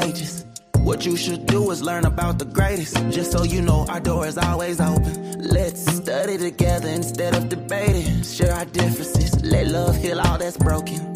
ages. What you should do is learn about the greatest. Just so you know, our door is always open. Let's study together instead of debating. Share our differences, let love heal all that's broken.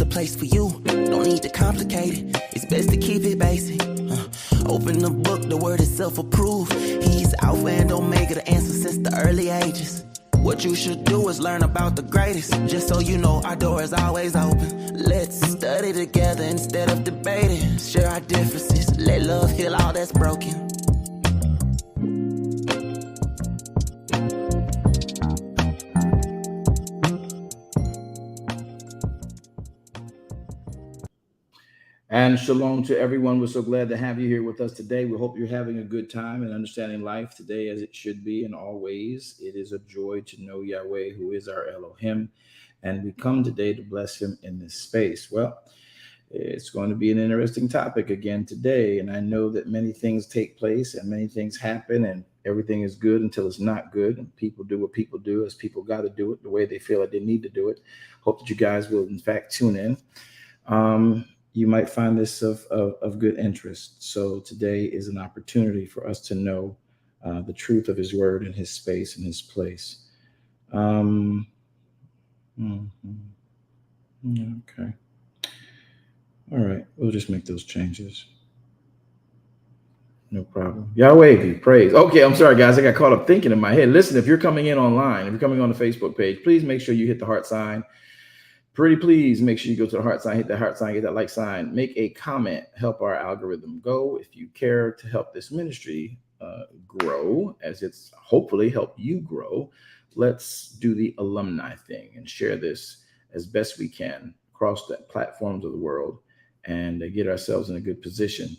Place for you, don't need to complicate it. It's best to keep it basic. Open the book, the word is self-approved. He's Alpha and Omega, the answer since the early ages. What you should do is learn about the greatest. Just so you know, our door is always open. Let's study together instead of debating. Share our differences, let love heal all that's broken. And shalom to everyone. We're so glad to have you here with us today. We hope you're having a good time and understanding life today as it should be in all ways. It is a joy to know Yahweh, who is our Elohim, and we come today to bless him in this space. Well, it's going to be an interesting topic again today, and I know that many things take place and many things happen, and everything is good until it's not good, and people do what people do as people got to do it the way they feel like they need to do it. Hope that you guys will, in fact, tune in. You might find this of good interest. So today is an opportunity for us to know the truth of his word in his space and his place. Okay. All right. We'll just make those changes. No problem. Yahweh be praised. Okay. I'm sorry, guys. I got caught up thinking in my head. Listen, if you're coming in online, if you're coming on the Facebook page, please make sure you hit the heart sign. Pretty please make sure you go to the heart sign, hit that heart sign, hit that like sign, make a comment, help our algorithm go. If you care to help this ministry grow, as it's hopefully help you grow, let's do the alumni thing and share this as best we can across the platforms of the world and get ourselves in a good position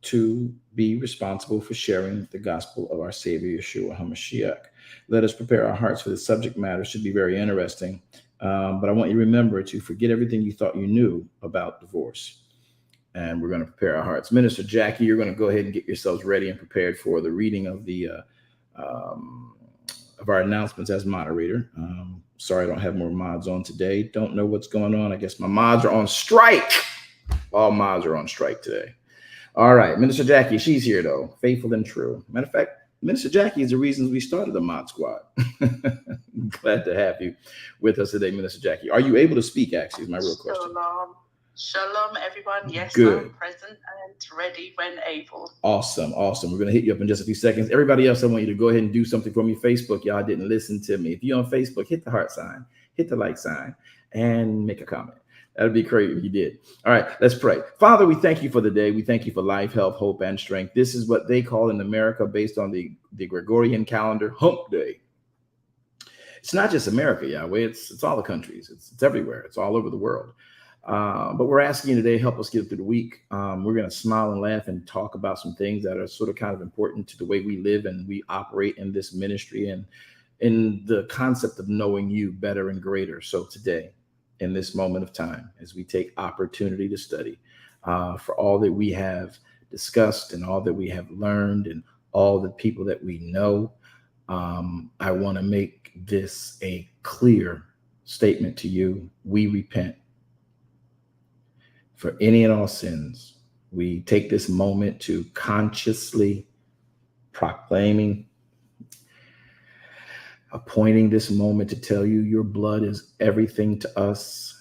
to be responsible for sharing the gospel of our Savior, YAHShua HaMashiach. Let us prepare our hearts for the subject matter. It should be very interesting. But I want you to remember to forget everything you thought you knew about divorce. And we're going to prepare our hearts. Minister Jackie, you're going to go ahead and get yourselves ready and prepared for the reading of the of our announcements as moderator. Sorry, I don't have more mods on today. Don't know what's going on. I guess my mods are on strike. All mods are on strike today. All right, Minister Jackie, she's here though, faithful and true. Matter of fact, Minister Jackie is the reason we started the Mod Squad. Glad to have you with us today, Minister Jackie. Are you able to speak, actually, is my real question. Shalom, everyone. Yes, good. I'm present and ready when able. Awesome. We're going to hit you up in just a few seconds. Everybody else, I want you to go ahead and do something for me. Facebook, y'all didn't listen to me. If you're on Facebook, hit the heart sign, hit the like sign, and make a comment. That'd be great if you did. All right, let's pray. Father, we thank you for the day. We thank you for life, health, hope, and strength. This is what they call in America, based on the Gregorian calendar, Hump Day. It's not just America, Yahweh. It's all the countries. It's everywhere. It's all over the world. But we're asking you today, help us get through the week. We're going to smile and laugh and talk about some things that are sort of kind of important to the way we live and we operate in this ministry and in the concept of knowing you better and greater. So today, in this moment of time, as we take opportunity to study for all that we have discussed and all that we have learned and all the people that we know, I want to make this a clear statement to you. We repent for any and all sins. We take this moment to consciously appointing this moment to tell you your blood is everything to us.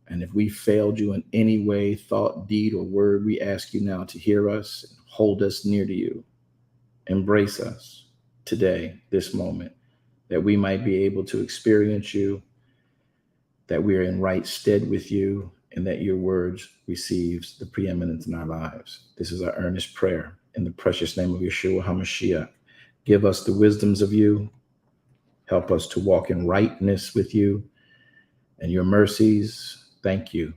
And if we failed you in any way, thought, deed, or word, we ask you now to hear us and hold us near to you. Embrace us today, this moment, that we might be able to experience you, that we are in right stead with you, and that your words receives the preeminence in our lives. This is our earnest prayer in the precious name of YAHShua HaMashiach. Give us the wisdoms of you. Help us to walk in rightness with you and your mercies. Thank you.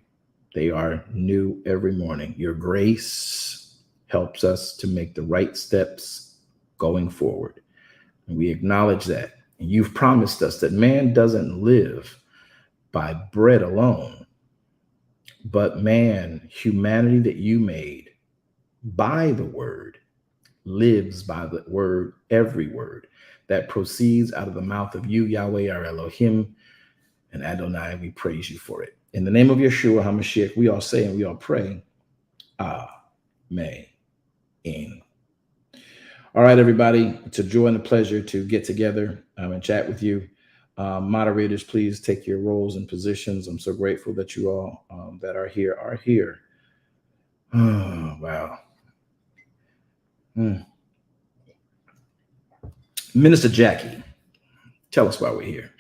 They are new every morning. Your grace helps us to make the right steps going forward. And we acknowledge that. And you've promised us that man doesn't live by bread alone, but man, humanity that you made by the word, lives by the word, every word that proceeds out of the mouth of you, Yahweh, our Elohim, and Adonai. We praise you for it. In the name of YAHShua HaMashiach, we all say and we all pray, Amen. All right, everybody. It's a joy and a pleasure to get together and chat with you. Moderators, please take your roles and positions. I'm so grateful that you all that are here. Oh, wow. Minister Jackie, tell us why we're here.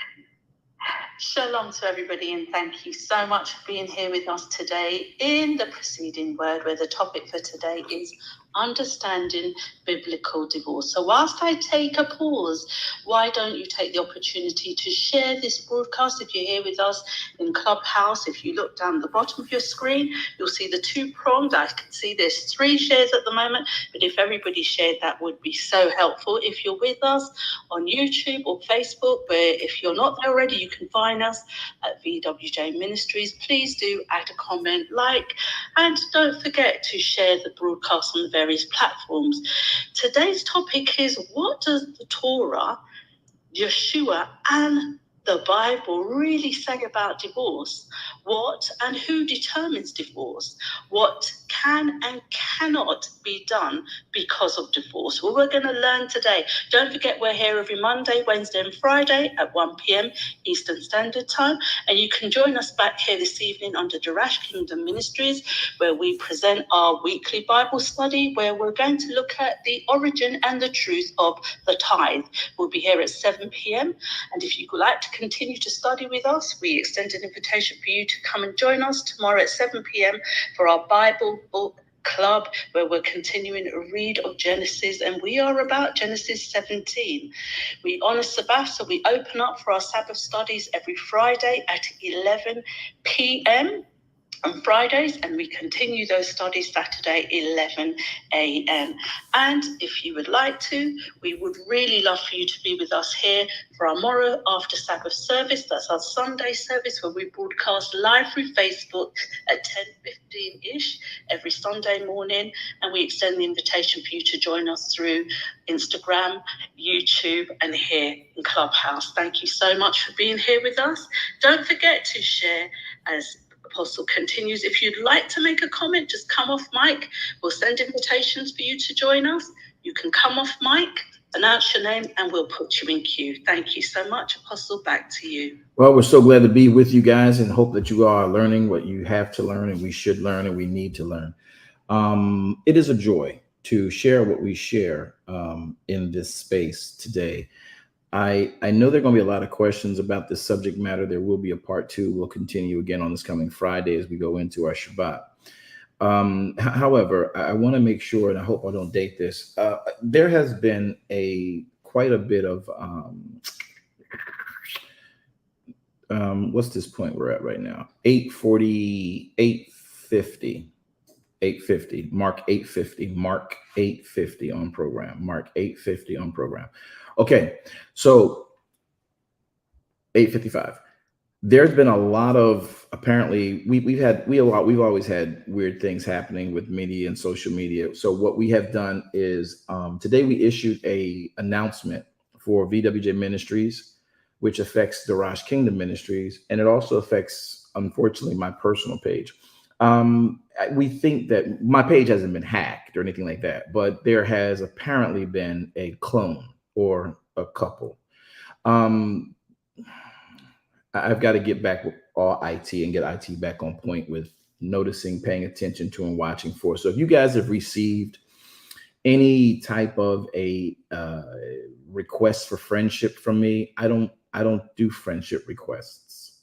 Shalom to everybody, and thank you so much for being here with us today in the preceding word, where the topic for today is understanding biblical divorce. So whilst I take a pause, why don't you take the opportunity to share this broadcast? If you're here with us in Clubhouse, if you look down the bottom of your screen, you'll see the two prongs. I can see there's 3 shares at the moment, but if everybody shared, that would be so helpful. If you're with us on YouTube or Facebook, where if you're not there already, you can find us at VWJ Ministries. Please do add a comment, and don't forget to share the broadcast on the various platforms. Today's topic is, what does the Torah, YAHShua, and the Bible really say about divorce? What and who determines divorce? What can and cannot be done because of divorce? Well, we're going to learn today. Don't forget, we're here every Monday, Wednesday, and Friday at 1 p.m. Eastern Standard Time. And you can join us back here this evening under Darash Kingdom Ministries, where we present our weekly Bible study, where we're going to look at the origin and the truth of the tithe. We'll be here at 7 p.m. And if you would like to continue to study with us, we extend an invitation for you to come and join us tomorrow at 7 p.m. for our Bible book club, where we're continuing a read of Genesis, and we are about Genesis 17. We honor Sabbath, so we open up for our Sabbath studies every Friday at 11 p.m. on Fridays, and we continue those studies Saturday 11 a.m. And if you would like to, we would really love for you to be with us here for our Morrow After Sabbath service. That's our Sunday service, where we broadcast live through Facebook at 10:15-ish every Sunday morning, and we extend the invitation for you to join us through Instagram, YouTube, and here in Clubhouse. Thank you so much for being here with us. Don't forget to share as Apostle continues. If you'd like to make a comment, just come off mic. We'll send invitations for you to join us. You can come off mic, announce your name, and we'll put you in queue. Thank you so much, Apostle. Back to you. Well, we're so glad to be with you guys, and hope that you are learning what you have to learn, and we should learn, and we need to learn. It is a joy to share what we share in this space today. I know there are going to be a lot of questions about this subject matter. There will be a part 2. We'll continue again on this coming Friday as we go into our Shabbat. However, I want to make sure, and I hope I don't date this, there has been quite a bit of, what's this point we're at right now? 8:40, 8:50, 8:50, Mark 8:50 on program, Mark 8:50 on program. Okay, so 8:55. There's been a lot of, apparently we've always had weird things happening with media and social media. So what we have done is today we issued a announcement for VWJ Ministries, which affects Darash Kingdom Ministries, and it also affects, unfortunately, my personal page. We think that my page hasn't been hacked or anything like that, but there has apparently been a clone or a couple. I've got to get back with all IT and get IT back on point with noticing, paying attention to, and watching for. So if you guys have received any type of a request for friendship from me, I don't do friendship requests.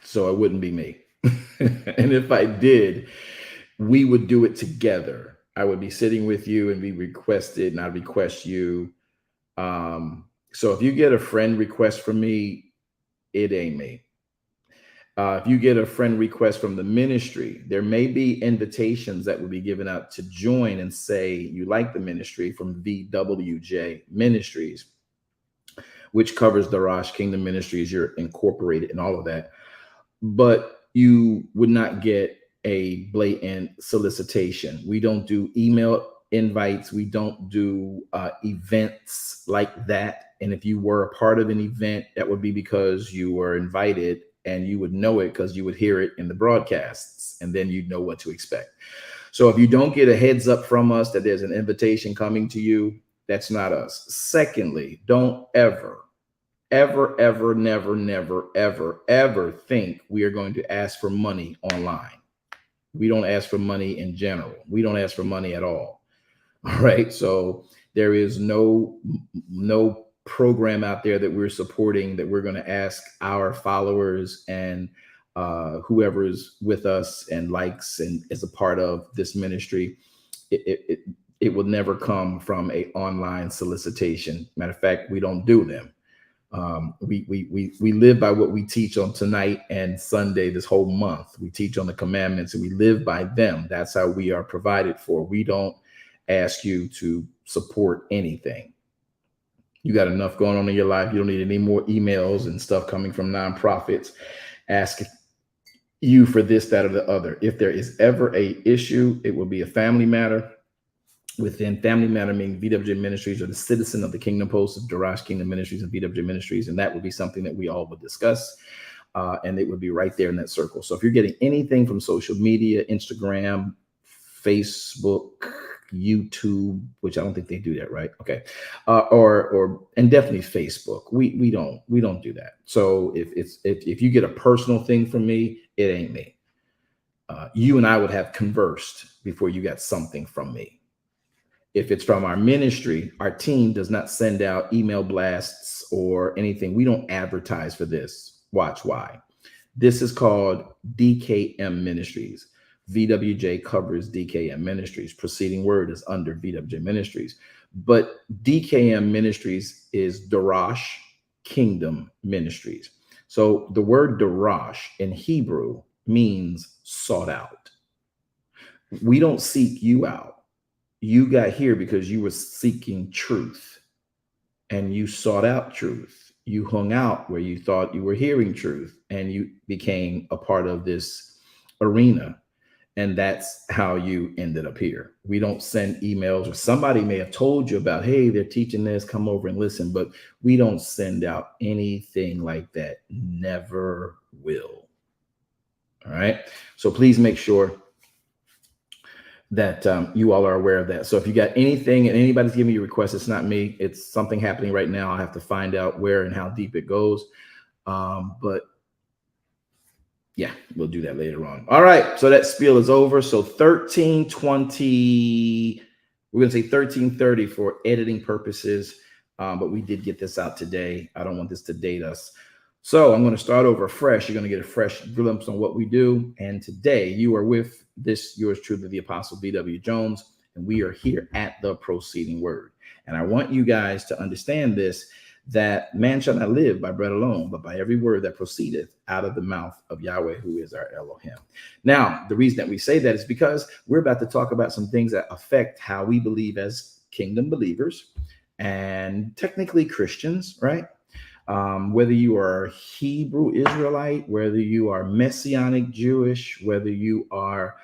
So it wouldn't be me. And if I did, we would do it together. I would be sitting with you and be requested, and I'd request you. So if you get a friend request from me, it ain't me. If you get a friend request from the ministry, there may be invitations that will be given out to join and say you like the ministry from VWJ Ministries, which covers the Rosh Kingdom Ministries. You're incorporated and all of that. But you would not get a blatant solicitation. We don't do email invites. We don't do events like that. And if you were a part of an event, that would be because you were invited, and you would know it because you would hear it in the broadcasts, and then you'd know what to expect. So if you don't get a heads up from us that there's an invitation coming to you, that's not us. Secondly, don't ever, never think we are going to ask for money online. We don't ask for money in general. We don't ask for money at all. All right. So there is no program out there that we're supporting that we're going to ask our followers and whoever is with us and likes and is a part of this ministry. It will never come from an online solicitation. Matter of fact, we don't do them. We live by what we teach on tonight and Sunday this whole month. We teach on the commandments and we live by them. That's how we are provided for. We don't ask you to support anything. You got enough going on in your life. You don't need any more emails and stuff coming from nonprofits asking you for this, that, or the other. If there is ever a issue, it will be a family matter. Within family matter, meaning VWJ Ministries or the citizen of the Kingdom Post of Darash Kingdom Ministries and VWJ Ministries. And that would be something that we all would discuss. And it would be right there in that circle. So if you're getting anything from social media, Instagram, Facebook, YouTube, which I don't think they do that, right? Okay. And definitely Facebook. We don't do that. So if you get a personal thing from me, it ain't me. You and I would have conversed before you got something from me. If it's from our ministry, our team does not send out email blasts or anything. We don't advertise for this. Watch why. This is called DKM Ministries. VWJ covers DKM Ministries. Preceding word is under VWJ Ministries. But DKM Ministries is Darash Kingdom Ministries. So the word Darash in Hebrew means sought out. We don't seek you out. You got here because you were seeking truth and you sought out truth. You hung out where you thought you were hearing truth and you became a part of this arena. And that's how you ended up here. We don't send emails, or somebody may have told you about, hey, they're teaching this, come over and listen, but we don't send out anything like that. Never will. All right. So please make sure that you all are aware of that. So if you got anything and anybody's giving you a request, it's not me. It's something happening right now. I have to find out where and how deep it goes. But yeah, we'll do that later on. All right. So that spiel is over. So 1320, we're going to say 1330 for editing purposes. But we did get this out today. I don't want this to date us. So I'm going to start over fresh. You're going to get a fresh glimpse on what we do. And today you are with this, yours truly, the Apostle B.W. Jones, and we are here at the Proceeding Word. And I want you guys to understand this, that man shall not live by bread alone, but by every word that proceedeth out of the mouth of Yahweh, who is our Elohim. Now, the reason that we say that is because we're about to talk about some things that affect how we believe as kingdom believers and technically Christians, right? Whether you are Hebrew Israelite, whether you are Messianic Jewish, whether you are,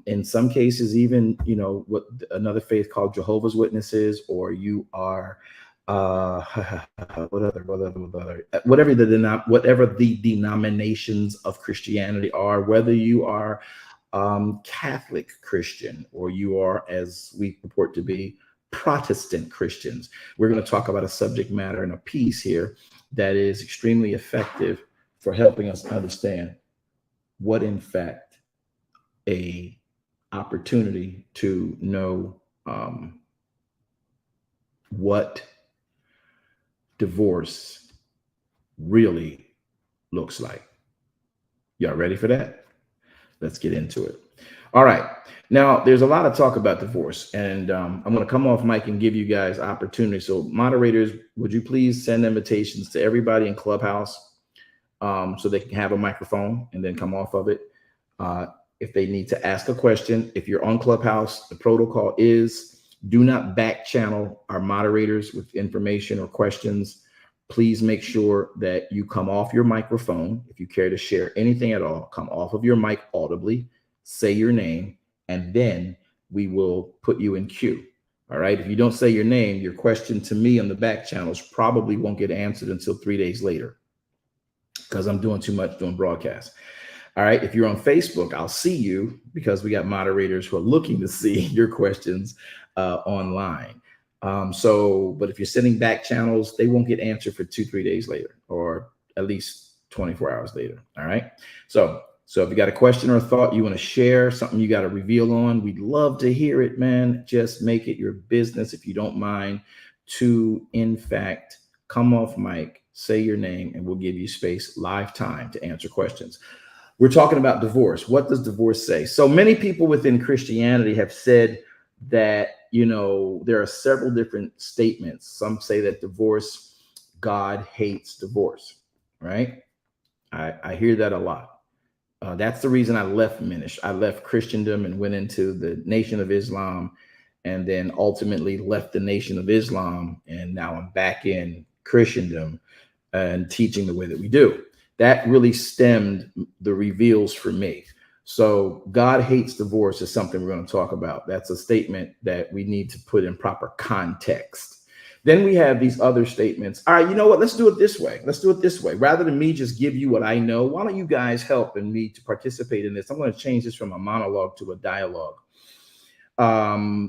in some cases, even, what another faith called Jehovah's Witnesses, or you are, whatever the denominations of Christianity are, whether you are Catholic Christian, or you are, as we purport to be, Protestant Christians. We're going to talk about a subject matter and a piece here that is extremely effective for helping us understand what, in fact, a opportunity to know what divorce really looks like. Y'all ready for that? Let's get into it. All right. Now, there's a lot of talk about divorce, and I'm going to come off mic and give you guys opportunity. So, moderators, would you please send invitations to everybody in Clubhouse so they can have a microphone and then come off of it if they need to ask a question. If you're on Clubhouse, the protocol is do not back channel our moderators with information or questions. Please make sure that you come off your microphone. If you care to share anything at all, come off of your mic audibly, say your name, and then we will put you in queue. All right. If you don't say your name, your question to me on the back channels probably won't get answered until 3 days later because I'm doing too much doing broadcasts. All right. If you're on Facebook, I'll see you because we got moderators who are looking to see your questions online. But if you're sending back channels, they won't get answered for 2-3 days later, or at least 24 hours later. All right. So if you got a question or a thought you want to share, something you got to reveal on, we'd love to hear it, man. Just make it your business, if you don't mind, to, in fact, come off mic, say your name, and we'll give you space, live time to answer questions. We're talking about divorce. What does divorce say? So many people within Christianity have said that, there are several different statements. Some say that divorce, God hates divorce, right? I hear that a lot. That's the reason I left ministry. I left Christendom and went into the Nation of Islam, and then ultimately left the Nation of Islam. And now I'm back in Christendom and teaching the way that we do. That really stemmed the reveals for me. So God hates divorce is something we're going to talk about. That's a statement that we need to put in proper context. Then we have these other statements. All right, you know what? Let's do it this way. Let's do it this way. Rather than me just give you what I know, why don't you guys help in me to participate in this? I'm going to change this from a monologue to a dialogue.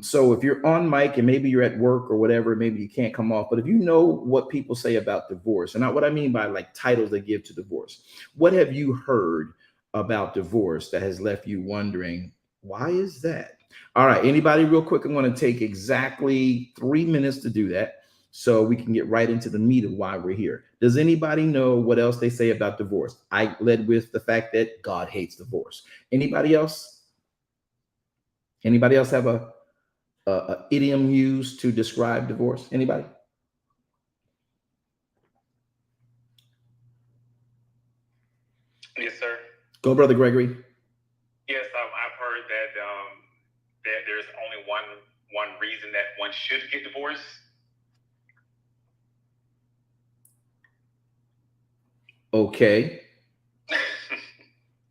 So if you're on mic and maybe you're at work or whatever, maybe you can't come off, but if you know what people say about divorce, and not what I mean by like titles they give to divorce, what have you heard about divorce that has left you wondering, why is that? All right, anybody real quick? I'm going to take exactly 3 minutes to do that so we can get right into the meat of why we're here. Does anybody know what else they say about divorce? I led with the fact that God hates divorce. Anybody else? Anybody else have a idiom used to describe divorce? Anybody? Yes, sir. Go, Brother Gregory. Yes, I've heard that that there's only one reason that one should get divorced. Okay.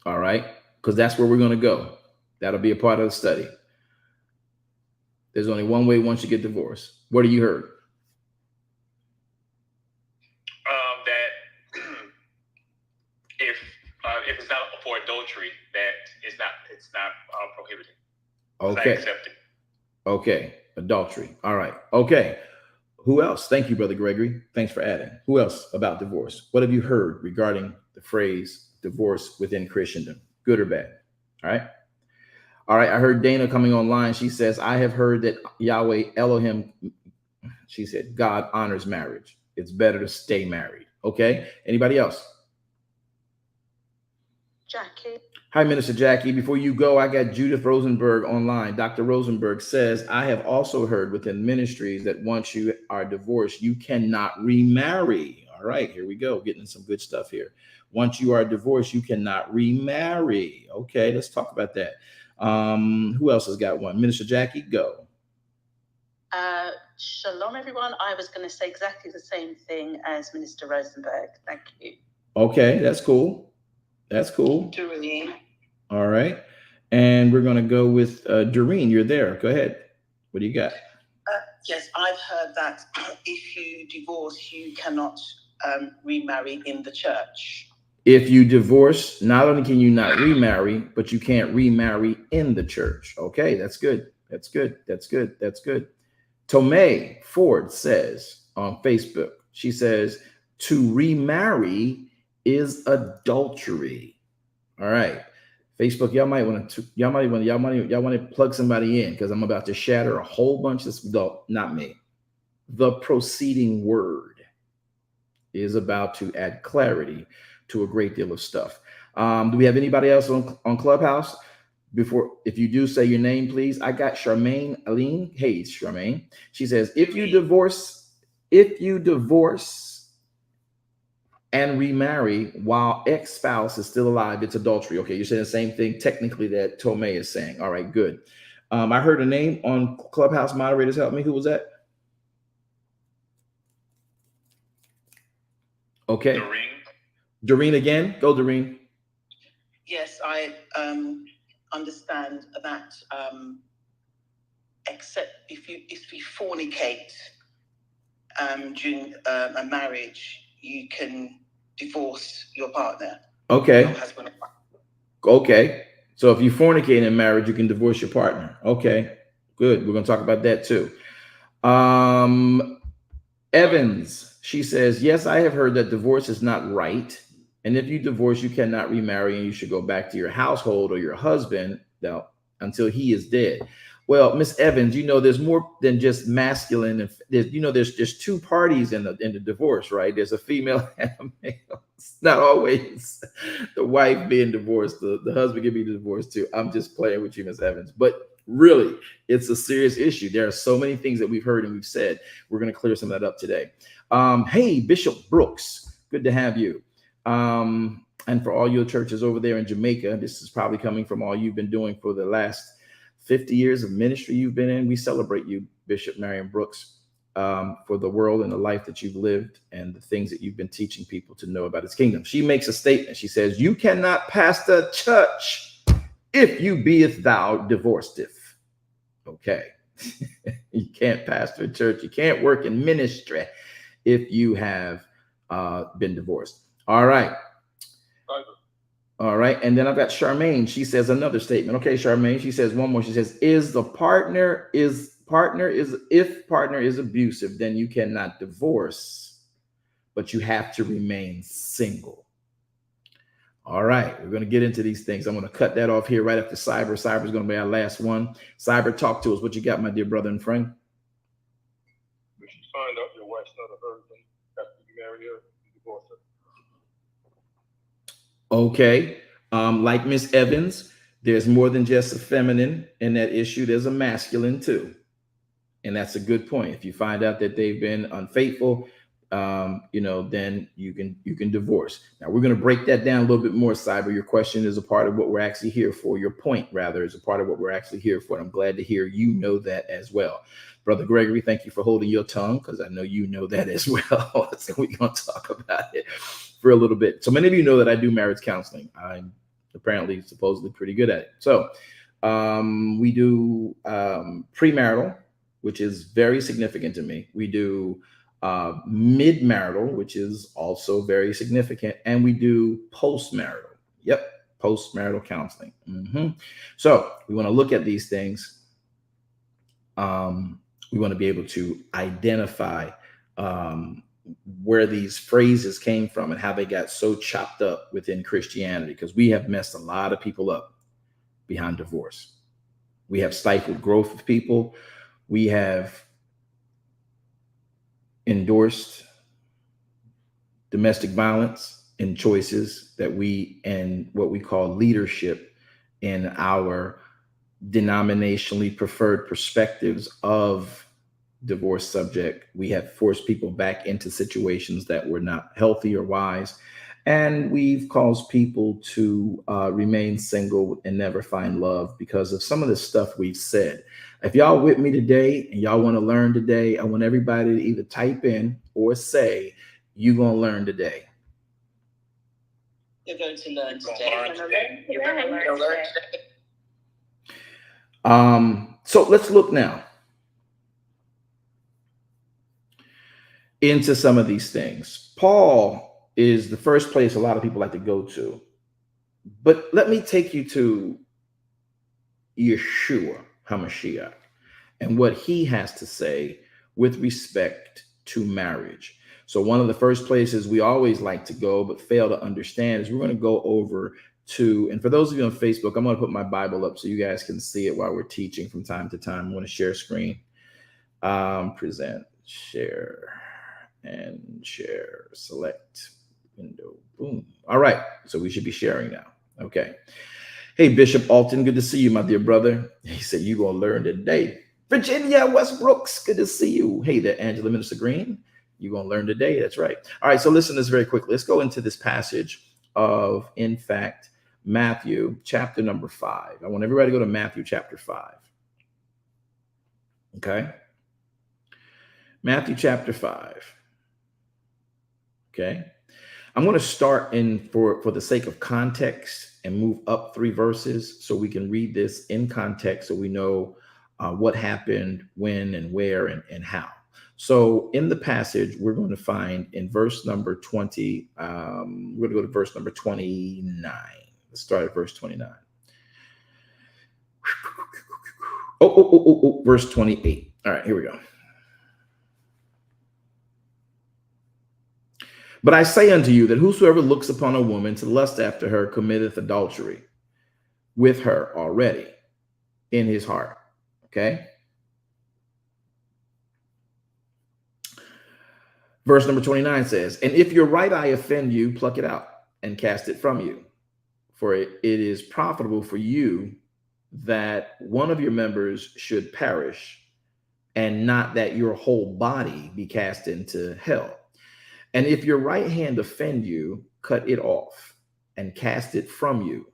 All right. Because that's where we're going to go. That'll be a part of the study. There's only one way one should get divorced. What have you heard? That if it's not for adultery, that it's not prohibited. Okay. Accepted. Okay. Adultery. All right. Okay. Who else? Thank you, Brother Gregory. Thanks for adding. Who else about divorce? What have you heard regarding the phrase divorce within Christendom? Good or bad? All right. All right. I heard Dana coming online. She says, I have heard that Yahweh Elohim, she said, God honors marriage. It's better to stay married. Okay. Anybody else? Jackie. Hi, Minister Jackie. Before you go, I got Judith Rosenberg online. Dr. Rosenberg says, I have also heard within ministries that once you are divorced, you cannot remarry. All right, here we go. Getting some good stuff here. Once you are divorced, you cannot remarry. Okay, let's talk about that. Who else has got one? Minister Jackie, go. Shalom, everyone. I was going to say exactly the same thing as Minister Rosenberg. Thank you. Okay, that's cool. That's cool. Doreen. All right. And we're going to go with Doreen. You're there. Go ahead. What do you got? Yes, I've heard that if you divorce, you cannot remarry in the church. If you divorce, not only can you not remarry, but you can't remarry in the church. Okay, that's good. That's good. That's good. That's good. Tomei Ford says on Facebook, she says, to remarry is adultery. All right. Facebook, y'all might want to plug somebody in because I'm about to shatter a whole bunch of stuff. Not me. The proceeding word is about to add clarity to a great deal of stuff. Do we have anybody else on Clubhouse? before, if you do, say your name, please. I got Charmaine Aline. Hey, Charmaine. She says, if you divorce and remarry while ex-spouse is still alive, it's adultery. Okay, you're saying the same thing technically that Tomei is saying. All right, good. I heard a name on Clubhouse. Moderators, help me. Who was that? Okay. Doreen again. Go, Doreen. Yes, I understand that except if you fornicate during a marriage, you can divorce your partner. Okay. Your husband. Okay. So if you fornicate in marriage, you can divorce your partner. Okay. Good. We're going to talk about that too. Evans, she says, yes, I have heard that divorce is not right. And if you divorce, you cannot remarry and you should go back to your household or your husband until he is dead. Well, Miss Evans, you know, there's more than just masculine. And there's two parties in the divorce, right? There's a female and a male. It's not always the wife being divorced. The husband can be divorced too. I'm just playing with you, Miss Evans. But really, it's a serious issue. There are so many things that we've heard and we've said. We're going to clear some of that up today. Hey, Bishop Brooks, good to have you. And for all your churches over there in Jamaica, this is probably coming from all you've been doing for the last 50 years of ministry you've been in. We celebrate you, Bishop Marion Brooks, for the world and the life that you've lived and the things that you've been teaching people to know about his kingdom. She makes a statement. She says, you cannot pastor a church if you beeth thou divorcedeth. Okay. You can't pastor a church. You can't work in ministry if you have been divorced. All right. All right. And then I've got Charmaine. She says another statement. Okay, Charmaine. She says one more. She says, if partner is abusive, then you cannot divorce, but you have to remain single. All right. We're going to get into these things. I'm going to cut that off here right after Cyber. Cyber is going to be our last one. Cyber, talk to us. What you got, my dear brother and friend? If you find out your wife's not a virgin after you marry her, you divorce her. Okay. Like Miss Evans, there's more than just a feminine in that issue. There's a masculine too. And that's a good point. If you find out that they've been unfaithful, then you can divorce. Now we're going to break that down a little bit more, Cyber. Your question is a part of what we're actually here for. Your point, rather, is a part of what we're actually here for. And I'm glad to hear you know that as well. Brother Gregory, thank you for holding your tongue, because I know you know that as well. So we're going to talk about it for a little bit. So many of you know that I do marriage counseling. I'm apparently supposedly pretty good at it. So we do premarital, which is very significant to me. We do mid-marital, which is also very significant. And we do post-marital. Yep, post-marital counseling. So we want to look at these things. We want to be able to identify where these phrases came from and how they got so chopped up within Christianity, because we have messed a lot of people up behind divorce. We have stifled growth of people. We have endorsed domestic violence in choices that and what we call leadership in our denominationally preferred perspectives of divorce subject. We have forced people back into situations that were not healthy or wise. And we've caused people to remain single and never find love because of some of the stuff we've said. If y'all with me today and y'all want to learn today, I want everybody to either type in or say, you're going to learn today. You're going to learn today. So let's look now into some of these things. Paul is the first place a lot of people like to go to. But let me take you to YAHShua HaMashiach and what he has to say with respect to marriage. So one of the first places we always like to go but fail to understand is we're going to go over to, and for those of you on Facebook, I'm going to put my Bible up so you guys can see it while we're teaching from time to time. I'm going to share screen, present, share, and share, select window, boom. All right, so we should be sharing now. Okay. Hey, Bishop Alton, good to see you, my dear brother. He said, you're going to learn today. Virginia Westbrooks, good to see you. Hey there, Angela Minister Green. You're going to learn today. That's right. All right, so listen to this very quickly. Let's go into this passage of, in fact, Matthew chapter number 5. I want everybody to go to Matthew chapter 5. Okay? Matthew chapter 5. Okay? I'm going to start in for the sake of context and move up 3 verses so we can read this in context so we know what happened, when, and where, and how. So in the passage, we're going to find in verse number 20, we're going to go to verse number 29. Let's start at verse 29. Verse 28. All right, here we go. But I say unto you that whosoever looks upon a woman to lust after her committeth adultery with her already in his heart. Okay. Verse number 29 says, and if your right eye offend you, pluck it out and cast it from you. For it is profitable for you that one of your members should perish, and not that your whole body be cast into hell. And if your right hand offend you, cut it off and cast it from you.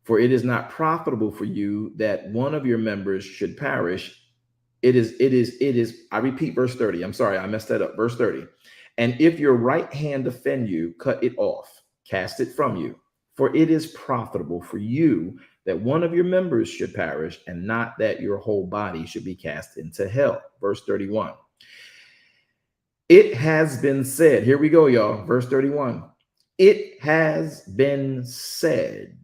For it is not profitable for you that one of your members should perish. It is, I repeat verse 30. I'm sorry, I messed that up. Verse 30. And if your right hand offend you, cut it off, cast it from you. For it is profitable for you that one of your members should perish, and not that your whole body should be cast into hell. Verse 31. It has been said, here we go, y'all. Verse 31. It has been said,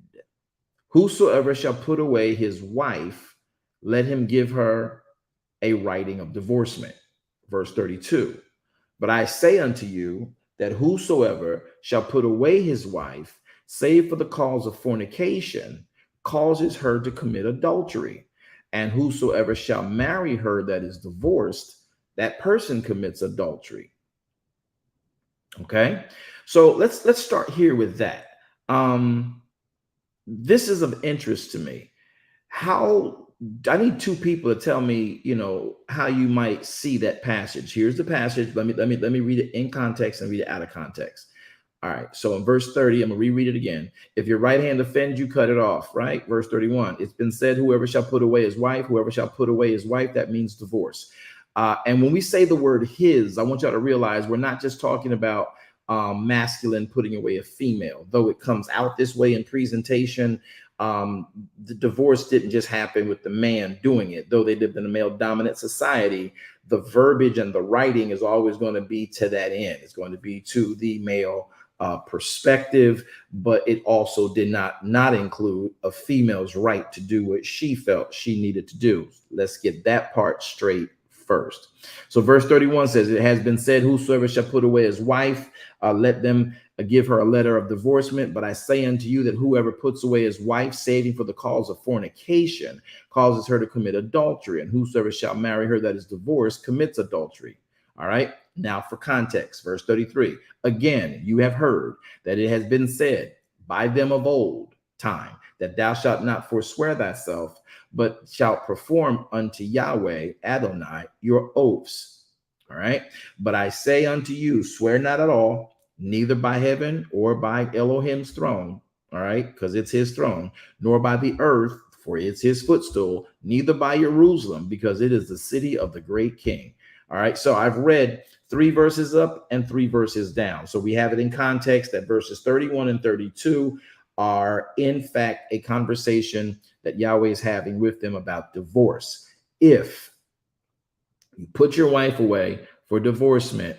whosoever shall put away his wife, let him give her a writing of divorcement. Verse 32. But I say unto you that whosoever shall put away his wife, save for the cause of fornication, causes her to commit adultery. And whosoever shall marry her that is divorced, that person commits adultery. Okay, so let's start here with that. This is of interest to me. How I need 2 people to tell me, how you might see that passage. Here's the passage. Let me read it in context and read it out of context. All right. So in verse 30, I'm gonna reread it again. If your right hand offends you, cut it off. Right. Verse 31. It's been said, whoever shall put away his wife, that means divorce. And when we say the word his, I want y'all to realize we're not just talking about masculine putting away a female, though it comes out this way in presentation. The divorce didn't just happen with the man doing it, though they lived in a male dominant society. The verbiage and the writing is always going to be to that end. It's going to be to the male perspective, but it also did not include a female's right to do what she felt she needed to do. Let's get that part straight first. So verse 31 says, it has been said, whosoever shall put away his wife, let them give her a letter of divorcement. But I say unto you that whoever puts away his wife, saving for the cause of fornication, causes her to commit adultery. And whosoever shall marry her that is divorced commits adultery. All right. Now for context, verse 33. Again, you have heard that it has been said by them of old time, that thou shalt not forswear thyself, but shalt perform unto Yahweh Adonai your oaths. All right. But I say unto you, swear not at all, neither by heaven or by Elohim's throne. All right. Because it's his throne, nor by the earth, for it's his footstool, neither by Jerusalem, because it is the city of the great king. All right. So I've read 3 verses up and 3 verses down. So we have it in context that verses 31 and 32 are in fact a conversation that Yahweh is having with them about divorce. If you put your wife away for divorcement,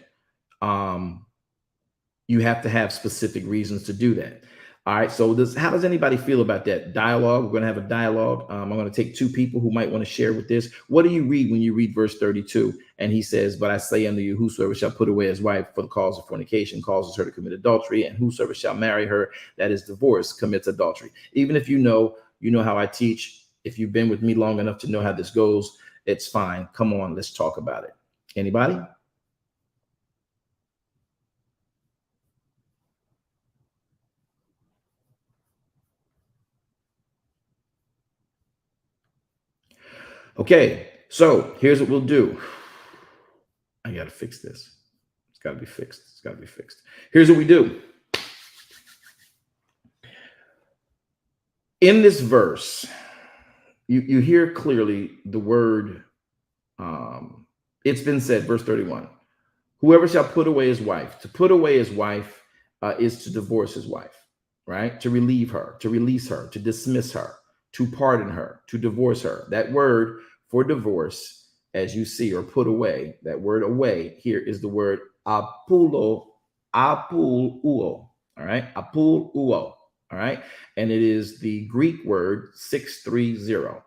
you have to have specific reasons to do that. All right. So how does anybody feel about that dialogue? We're going to have a dialogue. I'm going to take 2 people who might want to share with this. What do you read when you read verse 32? And he says, but I say unto you, whosoever shall put away his wife for the cause of fornication causes her to commit adultery, and whosoever shall marry her that is divorced commits adultery. Even if you know how I teach, if you've been with me long enough to know how this goes, it's fine. Come on, let's talk about it. Anybody? Okay, so here's what we'll do. I got to fix this. It's got to be fixed. It's got to be fixed. Here's what we do. In this verse, you hear clearly the word, it's been said, verse 31, whoever shall put away his wife. To put away his wife is to divorce his wife, right? To relieve her, to release her, to dismiss her, to pardon her, to divorce her. That word for divorce, as you see, or put away, that word away here is the word apuluo, all right? Apuluo, all right? And it is the Greek word 630.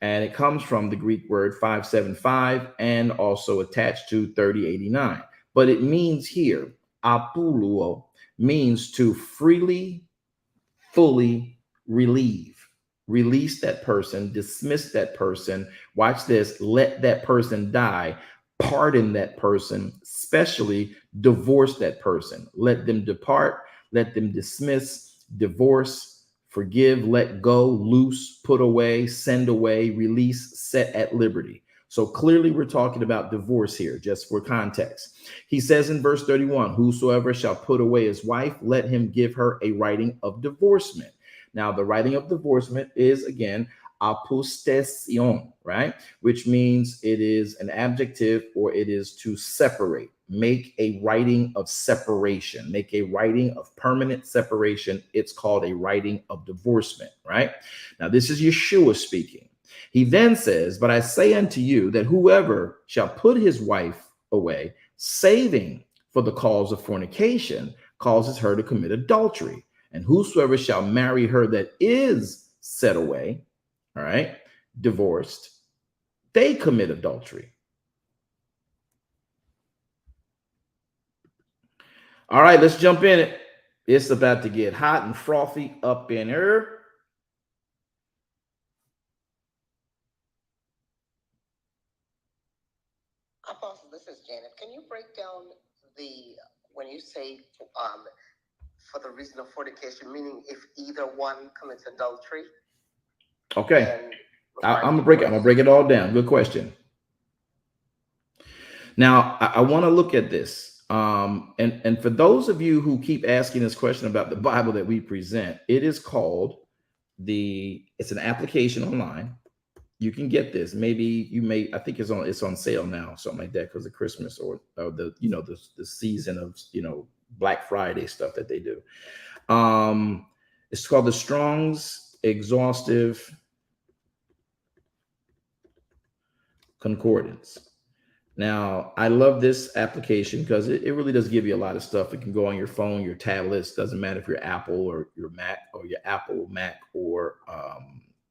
And it comes from the Greek word 575 and also attached to 3089. But it means here, apuluo means to freely, fully relieve. Release that person, dismiss that person. Watch this, let that person die, pardon that person, especially divorce that person. Let them depart, let them dismiss, divorce, forgive, let go, loose, put away, send away, release, set at liberty. So clearly we're talking about divorce here, just for context. He says in verse 31, whosoever shall put away his wife, let him give her a writing of divorcement. Now, the writing of divorcement is, again, apostesion, right? Which means it is an adjective, or it is to separate. Make a writing of separation. Make a writing of permanent separation. It's called a writing of divorcement, right? Now, this is YAHShua speaking. He then says, but I say unto you that whoever shall put his wife away, saving for the cause of fornication, causes her to commit adultery. And whosoever shall marry her that is set away, all right, divorced, they commit adultery. All right, let's jump in it. It's about to get hot and frothy up in here. Apostle, this is Janet. Can you break down when you say for the reason of fornication, meaning if either one commits adultery? Okay, I'm gonna break it all down. Good question. Now I want to look at this, and for those of you who keep asking this question about the Bible that we present, it is called it's an application online. You can get this. Maybe you may. I think it's on sale now, something like that, because of Christmas or the season of Black Friday stuff that they do. It's called the Strong's Exhaustive Concordance. Now, I love this application because it really does give you a lot of stuff. It can go on your phone, your tablets. Doesn't matter if you're Apple or your Mac, or your Apple, Mac, or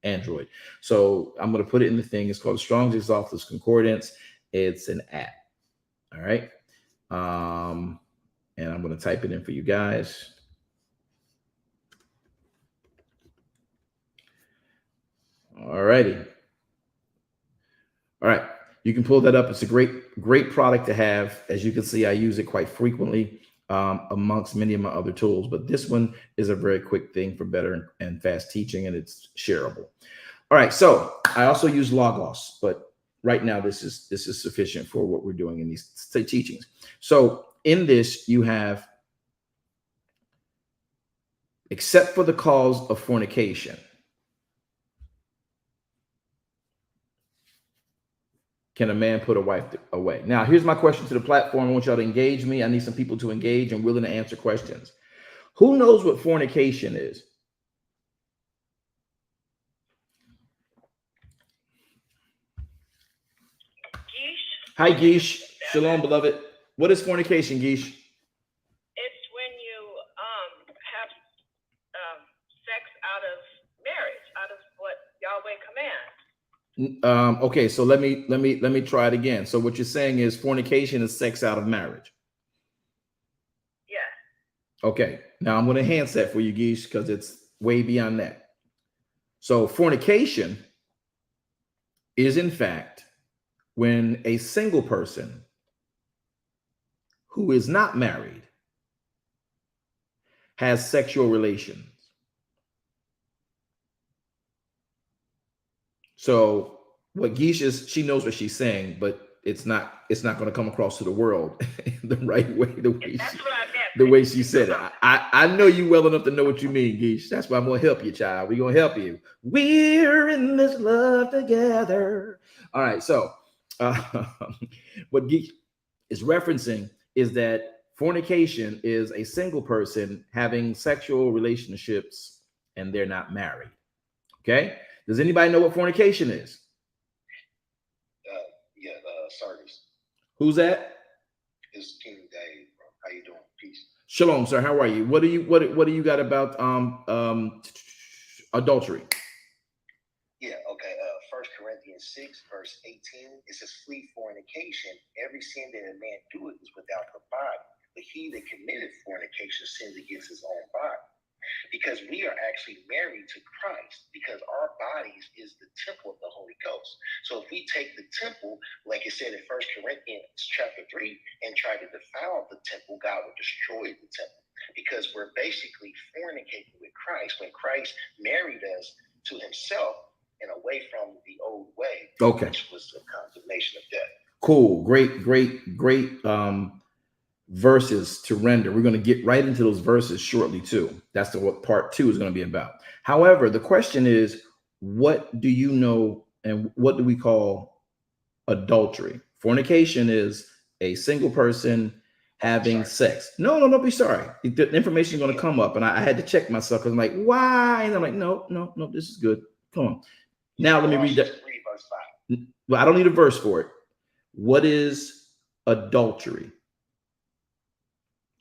Android. So I'm going to put it in the thing. It's called Strong's Exhaustive Concordance. It's an app. All right. And I'm going to type it in for you guys. All righty. All right. You can pull that up. It's a great product to have. As you can see, I use it quite frequently amongst many of my other tools. But this one is a very quick thing for better and fast teaching, and it's shareable. All right. So I also use Logos, but right now this is sufficient for what we're doing in these teachings. So in this, you have, except for the cause of fornication, can a man put a wife away? Now, here's my question to the platform. I want y'all to engage me. I need some people to engage and willing to answer questions. Who knows what fornication is? Geesh. Hi, Geesh. Shalom, beloved. What is fornication, Geesh? It's when you have sex out of marriage, out of what Yahweh commands. Okay, so let me try it again. So what you're saying is fornication is sex out of marriage. Yeah. Okay, now I'm going to enhance that for you, Geesh, because it's way beyond that. So fornication is, in fact, when a single person who is not married has sexual relations. So what Geisha, she knows what she's saying, but it's not going to come across to the world the right way, the way she said it. I know you well enough to know what you mean, Geisha. That's why I'm going to help you, child. We're going to help you. We're in this love together. All right. So what Geisha is referencing is that fornication is a single person having sexual relationships and they're not married. Okay. Does anybody know what fornication is? Sardis. Who's that? It's King Dave, bro. How you doing? Peace. Shalom, sir. How are you? What do you got about adultery? Yeah, okay. 1 Corinthians 6, verse 18, it says, flee fornication. Every sin that a man doeth is without the body, but he that committed fornication sins against his own body. Because we are actually married to Christ, because our bodies is the temple of the Holy Ghost. So if we take the temple, like it said in 1 Corinthians chapter 3, and try to defile the temple, God will destroy the temple, because we're basically fornicating with Christ when Christ married us to himself and away from the old way, which was the condemnation of death. Cool. Great verses to render. We're going to get right into those verses shortly too. That's what part 2 is going to be about. However, the question is, what do you know and what do we call adultery? Fornication is a single person having sex. No, don't be sorry. The information is going to come up, and I had to check myself because I'm like, why? And I'm like, no, this is good. Come on. Now let me read that. Well, I don't need a verse for it. What is adultery?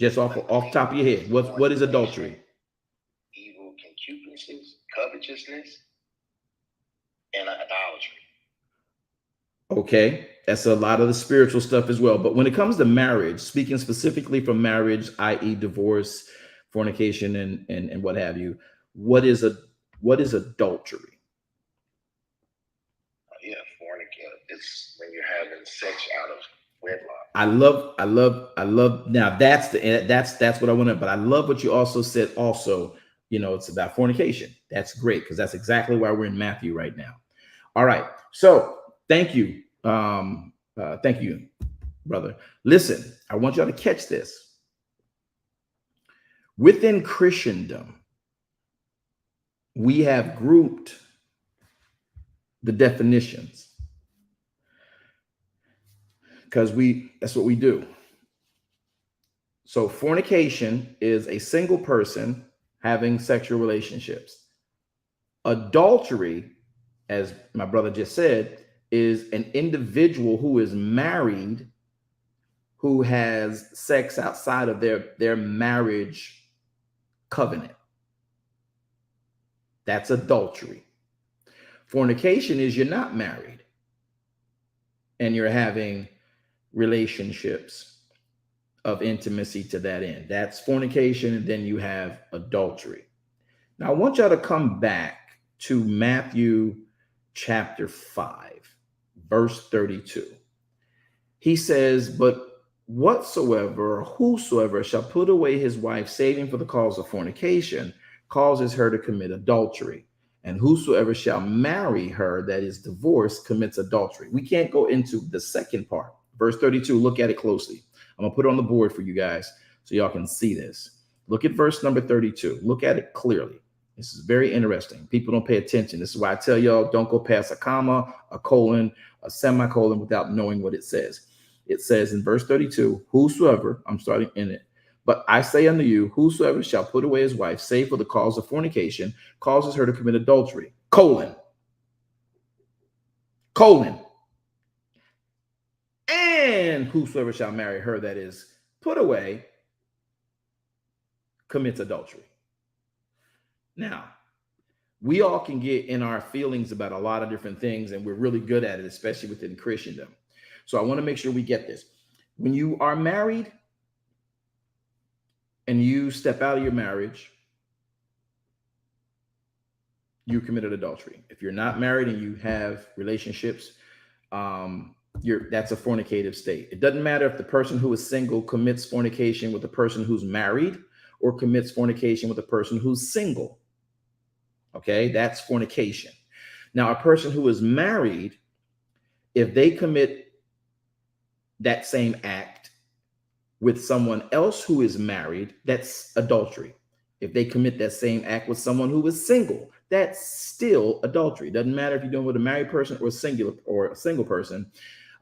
Just off top of your head, what is adultery? Evil concupiscence, covetousness, and idolatry. Okay, that's a lot of the spiritual stuff as well. But when it comes to marriage, speaking specifically from marriage, i.e., divorce, fornication, and what have you, what is adultery? Yeah, fornication. It's when you're having sex out of wedlock. I love. Now that's what I want to. But I love what you also said. Also, it's about fornication. That's great because that's exactly why we're in Matthew right now. All right. So thank you, brother. Listen, I want y'all to catch this. Within Christendom, we have grouped the definitions. Because that's what we do. So fornication is a single person having sexual relationships. Adultery, as my brother just said, is an individual who is married, who has sex outside of their marriage covenant. That's adultery. Fornication is you're not married and you're having relationships of intimacy to that end. That's fornication, and then you have adultery. Now, I want y'all to come back to Matthew chapter 5, verse 32. He says, but whatsoever or whosoever shall put away his wife, saving for the cause of fornication, causes her to commit adultery. And whosoever shall marry her that is divorced commits adultery. We can't go into the second part. Verse 32, look at it closely. I'm going to put it on the board for you guys so y'all can see this. Look at verse number 32. Look at it clearly. This is very interesting. People don't pay attention. This is why I tell y'all don't go past a comma, a colon, a semicolon without knowing what it says. It says in verse 32, whosoever, I'm starting in it, but I say unto you, whosoever shall put away his wife, save for the cause of fornication, causes her to commit adultery, colon. And whosoever shall marry her that is put away commits adultery. Now, we all can get in our feelings about a lot of different things, and we're really good at it, especially within Christendom. So I want to make sure we get this. When you are married and you step out of your marriage, you committed adultery. If you're not married and you have relationships, that's a fornicative state. It doesn't matter if the person who is single commits fornication with the person who's married or commits fornication with the person who's single. Okay, that's fornication. Now, a person who is married if they commit that same act with someone else who is married, that's adultery. If they commit that same act with someone who is single, that's still adultery. Doesn't matter if you're doing it with a married person or a single person.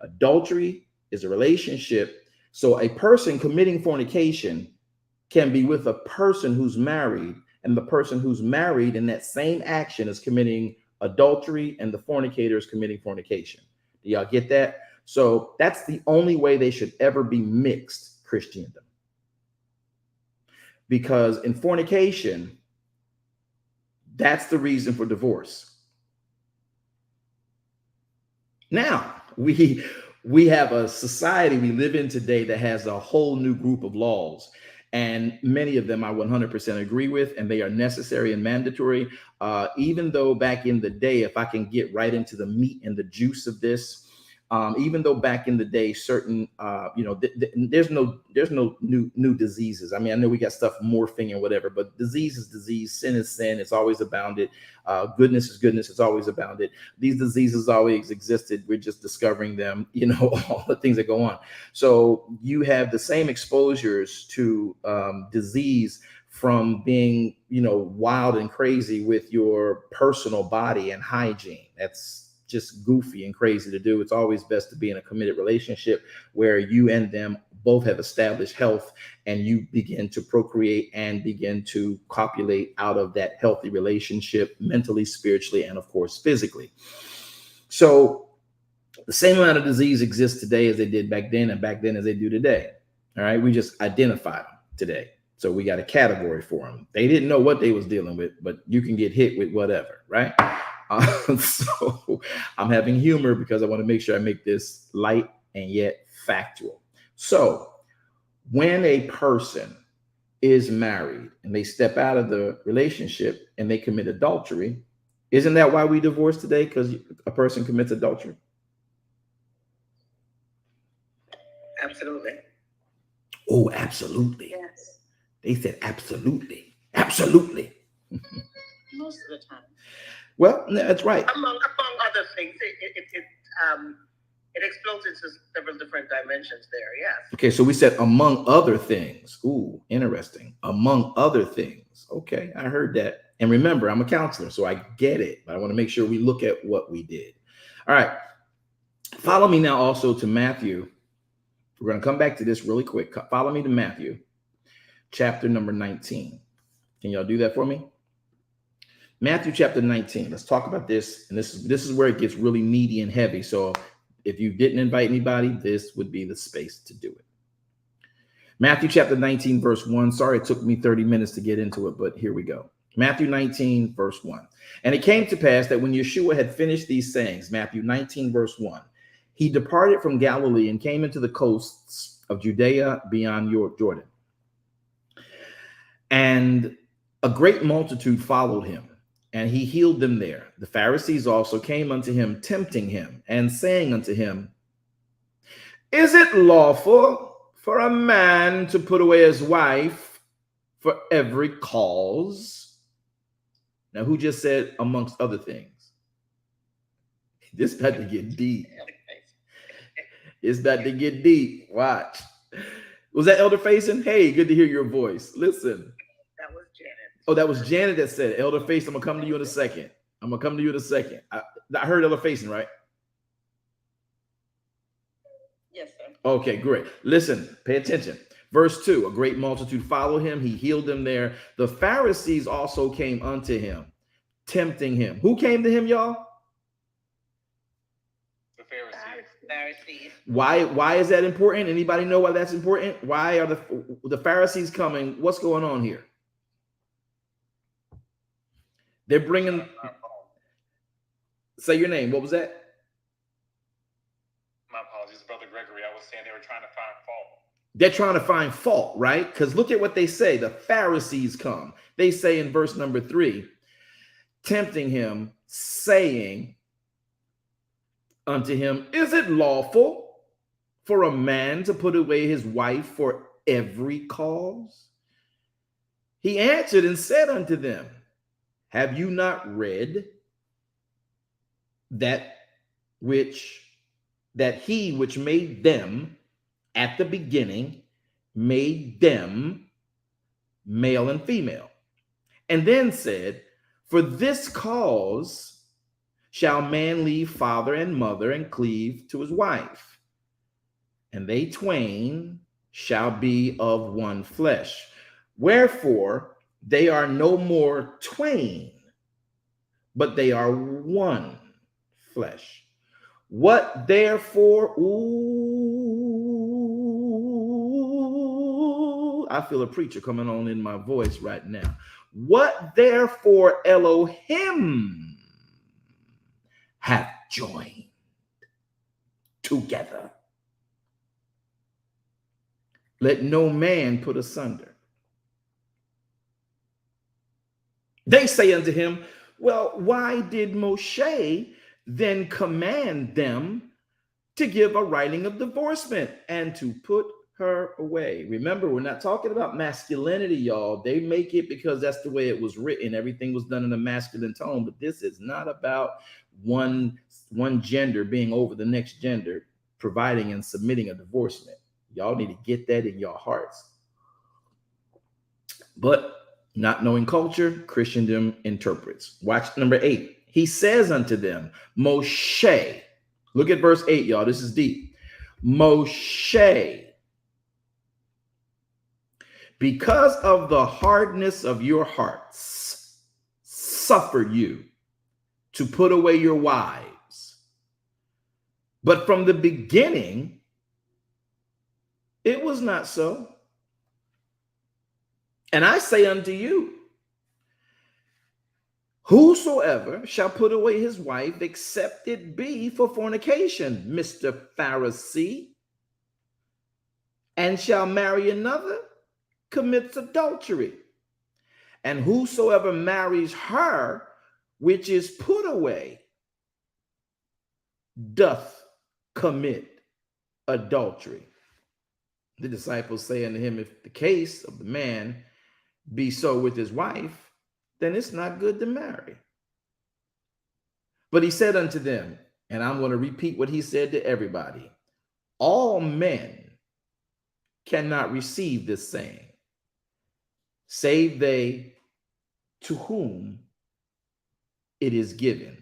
Adultery is a relationship. So a person committing fornication can be with a person who's married, and the person who's married in that same action is committing adultery, and the fornicator is committing fornication. Do y'all get that? So that's the only way they should ever be mixed, Christendom. Because in fornication, that's the reason for divorce. Now, we have a society we live in today that has a whole new group of laws. And many of them I 100% agree with, and they are necessary and mandatory. Even though back in the day, if I can get right into the meat and the juice of this, even though back in the day, certain, there's no new diseases. I mean, I know we got stuff morphing and whatever, but disease is disease, sin is sin. It's always abounded. Goodness is goodness. It's always abounded. These diseases always existed. We're just discovering them, all the things that go on. So you have the same exposures to disease from being, wild and crazy with your personal body and hygiene. That's just goofy and crazy to do. It's always best to be in a committed relationship where you and them both have established health, and you begin to procreate and begin to copulate out of that healthy relationship, mentally, spiritually, and of course, physically. So the same amount of disease exists today as they did back then, and back then as they do today. All right. We just identify them today. So we got a category for them. They didn't know what they was dealing with, but you can get hit with whatever, right? So I'm having humor because I want to make sure I make this light and yet factual. So when a person is married and they step out of the relationship and they commit adultery, isn't that why we divorce today? Because a person commits adultery? Absolutely. Oh, absolutely. Yes. They said absolutely. Absolutely. Most of the time. Well, that's right. Among other things, it explodes into several different dimensions there, yes. Okay, so we said among other things. Ooh, interesting. Among other things. Okay, I heard that. And remember, I'm a counselor, so I get it. But I want to make sure we look at what we did. All right. Follow me now also to Matthew. We're going to come back to this really quick. Follow me to Matthew, chapter number 19. Can y'all do that for me? Matthew chapter 19. Let's talk about this. And this is where it gets really meaty and heavy. So if you didn't invite anybody, this would be the space to do it. Matthew chapter 19, verse 1. Sorry, it took me 30 minutes to get into it, but here we go. Matthew 19, verse 1. And it came to pass that when YAHShua had finished these sayings, Matthew 19, verse 1, he departed from Galilee and came into the coasts of Judea beyond Jordan. And a great multitude followed him, and he healed them there. The Pharisees also came unto him, tempting him, and saying unto him, Is it lawful for a man to put away his wife for every cause? Now, who just said amongst other things? This about to get deep. It's about to get deep. Watch. Was that Elder Faison? Hey, good to hear your voice. Listen. That was Janet. Oh, that was Janet that said it. Elder Faison, I'm going to come to you in a second. I heard Elder Faison, right? Yes, sir. Okay, great. Listen, pay attention. Verse 2, a great multitude followed him. He healed them there. The Pharisees also came unto him, tempting him. Who came to him, y'all? The Pharisees. Why is that important? Anybody know why that's important? Why are the Pharisees coming? What's going on here? They're bringing. Say your name. What was that? My apologies, Brother Gregory. I was saying they were trying to find fault. They're trying to find fault, right? Because look at what they say. The Pharisees come. They say in verse number 3, tempting him, saying unto him, Is it lawful for a man to put away his wife for every cause? He answered and said unto them, Have you not read that which that he which made them at the beginning made them male and female. And then said, for this cause shall man leave father and mother and cleave to his wife, and they twain shall be of one flesh. Wherefore they are no more twain, but they are one flesh. What therefore, I feel a preacher coming on in my voice right now. What therefore Elohim hath joined together, let no man put asunder. They say unto him, well, why did Moshe then command them to give a writing of divorcement and to put her away? Remember, we're not talking about masculinity, y'all. They make it because that's the way it was written. Everything was done in a masculine tone, but this is not about one gender being over the next gender, providing and submitting a divorcement. Y'all need to get that in your hearts. But not knowing culture, Christendom interprets. Watch number 8. He says unto them, Moshe, look at verse 8, y'all. This is deep. Moshe, because of the hardness of your hearts, suffered you to put away your wives. But from the beginning, it was not so. And I say unto you, whosoever shall put away his wife, except it be for fornication, Mr. Pharisee, and shall marry another, commits adultery. And whosoever marries her which is put away doth commit adultery. The disciples say unto him, if the case of the man be so with his wife, then it's not good to marry. But he said unto them, and I'm going to repeat what he said to everybody, all men cannot receive this saying, save they to whom it is given.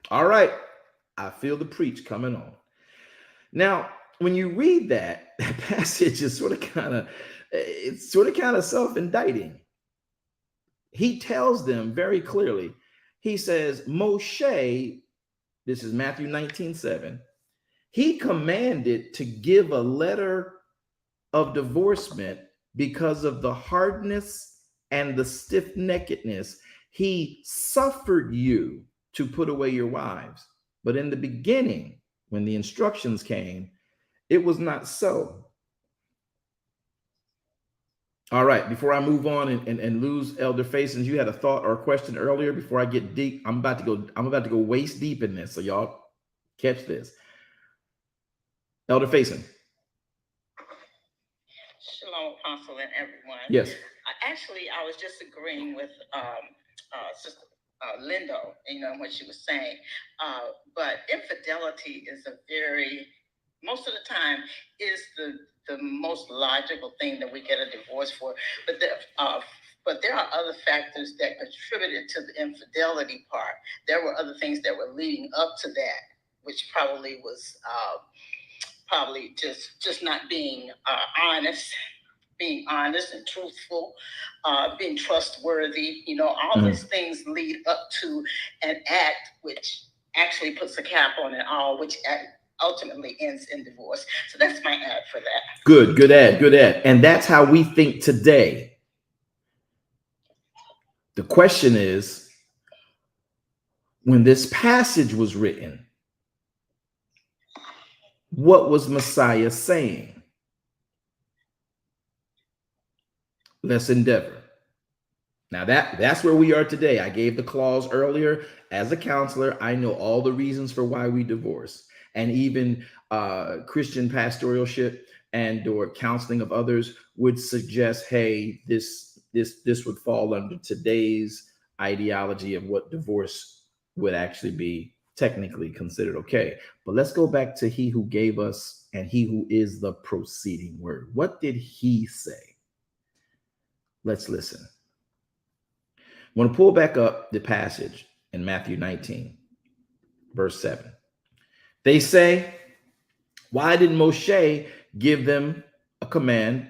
All right, I feel the preach coming on. Now, when you read that passage is sort of kind of self-indicting. He tells them very clearly, he says, Moshe, this is Matthew 19:7, he commanded to give a letter of divorcement because of the hardness and the stiff-neckedness. He suffered you to put away your wives. But in the beginning, when the instructions came, it was not so. All right, before I move on and lose Elder Faisons, you had a thought or a question earlier before I get deep. I'm about to go waist deep in this, so y'all catch this. Elder Faison. Shalom, Apostle, and everyone. Yes. I was just agreeing with Sister Lindo, what she was saying. But infidelity is most of the time, is the most logical thing that we get a divorce for. But there are other factors that contributed to the infidelity part. There were other things that were leading up to that, which probably was just not being honest and truthful, being trustworthy. All these things lead up to an act which actually puts a cap on it all, which ultimately ends in divorce. So that's my ad for that. Good ad. And that's how we think today. The question is, when this passage was written, what was Messiah saying? Let's endeavor. Now that's where we are today. I gave the clause earlier. As a counselor, I know all the reasons for why we divorce. And even Christian pastoralship and or counseling of others would suggest, hey, this would fall under today's ideology of what divorce would actually be technically considered okay. But let's go back to he who gave us and he who is the proceeding word. What did he say? Let's listen. I want to pull back up the passage in Matthew 19, verse 7. They say, why did Moshe give them a command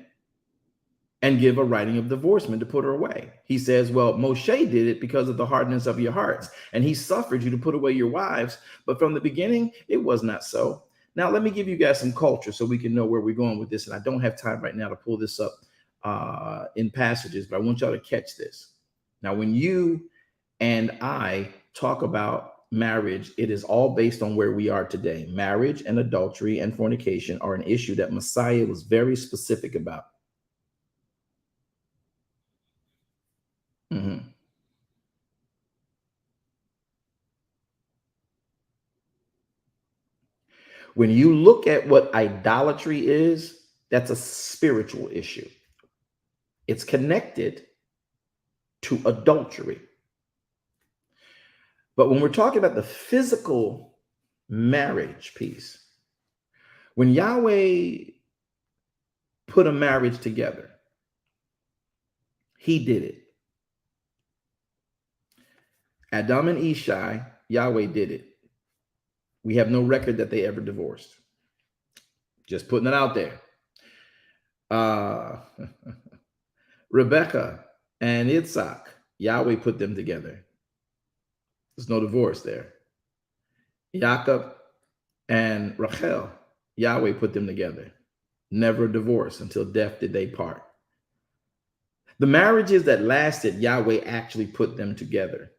and give a writing of divorcement to put her away? He says, well, Moshe did it because of the hardness of your hearts, and he suffered you to put away your wives. But from the beginning, it was not so. Now, let me give you guys some culture so we can know where we're going with this. And I don't have time right now to pull this up in passages, but I want y'all to catch this. Now, when you and I talk about marriage, it is all based on where we are today. Marriage and adultery and fornication are an issue that Messiah was very specific about. When you look at what idolatry is, that's a spiritual issue. It's connected to adultery. But when we're talking about the physical marriage piece, when Yahweh put a marriage together, he did it. Adam and Ishai, Yahweh did it. We have no record that they ever divorced. Just putting it out there. Rebecca and Yitzhak, Yahweh put them together. There's no divorce there. Jacob and Rachel, Yahweh put them together. Never divorce until death did they part. The marriages that lasted, Yahweh actually put them together.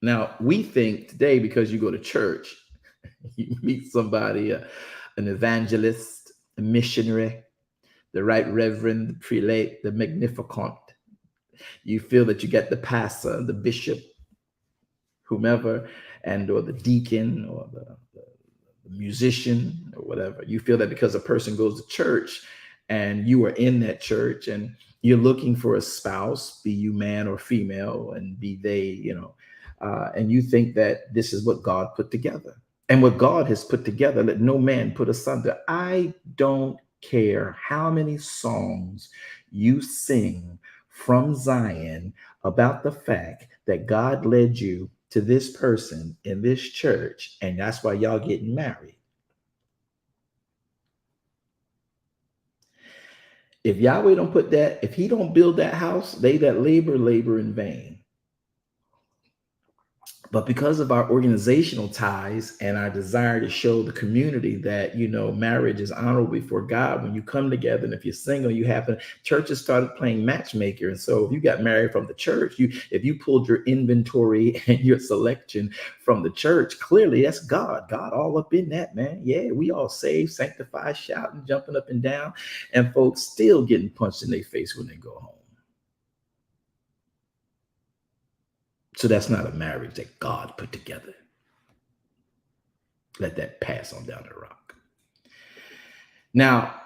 Now, we think today, because you go to church, you meet somebody, an evangelist, a missionary, the right reverend, the prelate, the magnificent. You feel that you get the pastor, the bishop, whomever, and or the deacon or the musician or whatever. You feel that because a person goes to church and you are in that church and you're looking for a spouse, be you man or female, and be they, and you think that this is what God put together. And what God has put together, let no man put asunder. I don't care how many songs you sing from Zion about the fact that God led you to this person in this church, and that's why y'all getting married. If Yahweh don't put that, if he don't build that house, they that labor in vain. But because of our organizational ties and our desire to show the community that, marriage is honorable before God, when you come together, and if you're single, churches started playing matchmaker. And so if you got married from the church, if you pulled your inventory and your selection from the church, clearly that's God all up in that, man. Yeah, we all saved, sanctified, shouting, jumping up and down, and folks still getting punched in their face when they go home. So that's not a marriage that God put together. Let that pass on down the rock. Now,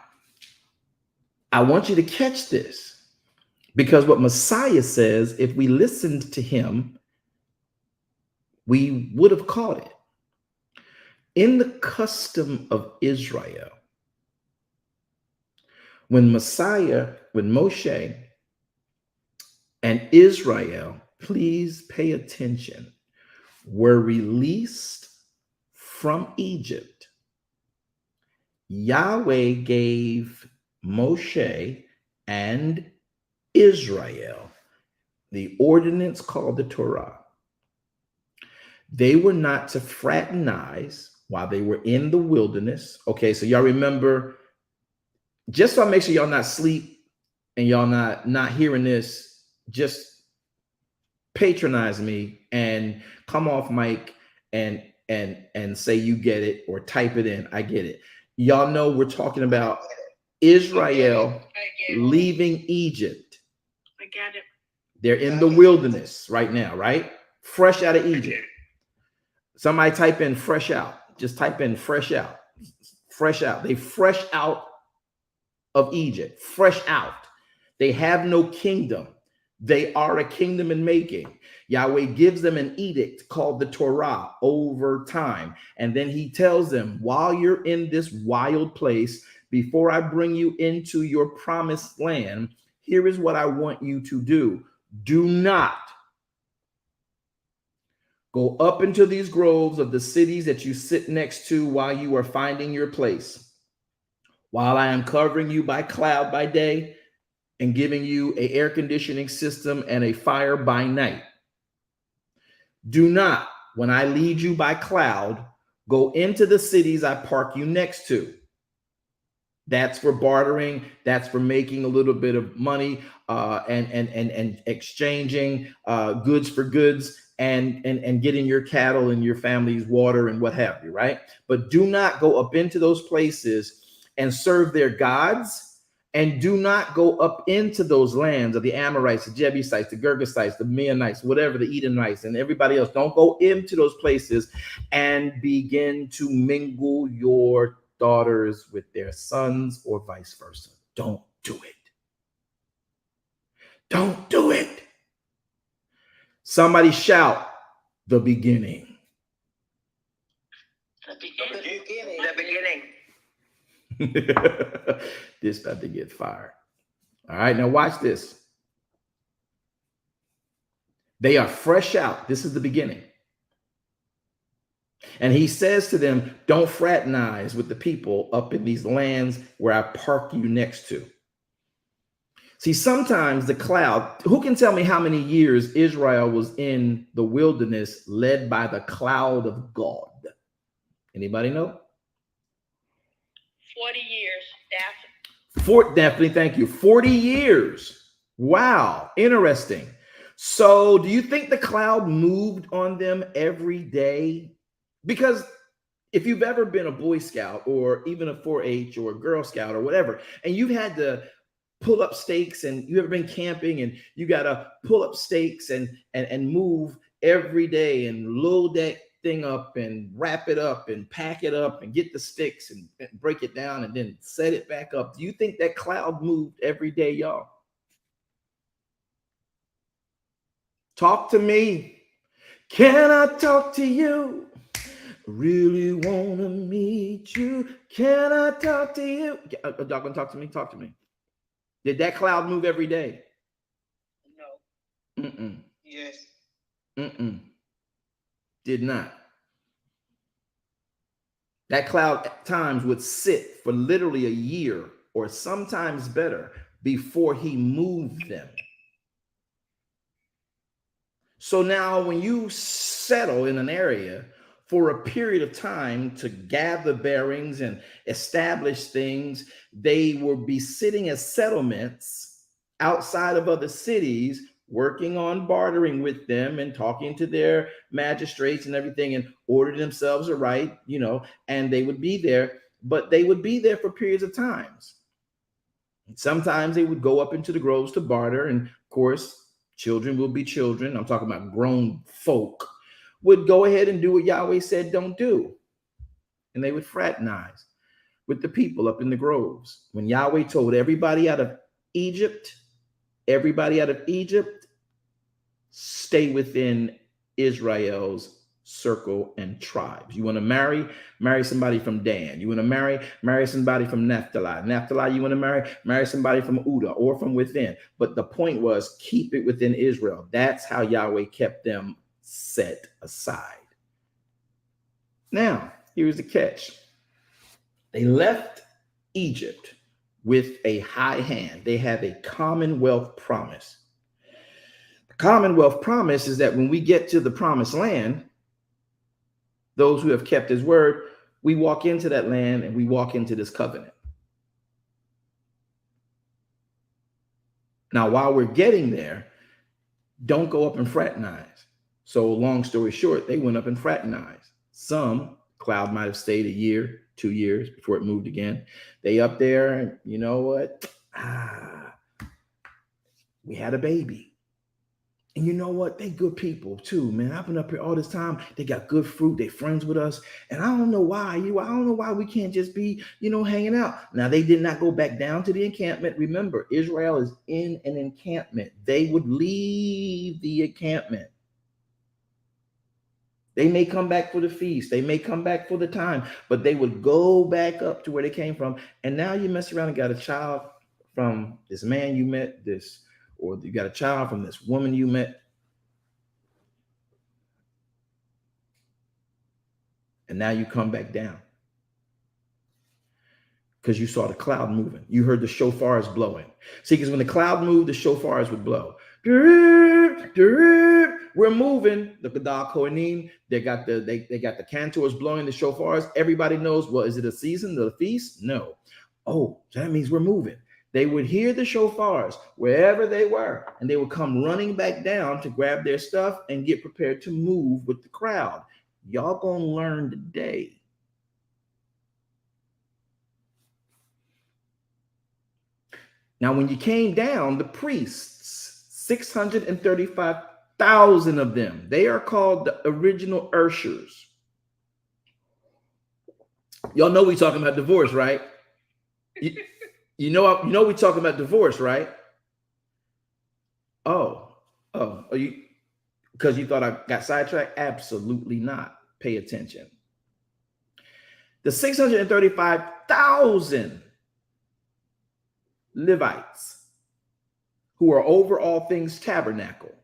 I want you to catch this, because what Messiah says, if we listened to him, we would have caught it. In the custom of Israel, when Moshe and Israel, please pay attention, were released from Egypt, Yahweh gave Moshe and Israel the ordinance called the Torah. They were not to fraternize while they were in the wilderness. Okay, so y'all remember, just so I make sure y'all not asleep and y'all not hearing this, just patronize me and come off mic and say you get it, or type it in. I get it. Y'all know we're talking about Israel leaving Egypt. I get it. They're in the wilderness right now, right? Fresh out of Egypt. Somebody type in fresh out. Just type in fresh out. Fresh out. They fresh out of Egypt. Fresh out. They have no kingdom. They are a kingdom in making. Yahweh gives them an edict called the Torah over time. And then he tells them, while you're in this wild place, before I bring you into your promised land, here is what I want you to do. Do not go up into these groves of the cities that you sit next to while you are finding your place. While I am covering you by cloud by day and giving you an air conditioning system and a fire by night. Do not, when I lead you by cloud, go into the cities I park you next to. That's for bartering. That's for making a little bit of money and exchanging goods for goods and getting your cattle and your family's water and what have you, right? But do not go up into those places and serve their gods. And do not go up into those lands of the Amorites, the Jebusites, the Girgasites, the Meunites, whatever, the Edomites, and everybody else. Don't go into those places and begin to mingle your daughters with their sons or vice versa. Don't do it. Don't do it. Somebody shout, the beginning. The beginning. The beginning. This about to get fired. All right, now watch this. They are fresh out. This is the beginning. And he says to them, don't fraternize with the people up in these lands where I park you next to. See, sometimes the cloud, who can tell me how many years Israel was in the wilderness led by the cloud of God? Anybody know? 40 years. Definitely, thank you. 40 years. Wow, interesting. So do you think the cloud moved on them every day? Because if you've ever been a Boy Scout or even a 4-H or a Girl Scout or whatever, and you've had to pull up stakes, and you ever been camping and you got to pull up stakes and move every day and load that thing up and wrap it up and pack it up and get the sticks and break it down and then set it back up. Do you think that cloud moved every day, y'all? Talk to me. Can I talk to you? Really want to meet you. Can I talk to you? Y'all gonna talk to me? Talk to me. Did that cloud move every day? No. Mm-mm. Yes. Mm-mm. Did not. That cloud at times would sit for literally a year or sometimes better before he moved them. So now when you settle in an area for a period of time to gather bearings and establish things, they will be sitting as settlements outside of other cities, working on bartering with them and talking to their magistrates and everything and order themselves aright, and they would be there, but they would be there for periods of times. Sometimes they would go up into the groves to barter, and of course, children will be children. I'm talking about grown folk would go ahead and do what Yahweh said don't do. And they would fraternize with the people up in the groves. When Yahweh told everybody out of Egypt, stay within Israel's circle and tribes. You want to marry somebody from Dan. You want to marry somebody from Naphtali. You want to marry somebody from Uda or from within. But the point was, keep it within Israel. That's how Yahweh kept them set aside. Now, here's the catch. They left Egypt with a high hand. They have a commonwealth promise. The commonwealth promise is that when we get to the promised land, those who have kept his word, we walk into that land and we walk into this covenant. Now, while we're getting there, don't go up and fraternize. So long story short, they went up and fraternized. Some cloud might have stayed a year, 2 years before it moved again. They up there and you know what? We had a baby. And you know what? They good people too, man. I've been up here all this time. They got good fruit. They friends with us. And I don't know why I don't know why we can't just be, hanging out. Now, they did not go back down to the encampment. Remember, Israel is in an encampment. They would leave the encampment. They may come back for the feast. They may come back for the time, but they would go back up to where they came from. And now you mess around and got a child from this man you met, or you got a child from this woman you met. And now you come back down because you saw the cloud moving. You heard the shofars blowing. See, because when the cloud moved, the shofars would blow. We're moving. The Gadol Kohanim, they got the cantors blowing the shofars. Everybody knows, well, is it a season, the feast? No. Oh, so that means we're moving. They would hear the shofars wherever they were, and they would come running back down to grab their stuff and get prepared to move with the crowd. Y'all gonna learn today. Now, when you came down, the priests, 635,000 of them, they are called the original Urshers. Y'all know we talking about divorce, right? You know we talking about divorce, right? Oh, are you? Because you thought I got sidetracked? Absolutely not. Pay attention. The 635,000 Levites who are over all things tabernacle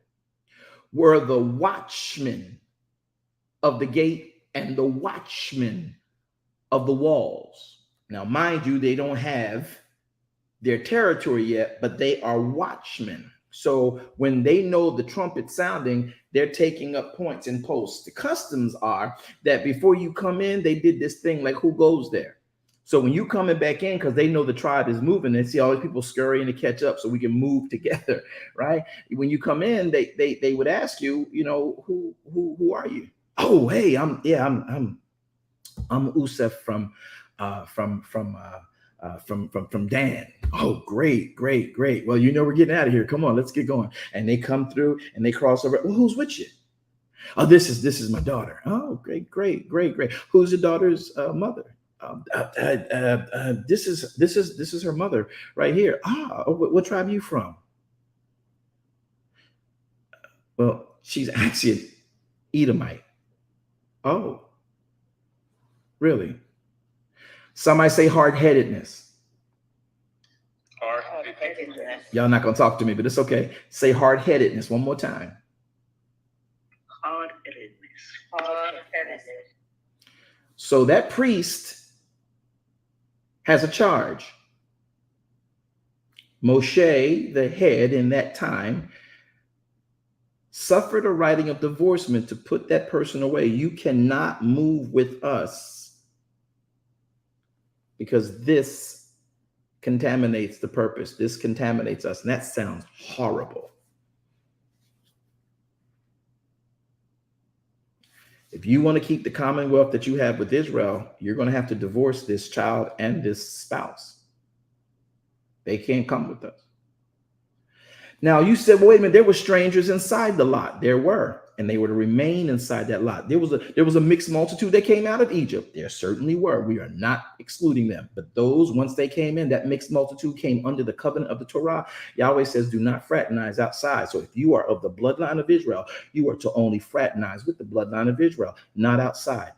were the watchmen of the gate and the watchmen of the walls. Now, mind you, they don't have their territory yet, but they are watchmen. So when they know the trumpet sounding, they're taking up points and posts. The customs are that before you come in, they did this thing like who goes there. So when you coming back in, because they know the tribe is moving, and see all these people scurrying to catch up so we can move together, right? When you come in, they would ask you, who are you? Oh, hey, I'm Usef from Dan. Oh, great. Well, we're getting out of here. Come on, let's get going. And they come through and they cross over. Well, who's with you? Oh, this is my daughter. Oh, great. Who's your daughter's mother? This is her mother right here. What tribe are you from? Well, she's actually an Edomite. Oh, really? Somebody say hard-headedness. Hard-headedness. Y'all not gonna talk to me, but it's okay. Say hard-headedness one more time. Hard-headedness. So that priest has a charge. Moshe, the head in that time, suffered a writing of divorcement to put that person away. You cannot move with us because this contaminates the purpose. This contaminates us. And that sounds horrible. If you want to keep the commonwealth that you have with Israel, you're going to have to divorce this child and this spouse. They can't come with us. Now, you said, well, wait a minute, there were strangers inside the lot. There were, and they were to remain inside that lot. There was a mixed multitude that came out of Egypt. There certainly were. We are not excluding them. But those, once they came in, that mixed multitude came under the covenant of the Torah. Yahweh says, do not fraternize outside. So if you are of the bloodline of Israel, you are to only fraternize with the bloodline of Israel, not outside.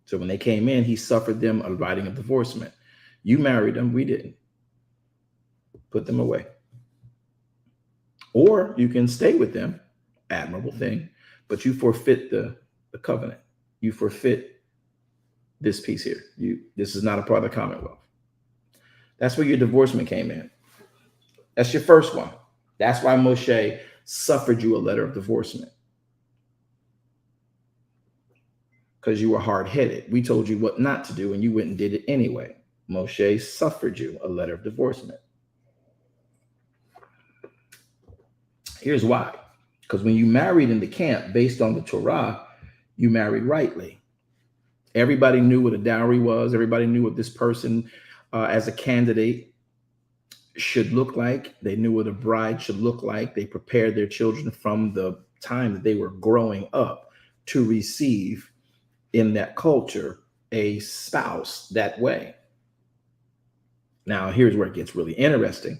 So when they came in, he suffered them a writing of divorcement. You married them. We didn't. Put them away. Or you can stay with them, admirable thing, but you forfeit the covenant. You forfeit this piece here. This is not a part of the commonwealth. That's where your divorcement came in. That's your first one. That's why Moshe suffered you a letter of divorcement. Because you were hard-headed. We told you what not to do and you went and did it anyway. Moshe suffered you a letter of divorcement. Here's why. Because when you married in the camp based on the Torah, you married rightly. Everybody knew what a dowry was. Everybody knew what this person as a candidate should look like. They knew what a bride should look like. They prepared their children from the time that they were growing up to receive in that culture a spouse that way. Now, here's where it gets really interesting.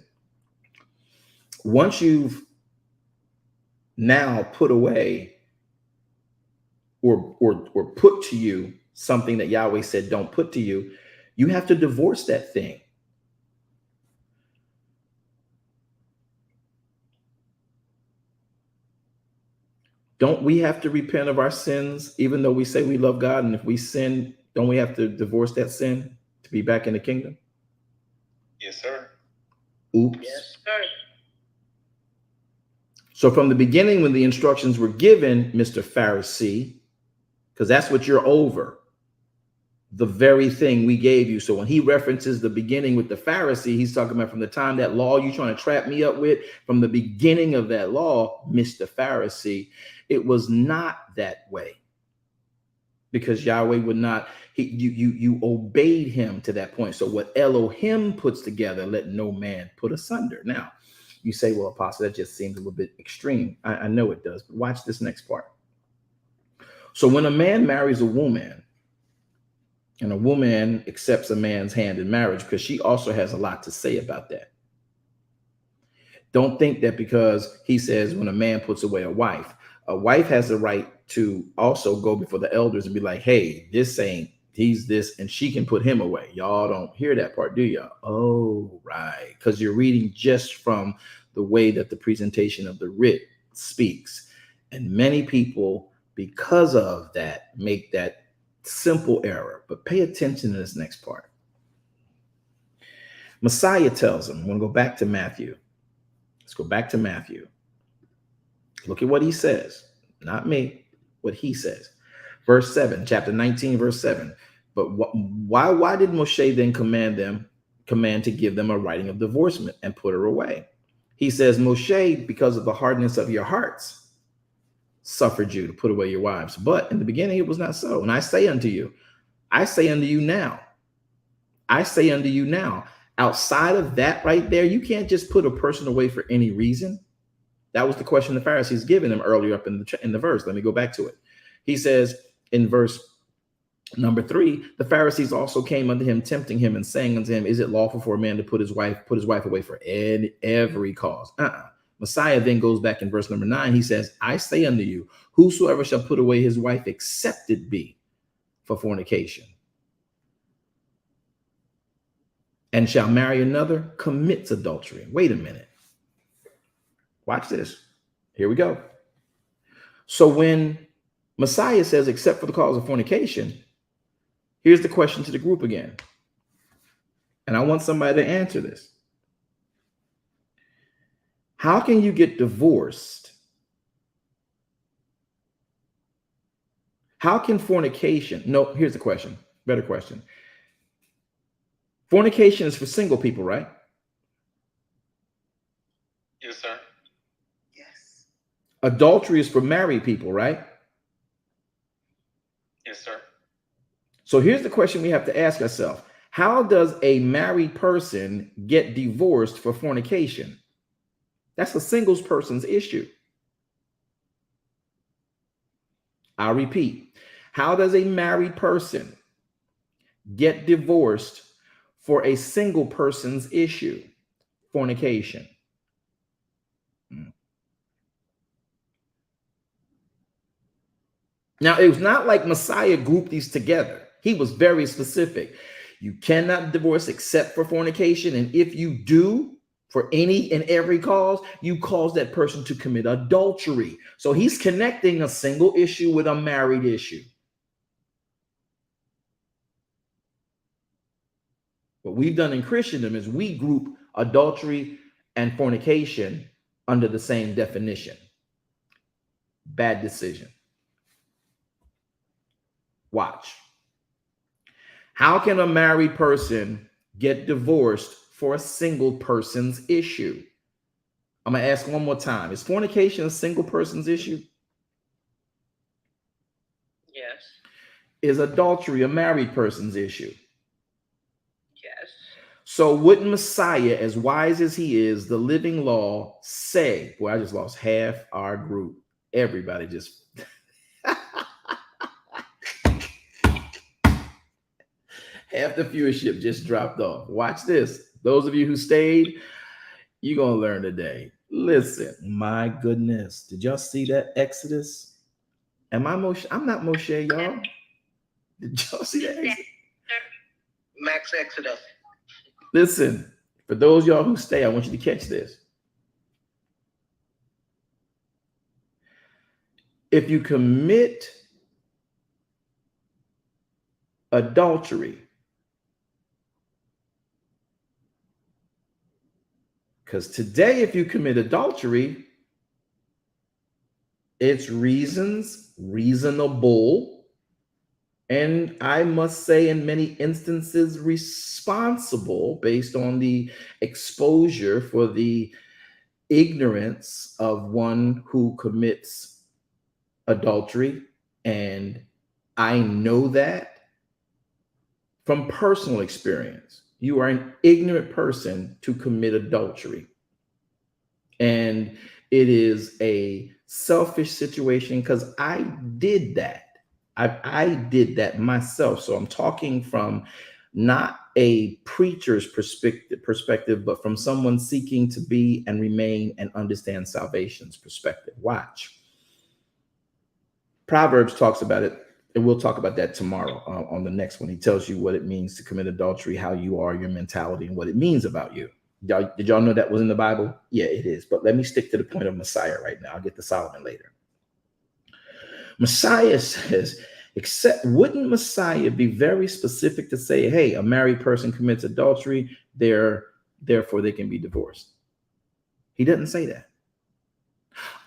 Once you've now put away or put to you something that Yahweh said don't put to you, you have to divorce that thing. Don't we have to repent of our sins, even though we say we love God? And if we sin, don't we have to divorce that sin to be back in the kingdom? Yes, sir. Oops. Yes, sir. So from the beginning, when the instructions were given, Mr. Pharisee, because that's what you're over, the very thing we gave you. So when he references the beginning with the Pharisee, he's talking about from the time that law you're trying to trap me up with, from the beginning of that law, Mr. Pharisee, it was not that way. Because Yahweh would not, you obeyed him to that point. So what Elohim puts together, let no man put asunder. Now, you say, well, Apostle, that just seems a little bit extreme. I know it does, but watch this next part. So when a man marries a woman, and a woman accepts a man's hand in marriage, because she also has a lot to say about that. Don't think that because he says when a man puts away a wife has the right to also go before the elders and be like, hey, this ain't, he's this, and she can put him away. Y'all don't hear that part, do y'all? Oh, right. Because you're reading just from the way that the presentation of the writ speaks. And many people, because of that, make that simple error. But pay attention to this next part. Messiah tells him, I'm going to go back to Matthew. Let's go back to Matthew. Look at what he says. Not me, what he says. Verse 7, chapter 19, verse 7. But why did Moshe then command to give them a writing of divorcement and put her away? He says, Moshe, because of the hardness of your hearts, suffered you to put away your wives. But in the beginning, it was not so. And I say unto you now, outside of that right there, you can't just put a person away for any reason. That was the question the Pharisees given him earlier up in the verse. Let me go back to it. He says in verse number 3, the Pharisees also came unto him, tempting him and saying unto him, is it lawful for a man to put his wife away for every cause? Messiah then goes back in verse number 9. He says, I say unto you, whosoever shall put away his wife, except it be for fornication, and shall marry another, commits adultery. Wait a minute. Watch this. Here we go. So when Messiah says, except for the cause of fornication, here's the question to the group again. And I want somebody to answer this. How can you get divorced? How can fornication? No, here's the question. Better question. Fornication is for single people, right? Yes, sir. Yes. Adultery is for married people, right? Yes, sir. So here's the question we have to ask ourselves. How does a married person get divorced for fornication? That's a single person's issue. I'll repeat. How does a married person get divorced for a single person's issue? Fornication. Now, it was not like Messiah grouped these together. He was very specific. You cannot divorce except for fornication. And if you do, for any and every cause, you cause that person to commit adultery. So he's connecting a single issue with a married issue. What we've done in Christendom is we group adultery and fornication under the same definition. Bad decision. Watch. How can a married person get divorced for a single person's issue? I'm going to ask one more time. Is fornication a single person's issue? Yes. Is adultery a married person's issue? Yes. So wouldn't Messiah, as wise as he is, the living law, say, boy, I just lost half our group. Everybody just half the viewership just dropped off. Watch this. Those of you who stayed, you're going to learn today. Listen, my goodness. Did y'all see that Exodus? Am I Moshe? I'm not Moshe, y'all. Did y'all see that Exodus? Max Exodus. Listen, for those y'all who stay, I want you to catch this. If you commit adultery, because today, if you commit adultery, it's reasonable, and I must say in many instances responsible based on the exposure for the ignorance of one who commits adultery. And I know that from personal experience. You are an ignorant person to commit adultery. And it is a selfish situation because I did that. I did that myself. So I'm talking from not a preacher's perspective, but from someone seeking to be and remain and understand salvation's perspective. Watch. Proverbs talks about it, and we'll talk about that tomorrow on the next one. He tells you what it means to commit adultery, how you are, your mentality, and what it means about you. Did y'all know that was in the Bible? Yeah, it is. But let me stick to the point of Messiah right now. I'll get to Solomon later. Messiah says, wouldn't Messiah be very specific to say, hey, a married person commits adultery, therefore they can be divorced? He doesn't say that.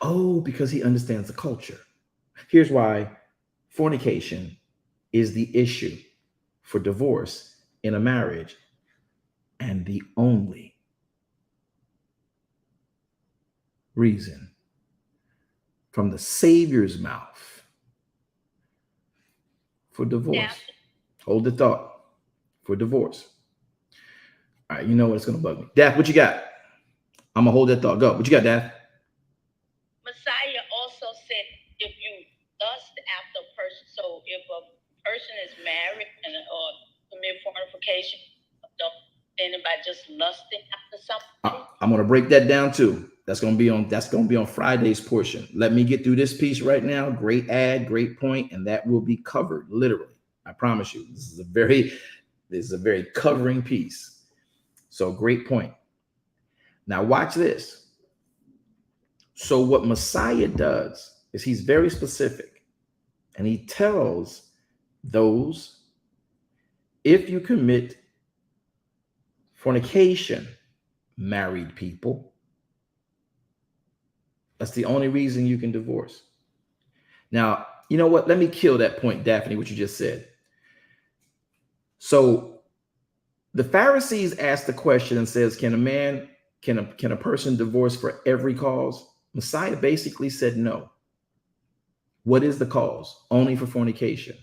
Oh, because he understands the culture. Here's why fornication is the issue for divorce in a marriage, and the only reason from the Savior's mouth for divorce. Yeah. Hold the thought. For divorce. All right, you know what? It's going to bug me. Daph, what you got? I'm going to hold that thought. Go. What you got, Daph? Messiah also said if you lust after a person, so if a person is married and or commit fornication, don't anybody just lusting after something? I'm going to break that down too. That's going to be on Friday's portion. Let me get through this piece right now. Great ad, great point, and that will be covered literally. I promise you. This is a very covering piece. So great point. Now watch this. So what Messiah does is he's very specific, and he tells those, if you commit fornication, married people, that's the only reason you can divorce. Now, you know what? Let me kill that point, Daphne, what you just said. So the Pharisees asked the question and says, can a person divorce for every cause? Messiah basically said no. What is the cause? Only for fornication.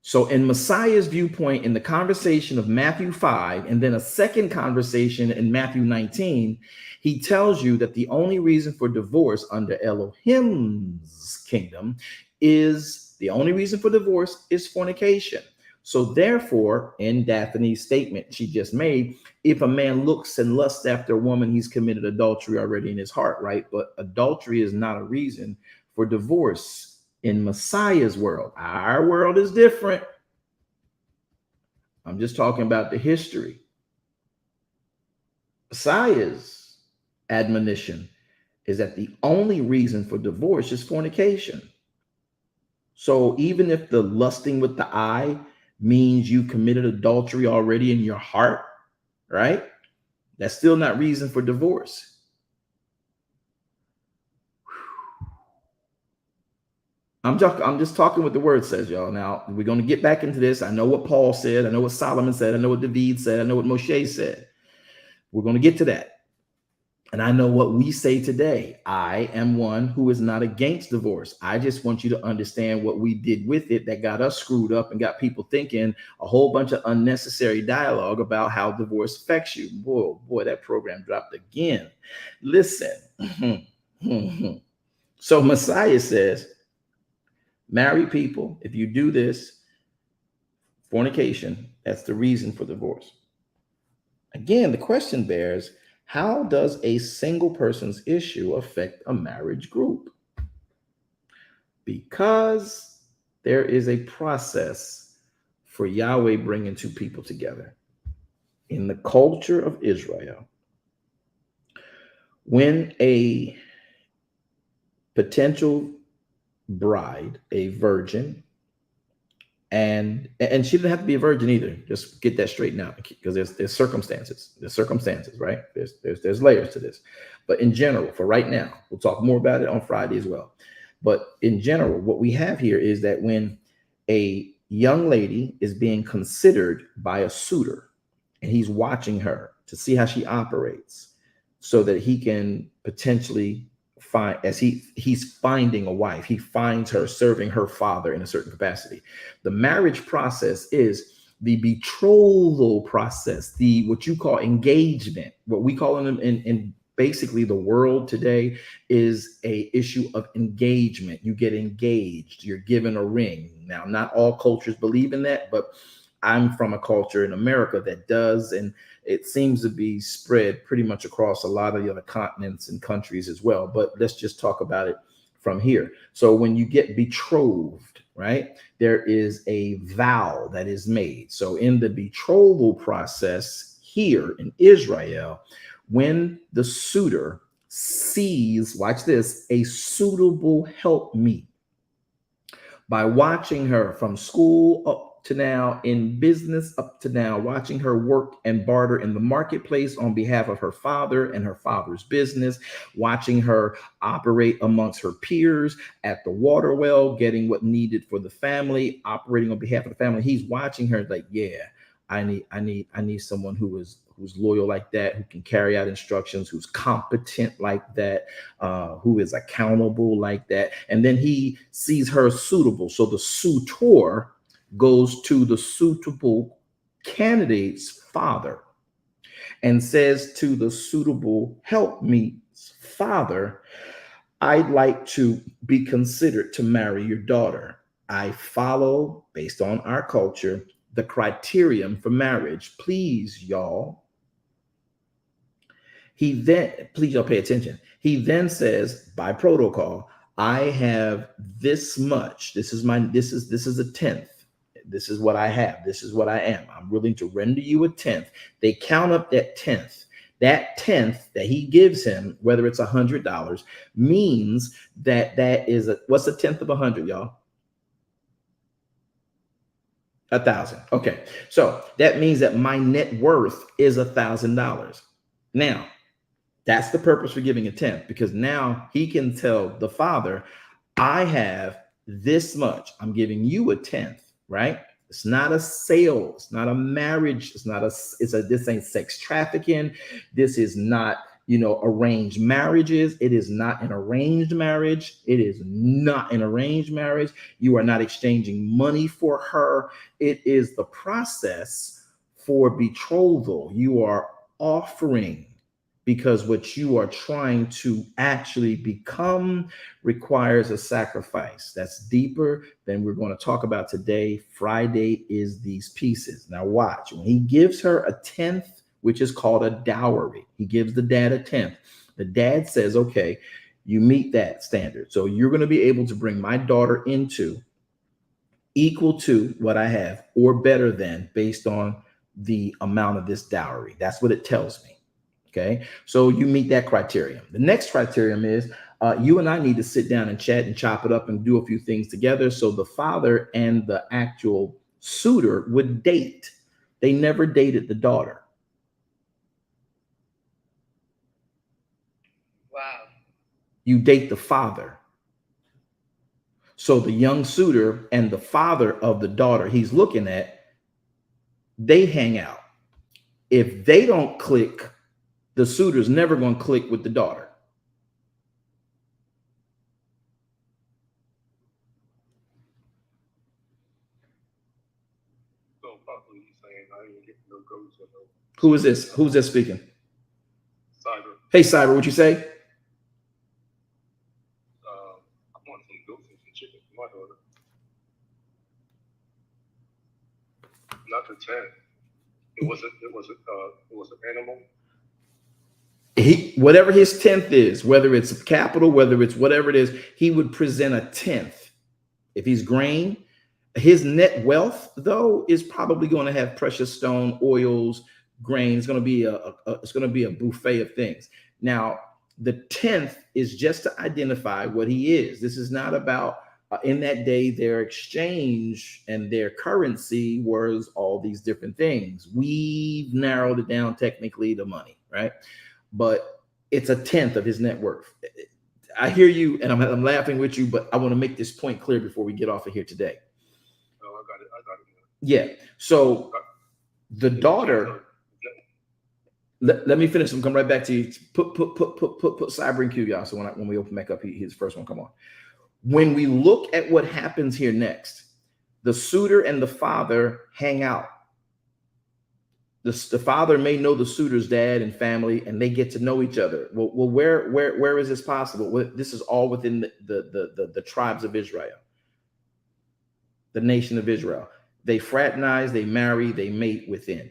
So in Messiah's viewpoint, in the conversation of Matthew 5, and then a second conversation in Matthew 19, he tells you that the only reason for divorce under Elohim's kingdom is fornication. So therefore, in Daphne's statement she just made, if a man looks and lusts after a woman, he's committed adultery already in his heart, right? But adultery is not a reason for divorce. In Messiah's world, our world is different. I'm just talking about the history. Messiah's admonition is that the only reason for divorce is fornication. So even if the lusting with the eye means you committed adultery already in your heart, right? That's still not reason for divorce. I'm just talking what the word says, y'all. Now, we're going to get back into this. I know what Paul said. I know what Solomon said. I know what David said. I know what Moshe said. We're going to get to that. And I know what we say today. I am one who is not against divorce. I just want you to understand what we did with it that got us screwed up and got people thinking a whole bunch of unnecessary dialogue about how divorce affects you. Boy, that program dropped again. Listen. So Messiah says, married people, if you do this, fornication, that's the reason for divorce. Again, the question bears, how does a single person's issue affect a marriage group? Because there is a process for Yahweh bringing two people together. In the culture of Israel, when a potential bride, a virgin, and she didn't have to be a virgin either. Just get that straightened out, because there's circumstances. There's circumstances, right? There's layers to this. But in general, for right now, we'll talk more about it on Friday as well. But in general, what we have here is that when a young lady is being considered by a suitor, and he's watching her to see how she operates, so that he can potentially find, as he's finding a wife, he finds her serving her father in a certain capacity. The marriage process is the betrothal process, the what you call engagement. What we call in basically the world today is a issue of engagement. You get engaged, you're given a ring. Now, not all cultures believe in that, but I'm from a culture in America that does, and it seems to be spread pretty much across a lot of the other continents and countries as well. But let's just talk about it from here. So when you get betrothed, right, there is a vow that is made. So in the betrothal process here in Israel, when the suitor sees, watch this, a suitable helpmeet, by watching her from school up to now, in business up to now, watching her work and barter in the marketplace on behalf of her father and her father's business, watching her operate amongst her peers at the water well, getting what needed for the family, operating on behalf of the family. He's watching her like, yeah, I need someone who's loyal like that, who can carry out instructions, who's competent like that, who is accountable like that. And then he sees her suitable. So the suitor goes to the suitable candidate's father and says to the suitable helpmeet's father, I'd like to be considered to marry your daughter. I follow, based on our culture, the criterion for marriage. Please, y'all. Please, y'all pay attention. He then says, by protocol, I have this much. This is a tenth. This is what I have. This is what I am. I'm willing to render you a tenth. They count up that tenth. That tenth that he gives him, whether it's $100, means that is what's a tenth of 100, y'all? 1,000. Okay. So that means that my net worth is $1,000. Now, that's the purpose for giving a tenth, because now he can tell the father, I have this much. I'm giving you a tenth. Right? It's not a sale. It's not a marriage. This ain't sex trafficking. This is not, arranged marriages. It is not an arranged marriage. It is not an arranged marriage. You are not exchanging money for her. It is the process for betrothal. You are offering, because what you are trying to actually become requires a sacrifice that's deeper than we're going to talk about today. Friday is these pieces. Now watch, when he gives her a tenth, which is called a dowry, he gives the dad a tenth. The dad says, okay, you meet that standard. So you're going to be able to bring my daughter into equal to what I have, or better than, based on the amount of this dowry. That's what it tells me. Okay, so you meet that criterion. The next criterion is you and I need to sit down and chat and chop it up and do a few things together. So the father and the actual suitor would date. They never dated the daughter. Wow. You date the father. So the young suitor and the father of the daughter he's looking at, they hang out. If they don't click, the suitor's never going to click with the daughter. So possibly he's saying I didn't get no goats or no. Who is this? Who's this speaking? Cyber. Hey, Cyber, what you say? I want some goats and some chicken for my daughter. Not the 10. It was an animal. Whatever his 10th is, whether it's capital, whether it's whatever it is, he would present a 10th. If he's grain, his net wealth though is probably going to have precious stone, oils, grain. It's going to be a buffet of things. Now, the 10th is just to identify what he is. This is not about in that day, their exchange and their currency was all these different things. We've narrowed it down technically to money, right? But it's a 10th of his net worth. I hear you, and I'm laughing with you, but I want to make this point clear before we get off of here today. Oh, I got it. Yeah. So the daughter. Let me finish. I'm coming right back to you. Put Cyber in queue, y'all. So when we open back up, his first one. Come on. When we look at what happens here next, the suitor and the father hang out. The father may know the suitor's dad and family, and they get to know each other. Well, where is this possible? This is all within the tribes of Israel, the nation of Israel. They fraternize, they marry, they mate within.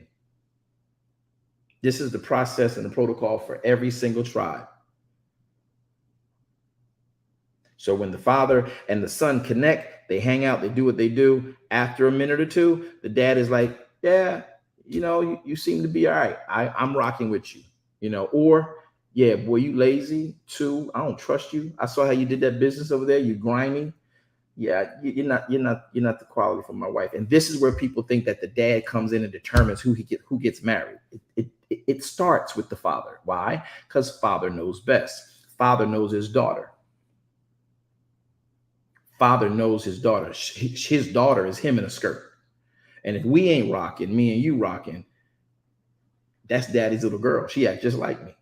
This is the process and the protocol for every single tribe. So when the father and the son connect, they hang out, they do what they do. After a minute or two, the dad is like, yeah, you seem to be all right. I'm rocking with you, or yeah, boy, you lazy too. I don't trust you. I saw how you did that business over there. You grimy. Yeah, you're not the quality for my wife. And this is where people think that the dad comes in and determines who gets married. It starts with the father. Why? Because father knows best. Father knows his daughter. Father knows his daughter. His daughter is him in a skirt. And if we ain't rocking, me and you rocking, that's daddy's little girl. She acts just like me.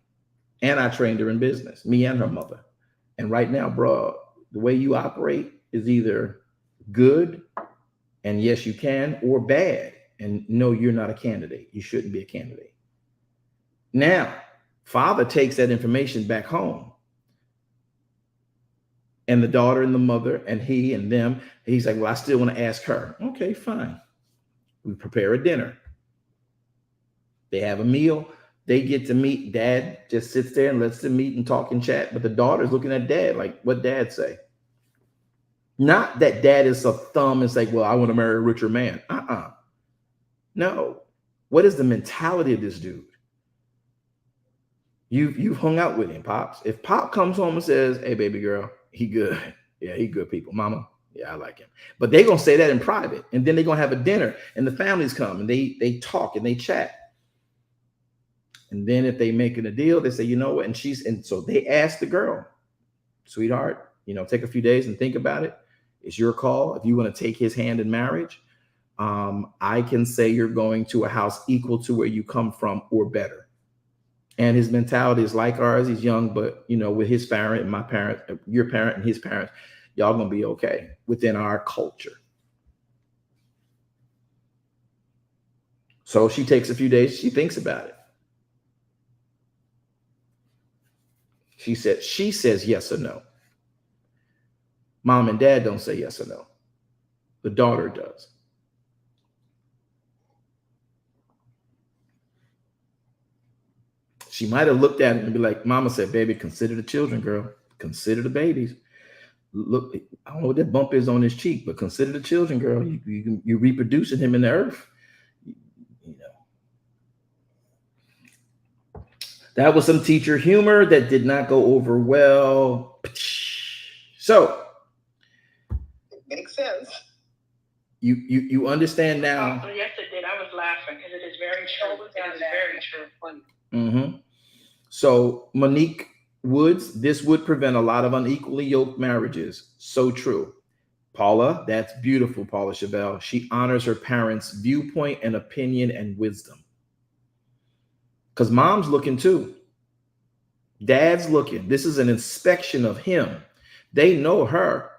And I trained her in business, me and her mother. And right now, bro, the way you operate is either good, and yes, you can, or bad. And no, you're not a candidate. You shouldn't be a candidate. Now, father takes that information back home. And the daughter and the mother and he and them, he's like, well, I still want to ask her. Okay, fine. We prepare a dinner. They have a meal. They get to meet. Dad just sits there and lets them meet and talk and chat. But the daughter's looking at dad like, what dad say? Not that dad is a thumb and say, well, I want to marry a richer man. No. What is the mentality of this dude? You've hung out with him, Pops. If Pop comes home and says, hey, baby girl, he good. Yeah, he good people. Mama, yeah, I like him. But they're going to say that in private. And then they're going to have a dinner and the families come and they talk and they chat. And then if they making a deal, they say, you know what? And so they ask the girl, sweetheart, take a few days and think about it. It's your call. If you want to take his hand in marriage, I can say you're going to a house equal to where you come from or better. And his mentality is like ours. He's young, but with his parent and my parent, your parent and his parents, y'all gonna be okay within our culture. So she takes a few days. She thinks about it. She says yes or no. Mom and dad don't say yes or no. The daughter does. She might have looked at it and be like, Mama said, baby, consider the children, girl. Consider the babies. Look, I don't know what that bump is on his cheek, but consider the children, girl. You're reproducing him in the earth. That was some teacher humor that did not go over well. So it makes sense. You understand now. Oh, yes, it did. I was laughing because it is very true. It is very true. Funny. Mm-hmm. So Monique Woods, this would prevent a lot of unequally yoked marriages. So true. Paula, that's beautiful, Paula Chevelle. She honors her parents' viewpoint and opinion and wisdom. Because mom's looking too. Dad's looking. This is an inspection of him. They know her.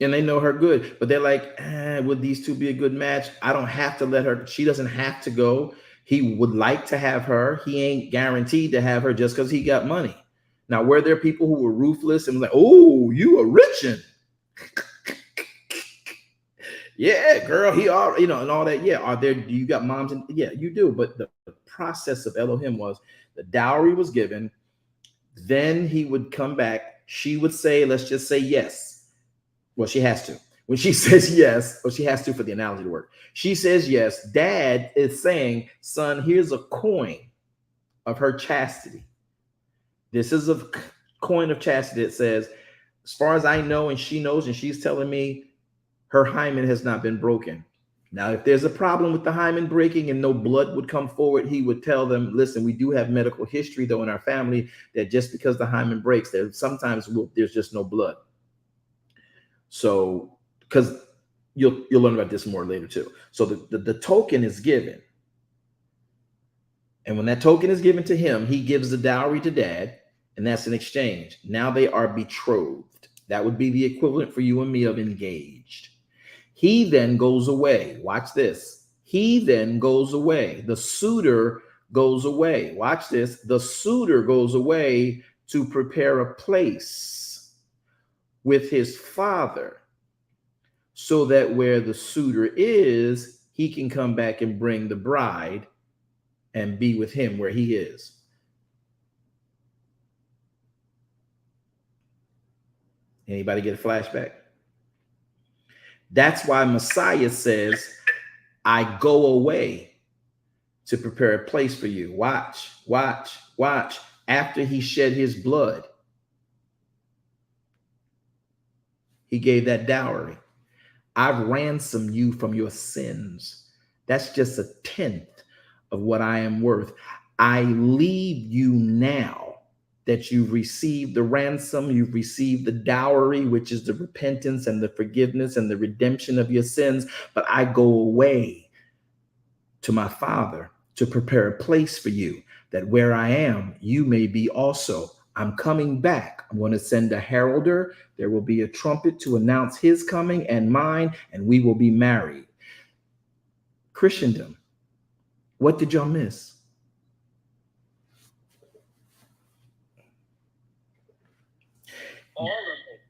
And they know her good, but they're like, would these two be a good match? I don't have to let her. She doesn't have to go. He would like to have her. He ain't guaranteed to have her just because he got money. Now, were there people who were ruthless and like, oh, you a richin'? Yeah, girl, he are, and all that. Yeah, are there, do you got moms? And yeah, you do. But the process of Elohim was the dowry was given. Then he would come back. She would say, let's just say yes. Well, she has to. When she says yes, or she has to for the analogy to work. She says yes. Dad is saying, son, here's a coin of her chastity. This is a coin of chastity that says, as far as I know, and she knows, and she's telling me her hymen has not been broken. Now, if there's a problem with the hymen breaking and no blood would come forward, he would tell them, listen, we do have medical history, though, in our family, that just because the hymen breaks, there sometimes there's just no blood. So, because you'll learn about this more later too. So the token is given. And when that token is given to him, he gives the dowry to dad, and that's an exchange. Now they are betrothed. That would be the equivalent for you and me of engaged. He then goes away. Watch this. He then goes away. The suitor goes away. Watch this. The suitor goes away to prepare a place with his father, so that where the suitor is, he can come back and bring the bride and be with him where he is. Anybody get a flashback? That's why Messiah says, I go away to prepare a place for you. Watch, watch, watch. After he shed his blood, he gave that dowry. I've ransomed you from your sins. That's just a tenth of what I am worth. I leave you now that you've received the ransom, you've received the dowry, which is the repentance and the forgiveness and the redemption of your sins. But I go away to my Father to prepare a place for you, that where I am, you may be also. I'm coming back. I'm going to send a heralder. There will be a trumpet to announce his coming and mine, and we will be married. Christendom, what did y'all miss? All of it.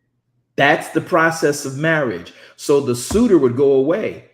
That's the process of marriage. So the suitor would go away.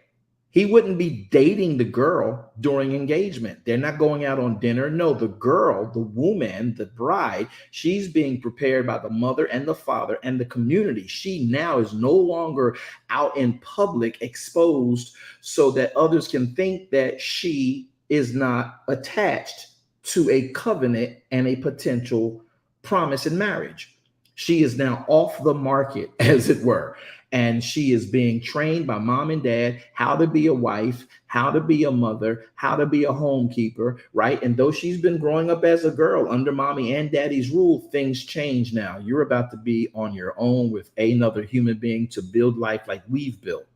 He wouldn't be dating the girl during engagement. They're not going out on dinner. No, the girl, the woman, the bride, she's being prepared by the mother and the father and the community. She now is no longer out in public exposed so that others can think that she is not attached to a covenant and a potential promise in marriage. She is now off the market, as it were. And she is being trained by mom and dad how to be a wife, how to be a mother, how to be a homekeeper, right? And though she's been growing up as a girl under mommy and daddy's rule, things change now. You're about to be on your own with another human being to build life like we've built.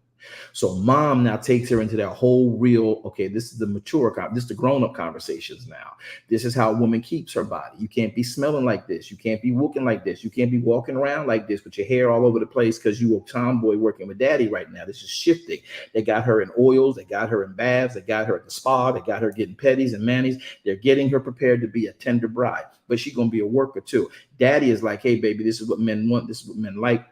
So mom now takes her into that whole real, okay, this is the mature, this is the grown-up conversations now. This is how a woman keeps her body. You can't be smelling like this. You can't be looking like this. You can't be walking around like this with your hair all over the place because you a tomboy working with daddy right now. This is shifting. They got her in oils. They got her in baths. They got her at the spa. They got her getting petties and manis. They're getting her prepared to be a tender bride, but she's going to be a worker too. Daddy is like, hey, baby, this is what men want. This is what men like.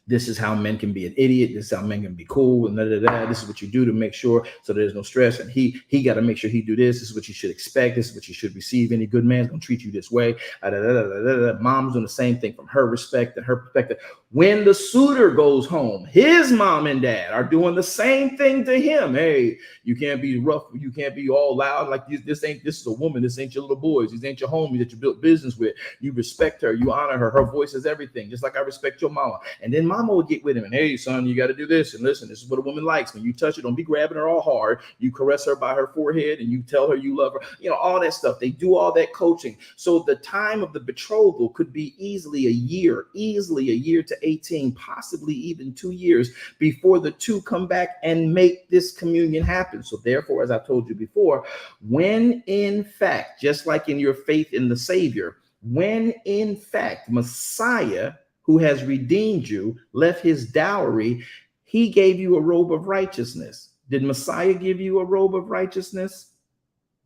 This is how men can be an idiot. This is how men can be cool and This is what you do to make sure so there's no stress. And he got to make sure he do this. This is what you should expect. This is what you should receive. Any good man's gonna treat you this way. Mom's doing the same thing from her respect and her perspective. When the suitor goes home, his mom and dad are doing the same thing to him. Hey, you can't be rough. You can't be all loud like this is a woman. This ain't your little boys. These ain't your homies that you built business with. You respect her. You honor her. Her voice is everything. Just like I respect your mama. And then mama would get with him and, hey, son, you got to do this. And listen, this is what a woman likes. When you touch her, don't be grabbing her all hard. You caress her by her forehead and you tell her you love her. You know, all that stuff. They do all that coaching. So the time of the betrothal could be easily a year to to 18, possibly even 2 years before the two come back and make this communion happen. So therefore, as I told you before, when in fact, just like in your faith in the Savior, when in fact Messiah, who has redeemed you, left his dowry, he gave you a robe of righteousness. Did Messiah give you a robe of righteousness?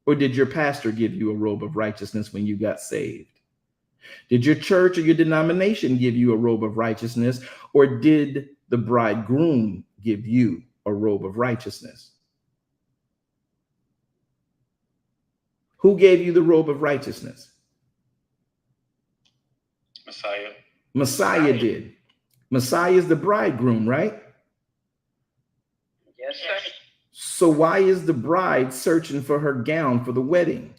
Or did your pastor give you a robe of righteousness when you got saved? Did your church or your denomination give you a robe of righteousness? Or did the bridegroom give you a robe of righteousness? Who gave you the robe of righteousness? Messiah. Messiah did. Messiah is the bridegroom, right? Yes, sir. So why is the bride searching for her gown for the wedding?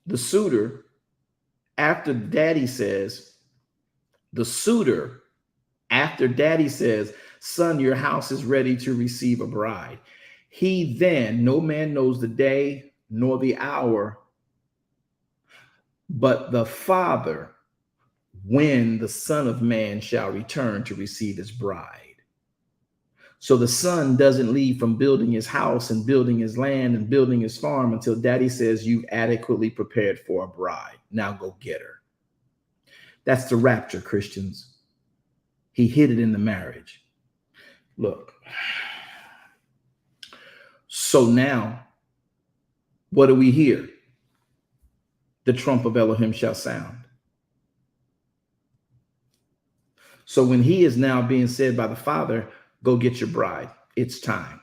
The suitor, after daddy says, son, your house is ready to receive a bride. He then, no man knows the day nor the hour, but the Father, when the Son of Man shall return to receive his bride. So the son doesn't leave from building his house and building his land and building his farm until daddy says you've adequately prepared for a bride. Now go get her. That's the rapture, Christians. He hid it in the marriage. Look. So now, what do we hear? The trump of Elohim shall sound. So when he is now being said by the Father, go get your bride, it's time.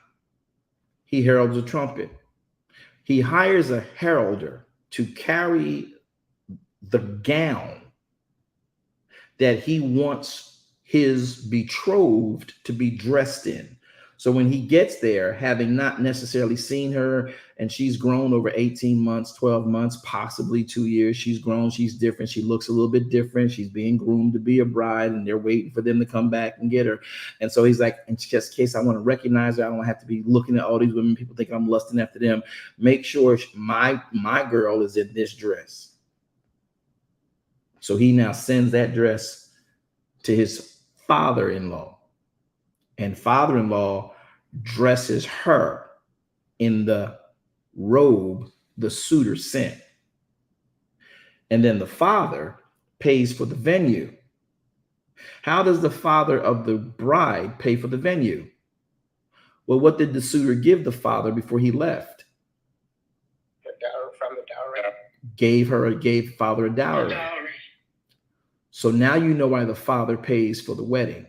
He heralds a trumpet. He hires a heralder to carry the gown that he wants his betrothed to be dressed in. So when he gets there, having not necessarily seen her, and she's grown over 18 months, 12 months, possibly 2 years, she's grown, she's different, she looks a little bit different, she's being groomed to be a bride, and they're waiting for them to come back and get her. And so he's like, in just case I want to recognize her, I don't have to be looking at all these women, people thinking I'm lusting after them, make sure my girl is in this dress. So he now sends that dress to his father-in-law. And father-in-law dresses her in the robe the suitor sent. And then the father pays for the venue. How does the father of the bride pay for the venue? Well, what did the suitor give the father before he left? The dowry from the dowry. Gave father a dowry. So now you know why the father pays for the wedding.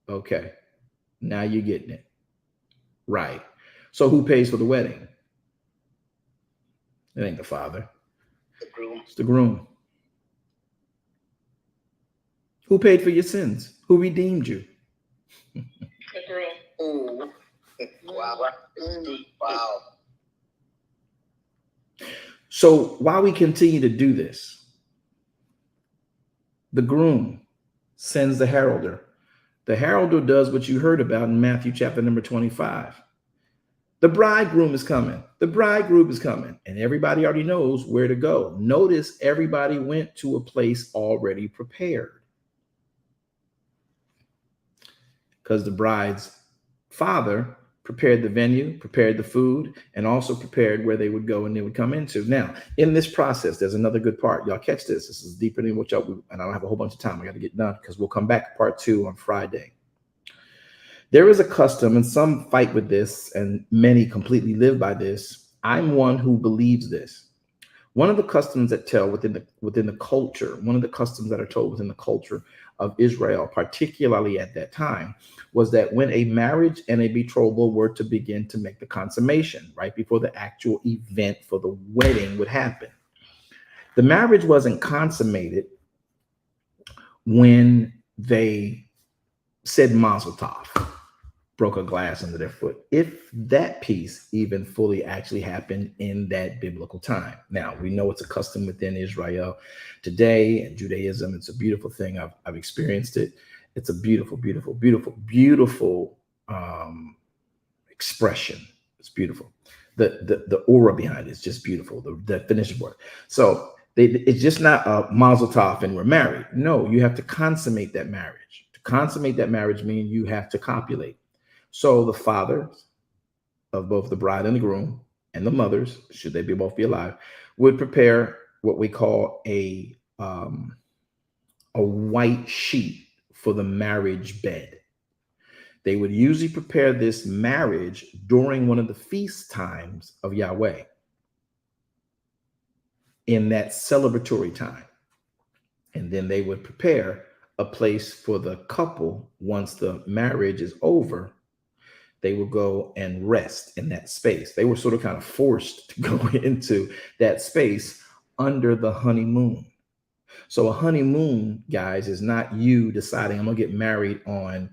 Okay, now you're getting it. Right. So who pays for the wedding? It ain't the father. The groom. It's the groom. Who paid for your sins? Who redeemed you? The groom. Ooh. Wow. Wow. So while we continue to do this, the groom sends the heralder. The heralder does what you heard about in Matthew chapter number 25. The bridegroom is coming. The bridegroom is coming. And everybody already knows where to go. Notice everybody went to a place already prepared. Because the bride's father prepared the venue, prepared the food, and also prepared where they would go and they would come into. Now, in this process, there's another good part. Y'all catch this. This is deeper than what y'all, and I don't have a whole bunch of time. I got to get done because we'll come back to part 2 on Friday. There is a custom, and some fight with this, and many completely live by this. I'm one who believes this. One of the customs that tell within the culture, one of the customs that are told within the culture of Israel, particularly at that time, was that when a marriage and a betrothal were to begin to make the consummation, right before the actual event for the wedding would happen, the marriage wasn't consummated when they said Mazel Tov, broke a glass under their foot, if that piece even fully actually happened in that biblical time. Now, we know it's a custom within Israel today and Judaism. It's a beautiful thing. I've experienced it. It's a beautiful, beautiful, beautiful, beautiful expression. It's beautiful. the aura behind it is just beautiful. The definition word. So it's just not a mazel tov and we're married. No, you have to consummate that marriage. To consummate that marriage means you have to copulate. So the fathers of both the bride and the groom and the mothers, should they both be alive, would prepare what we call a white sheet for the marriage bed. They would usually prepare this marriage during one of the feast times of Yahweh, in that celebratory time. And then they would prepare a place for the couple. Once the marriage is over, they would go and rest in that space. They were sort of kind of forced to go into that space under the honeymoon. So a honeymoon, guys, is not you deciding I'm gonna get married on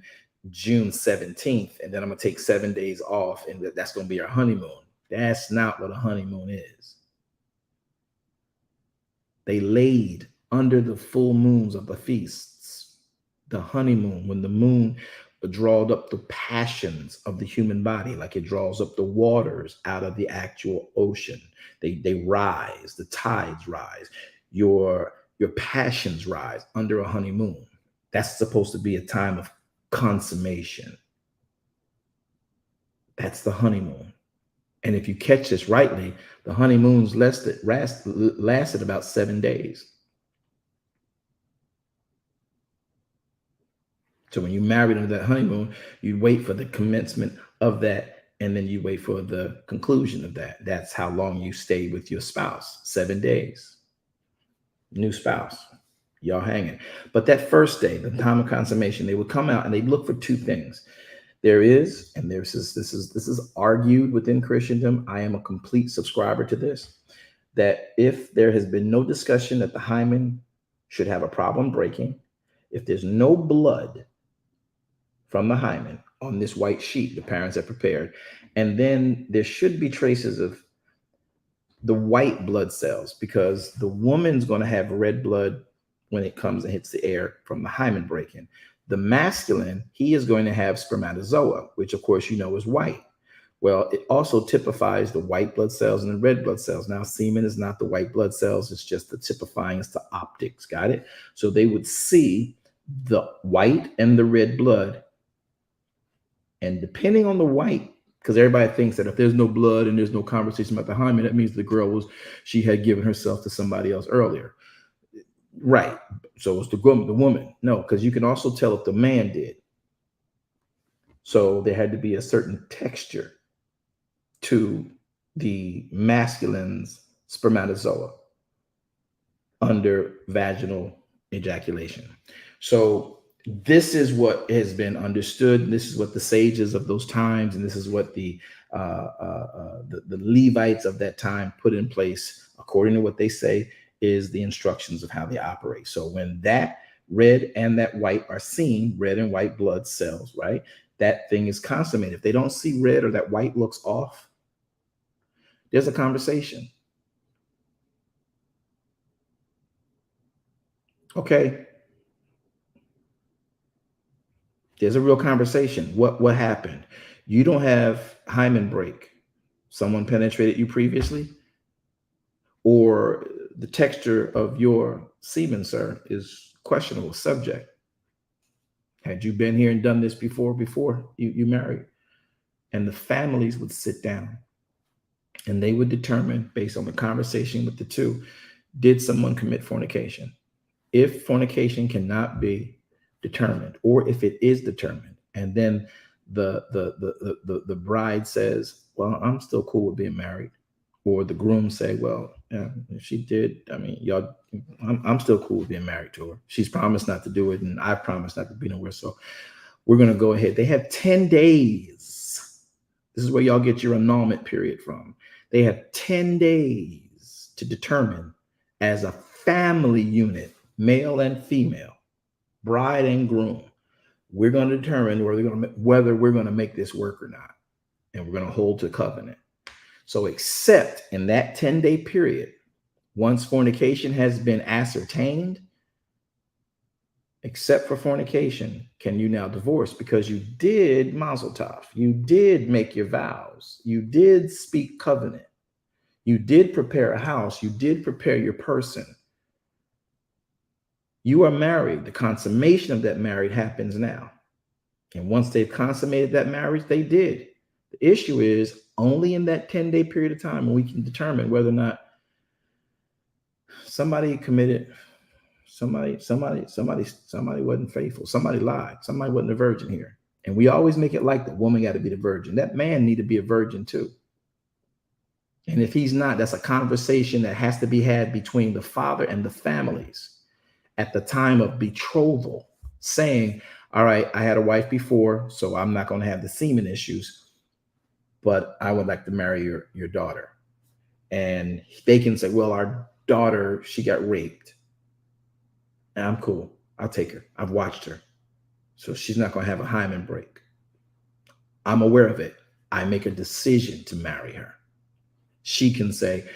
June 17th, and then I'm gonna take 7 days off, and that's gonna be our honeymoon. That's not what a honeymoon is. They laid under the full moons of the feasts, the honeymoon, when the moon drawed up the passions of the human body, like it draws up the waters out of the actual ocean. They rise, the tides rise, your passions rise under a honeymoon. That's supposed to be a time of consummation. That's the honeymoon. And if you catch this rightly, the honeymoons lasted about 7 days. So when you married under that honeymoon, you wait for the commencement of that, and then you wait for the conclusion of that. That's how long you stay with your spouse. 7 days. New spouse. Y'all hanging. But that first day, the time of consummation, they would come out and they'd look for two things. This is argued within Christendom. I am a complete subscriber to this, that if there has been no discussion that the hymen should have a problem breaking, if there's no blood from the hymen on this white sheet the parents have prepared, and then there should be traces of the white blood cells, because the woman's going to have red blood when it comes and hits the air from the hymen breaking. The masculine, he is going to have spermatozoa, which of course you know is white. Well, it also typifies the white blood cells and the red blood cells. Now, semen is not the white blood cells. It's just the typifying, it's the optics. Got it? So they would see the white and the red blood. And depending on the white, because everybody thinks that if there's no blood and there's no conversation about the hymen, that means the girl she had given herself to somebody else earlier. Right. So it's the woman. No, because you can also tell if the man did. So there had to be a certain texture to the masculine's spermatozoa under vaginal ejaculation. So this is what has been understood. This is what the sages of those times, and this is what the Levites of that time put in place, according to what they say is the instructions of how they operate. So when that red and that white are seen, red and white blood cells, right? That thing is consummated. If they don't see red or that white looks off, there's a conversation. Okay. There's a real conversation. What happened? You don't have hymen break. Someone penetrated you previously, or the texture of your semen, sir, is questionable subject. Had you been here and done this before you married? And the families would sit down and they would determine, based on the conversation with the two, did someone commit fornication? If fornication cannot be determined, or if it is determined, and then the bride says, well, I'm still cool with being married, or the groom say, well, yeah, if she did, I mean, I'm still cool with being married to her. She's promised not to do it, and I promised not to be nowhere, so we're going to go ahead. They have 10 days. This is where y'all get your annulment period from. They have 10 days to determine, as a family unit, male and female, bride and groom, we're going to determine whether we're going to make this work or not. And we're going to hold to covenant. So except in that 10-day period, once fornication has been ascertained, except for fornication, can you now divorce, because you did mazel tov, you did make your vows, you did speak covenant, you did prepare a house, you did prepare your person. You are married. The consummation of that marriage happens now. And once they've consummated that marriage, they did. The issue is only in that 10-day period of time when we can determine whether or not somebody committed, somebody wasn't faithful, somebody lied, somebody wasn't a virgin here. And we always make it like the woman got to be the virgin. That man need to be a virgin too. And if he's not, that's a conversation that has to be had between the father and the families at the time of betrothal, saying, all right, I had a wife before, so I'm not going to have the semen issues, but I would like to marry your daughter. And they can say, well, our daughter, she got raped. And I'm cool. I'll take her. I've watched her. So she's not going to have a hymen break. I'm aware of it. I make a decision to marry her. She can say,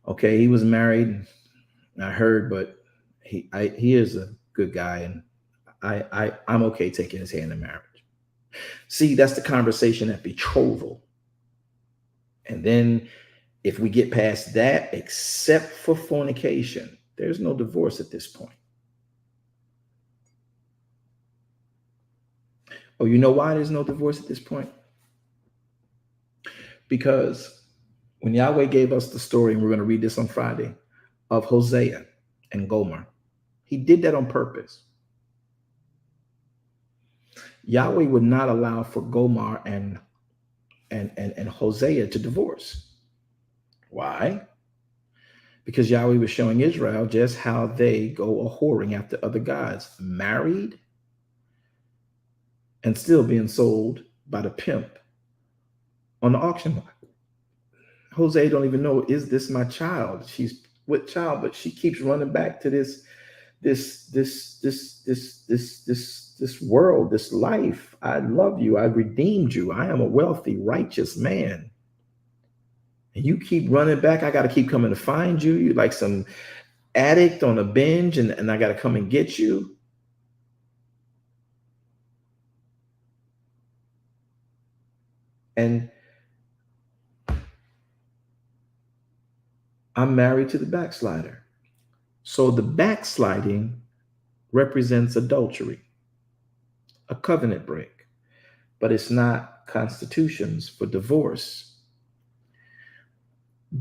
okay, he was married, I heard, but he is a good guy, and I'm okay taking his hand in marriage. See, that's the conversation at betrothal. And then if we get past that, except for fornication, there's no divorce at this point. Oh, you know why there's no divorce at this point? Because when Yahweh gave us the story, and we're going to read this on Friday, of Hosea and Gomer, he did that on purpose. Yahweh would not allow for Gomer and Hosea to divorce. Why? Because Yahweh was showing Israel just how they go a-whoring after other gods, married and still being sold by the pimp on the auction block. Hosea don't even know, is this my child? She's with child, but she keeps running back to this world, this life. I love you. I redeemed you. I am a wealthy, righteous man. And you keep running back. I got to keep coming to find you. You're like some addict on a binge, and I got to come and get you. And I'm married to the backslider. So the backsliding represents adultery, a covenant break, but it's not constitutions for divorce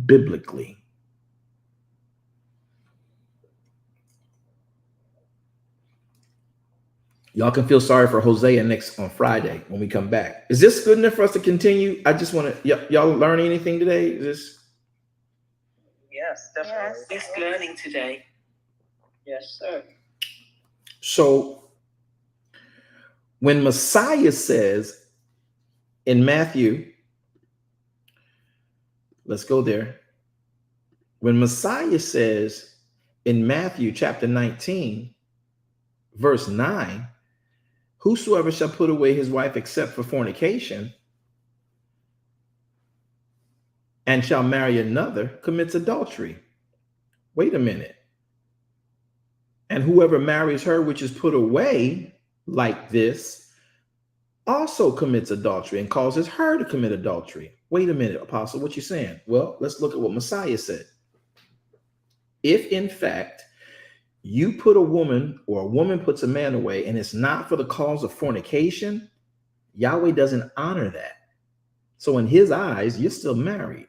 biblically. Y'all can feel sorry for Hosea next on Friday when we come back. Is this good enough for us to continue? I just want to, y'all learn anything today? Is this? Yes, definitely. Yes. It's learning today. Yes, sir. So when Messiah says in Matthew, let's go there. When Messiah says in Matthew chapter 19, verse 9, whosoever shall put away his wife except for fornication and shall marry another commits adultery. Wait a minute. And whoever marries her which is put away like this also commits adultery and causes her to commit adultery. Wait a minute, Apostle, what you saying? Well, let's look at what Messiah said. If in fact you put a woman or a woman puts a man away and it's not for the cause of fornication, Yahweh doesn't honor that. So in his eyes, you're still married.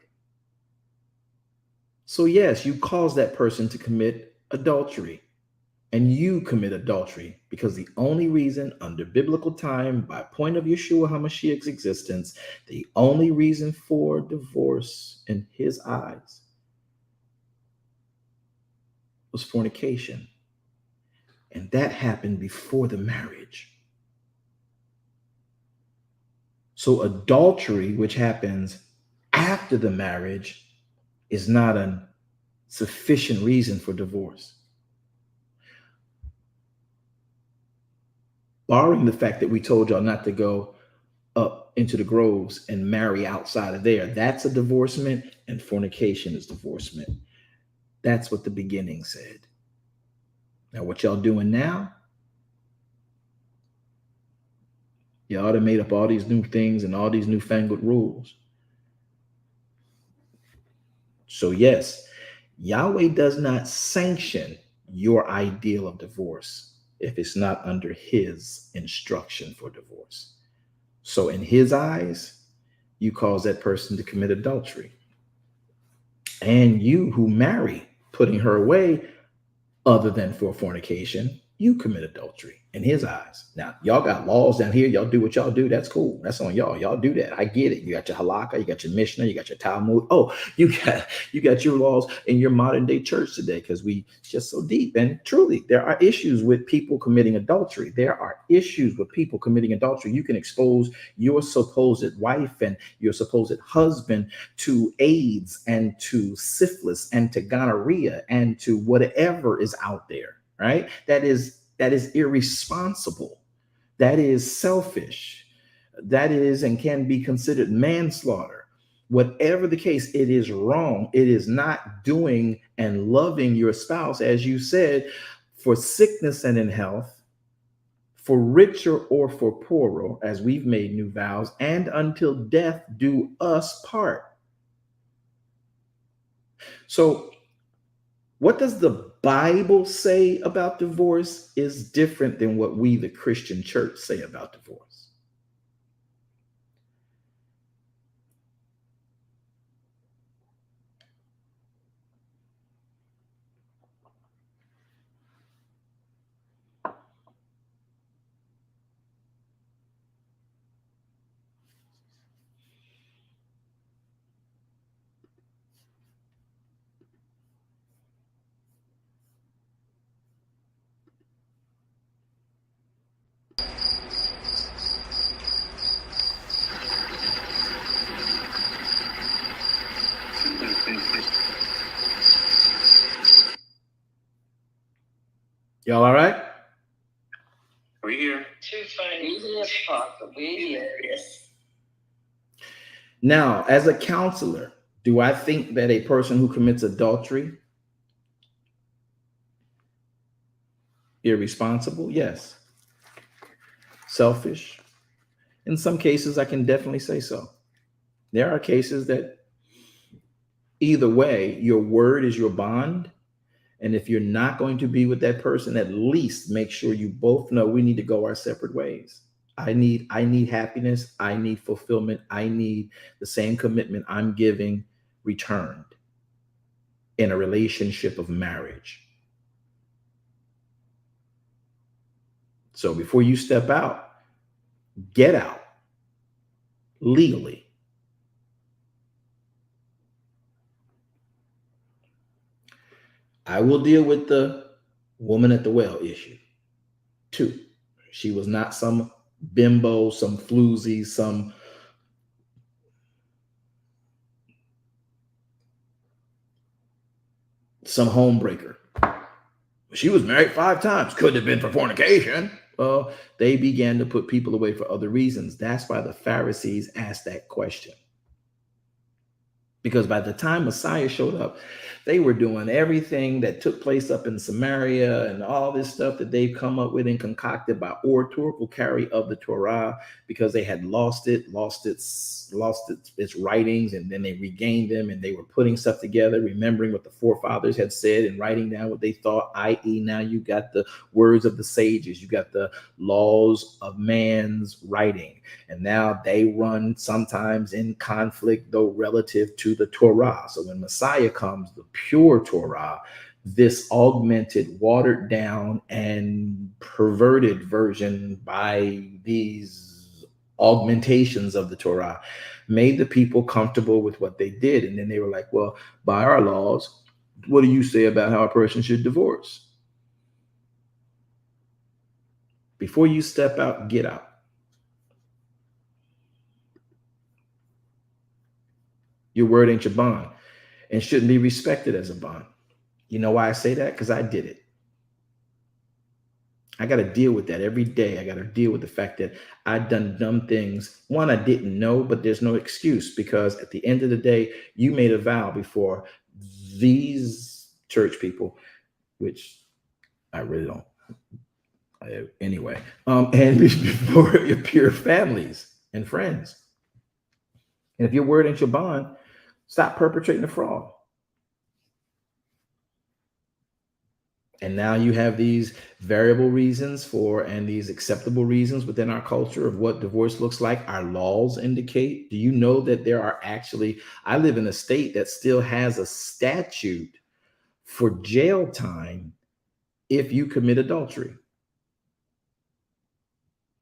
So yes, you cause that person to commit adultery, and you commit adultery because the only reason under biblical time, by point of YAHShua HaMashiach's existence, the only reason for divorce in his eyes was fornication. And that happened before the marriage. So adultery, which happens after the marriage, is not a sufficient reason for divorce. Barring the fact that we told y'all not to go up into the groves and marry outside of there, that's a divorcement, and fornication is divorcement. That's what the beginning said. Now, what y'all doing now Y'all done made up all these new things and all these newfangled rules. So yes, Yahweh does not sanction your ideal of divorce if it's not under his instruction for divorce. So in his eyes, you cause that person to commit adultery. And you who marry, putting her away other than for fornication, you commit adultery in his eyes. Now, y'all got laws down here. Y'all do what y'all do. That's cool. That's on y'all. Y'all do that. I get it. You got your halakha, you got your Mishnah, you got your Talmud. Oh, you got your laws in your modern day church today because we just so deep. And truly, there are issues with people committing adultery. There are issues with people committing adultery. You can expose your supposed wife and your supposed husband to AIDS and to syphilis and to gonorrhea and to whatever is out there. Right? That is irresponsible. That is selfish. That is and can be considered manslaughter. Whatever the case, it is wrong. It is not doing and loving your spouse, as you said, for sickness and in health, for richer or for poorer, as we've made new vows, and until death do us part. So what does the Bible say about divorce is different than what we, the Christian church, say about divorce. Y'all all right? We here. Too funny. We here. Yes. Now, as a counselor, do I think that a person who commits adultery irresponsible? Yes. Selfish? In some cases, I can definitely say so. There are cases that either way, your word is your bond. And if you're not going to be with that person, at least make sure you both know we need to go our separate ways. I need happiness. I need fulfillment. I need the same commitment I'm giving returned in a relationship of marriage. So before you step out, get out legally. I will deal with the woman at the well issue too. She was not some bimbo, some floozy, some homebreaker. She was married 5 times. Couldn't have been for fornication. Well, they began to put people away for other reasons. That's why the Pharisees asked that question. Because by the time Messiah showed up, they were doing everything that took place up in Samaria and all this stuff that they've come up with and concocted by oratorical carry of the Torah, because they had lost its writings, and then they regained them and they were putting stuff together, remembering what the forefathers had said and writing down what they thought, i.e. now you got the words of the sages, you got the laws of man's writing, and now they run sometimes in conflict, though relative to the Torah. So when Messiah comes, the pure Torah, this augmented, watered down, and perverted version by these augmentations of the Torah, made the people comfortable with what they did. And then they were like, well, by our laws, what do you say about how a person should divorce? Before you step out, get out. Your word ain't your bond and shouldn't be respected as a bond. You know why I say that? Because I did it. I got to deal with that every day. I got to deal with the fact that I've done dumb things. One, I didn't know, but there's no excuse, because at the end of the day, you made a vow before these church people, which I really don't. Anyway, and before your pure families and friends. And if your word ain't your bond, stop perpetrating the fraud. And now you have these variable reasons for and these acceptable reasons within our culture of what divorce looks like. Our laws indicate. Do you know that there are actually, I live in a state that still has a statute for jail time if you commit adultery.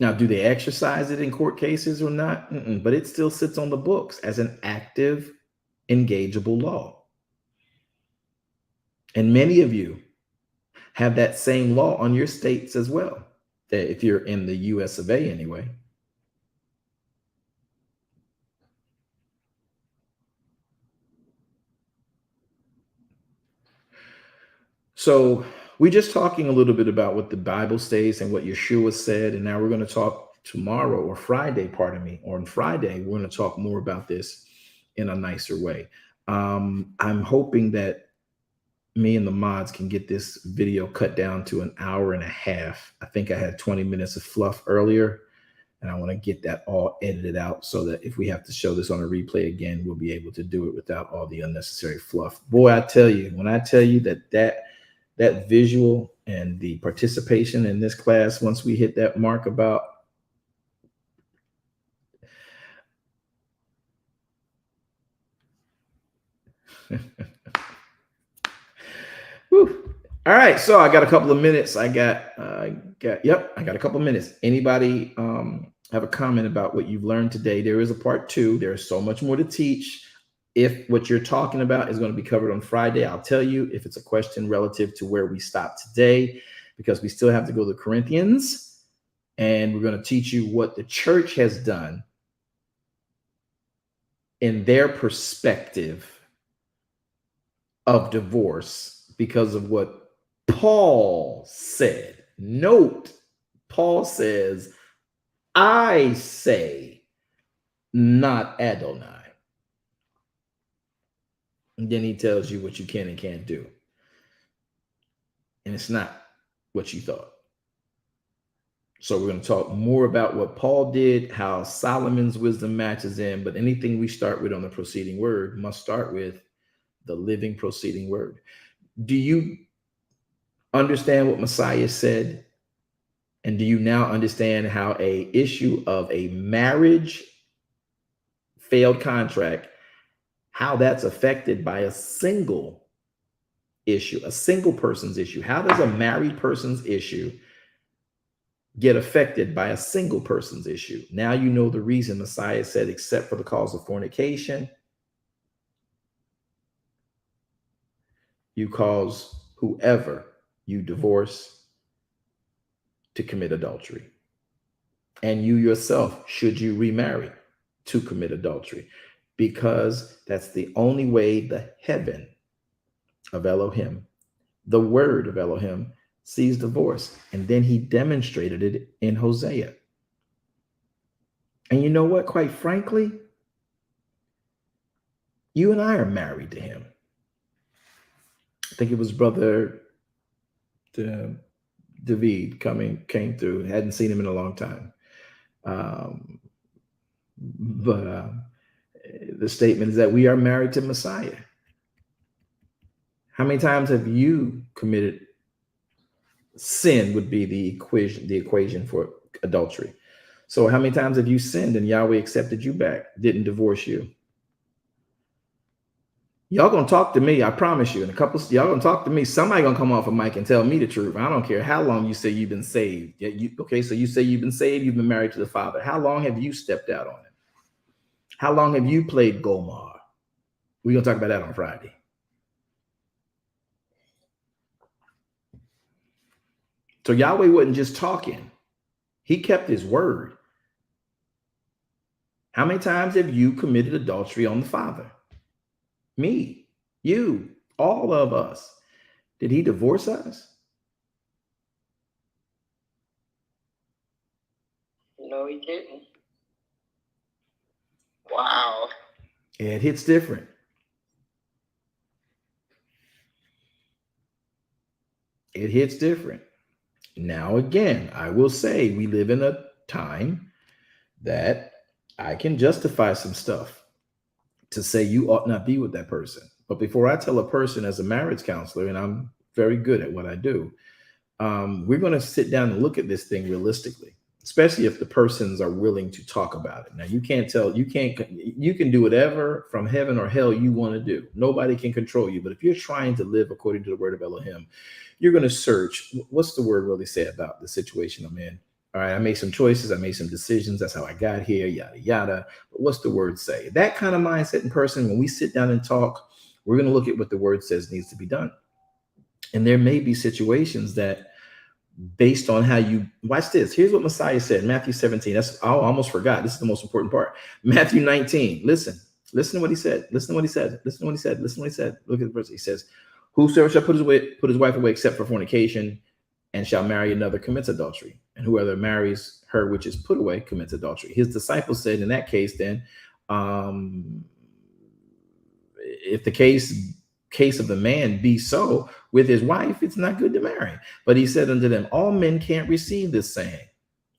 Now, do they exercise it in court cases or not? But it still sits on the books as an active, engageable law. And many of you have that same law on your states as well, that if you're in the US of A anyway. So we're just talking a little bit about what the Bible says and what YAHShua said. And now we're going to talk tomorrow or Friday, pardon me, or on Friday, we're going to talk more about this in a nicer way. I'm hoping that me and the mods can get this video cut down to an hour and a half. I think I had 20 minutes of fluff earlier, and I want to get that all edited out so that if we have to show this on a replay again, we'll be able to do it without all the unnecessary fluff. Boy, I tell you, when I tell you that visual and the participation in this class, once we hit that mark about Whew. All right, so I got a couple of minutes. I got a couple of minutes. Anybody have a comment about what you've learned today? There is a part 2. There's so much more to teach. If what you're talking about is going to be covered on Friday, I'll tell you if it's a question relative to where we stopped today, because we still have to go to Corinthians, and we're going to teach you what the church has done in their perspective of divorce because of what Paul said. Note, Paul says, I say, not Adonai. And then he tells you what you can and can't do. And it's not what you thought. So we're going to talk more about what Paul did, how Solomon's wisdom matches in, but anything we start with on the proceeding word must start with the living proceeding word. Do you understand what Messiah said? And do you now understand how a issue of a marriage failed contract, how that's affected by a single issue, a single person's issue? How does a married person's issue get affected by a single person's issue? Now you know the reason Messiah said, except for the cause of fornication, you cause whoever you divorce to commit adultery. And you yourself, should you remarry, to commit adultery, because that's the only way the heaven of Elohim, the word of Elohim, sees divorce. And then he demonstrated it in Hosea. And you know what? Quite frankly, you and I are married to him. I think it was Brother David came through. Hadn't seen him in a long time. But the statement is that we are married to Messiah. How many times have you committed sin? Would be the equation for adultery. So how many times have you sinned and Yahweh accepted you back, didn't divorce you? Y'all gonna talk to me, I promise you. In a couple, y'all gonna talk to me. Somebody gonna come off a mic and tell me the truth. I don't care how long you say you've been saved. Okay, so you say you've been saved, you've been married to the Father. How long have you stepped out on it? How long have you played Gomar? We're gonna talk about that on Friday. So Yahweh wasn't just talking. He kept his word. How many times have you committed adultery on the Father? Me, you, all of us. Did he divorce us? No, he didn't. Wow. It hits different. It hits different. Now, again, I will say we live in a time that I can justify some stuff to say you ought not be with that person. But before I tell a person as a marriage counselor, and I'm very good at what I do, we're going to sit down and look at this thing realistically, especially if the persons are willing to talk about it. Now, you can do whatever from heaven or hell you want to do. Nobody can control you. But if you're trying to live according to the word of Elohim, you're going to search. What's the word really say about the situation I'm in? All right, I made some choices. I made some decisions. That's how I got here, yada, yada. But what's the word say? That kind of mindset in person, when we sit down and talk, we're going to look at what the word says needs to be done. And there may be situations that, based on how you watch this, here's what Messiah said, Matthew 17. I almost forgot. This is the most important part. Matthew 19. Listen to what he said. Listen to what he said. Listen to what he said. Listen to what he said. Look at the verse. He says, whosoever shall put his wife away except for fornication, and shall marry another, commits adultery. And whoever marries her which is put away commits adultery. His disciples said, in that case, then, if the case of the man be so with his wife, it's not good to marry. But he said unto them, all men can't receive this saying.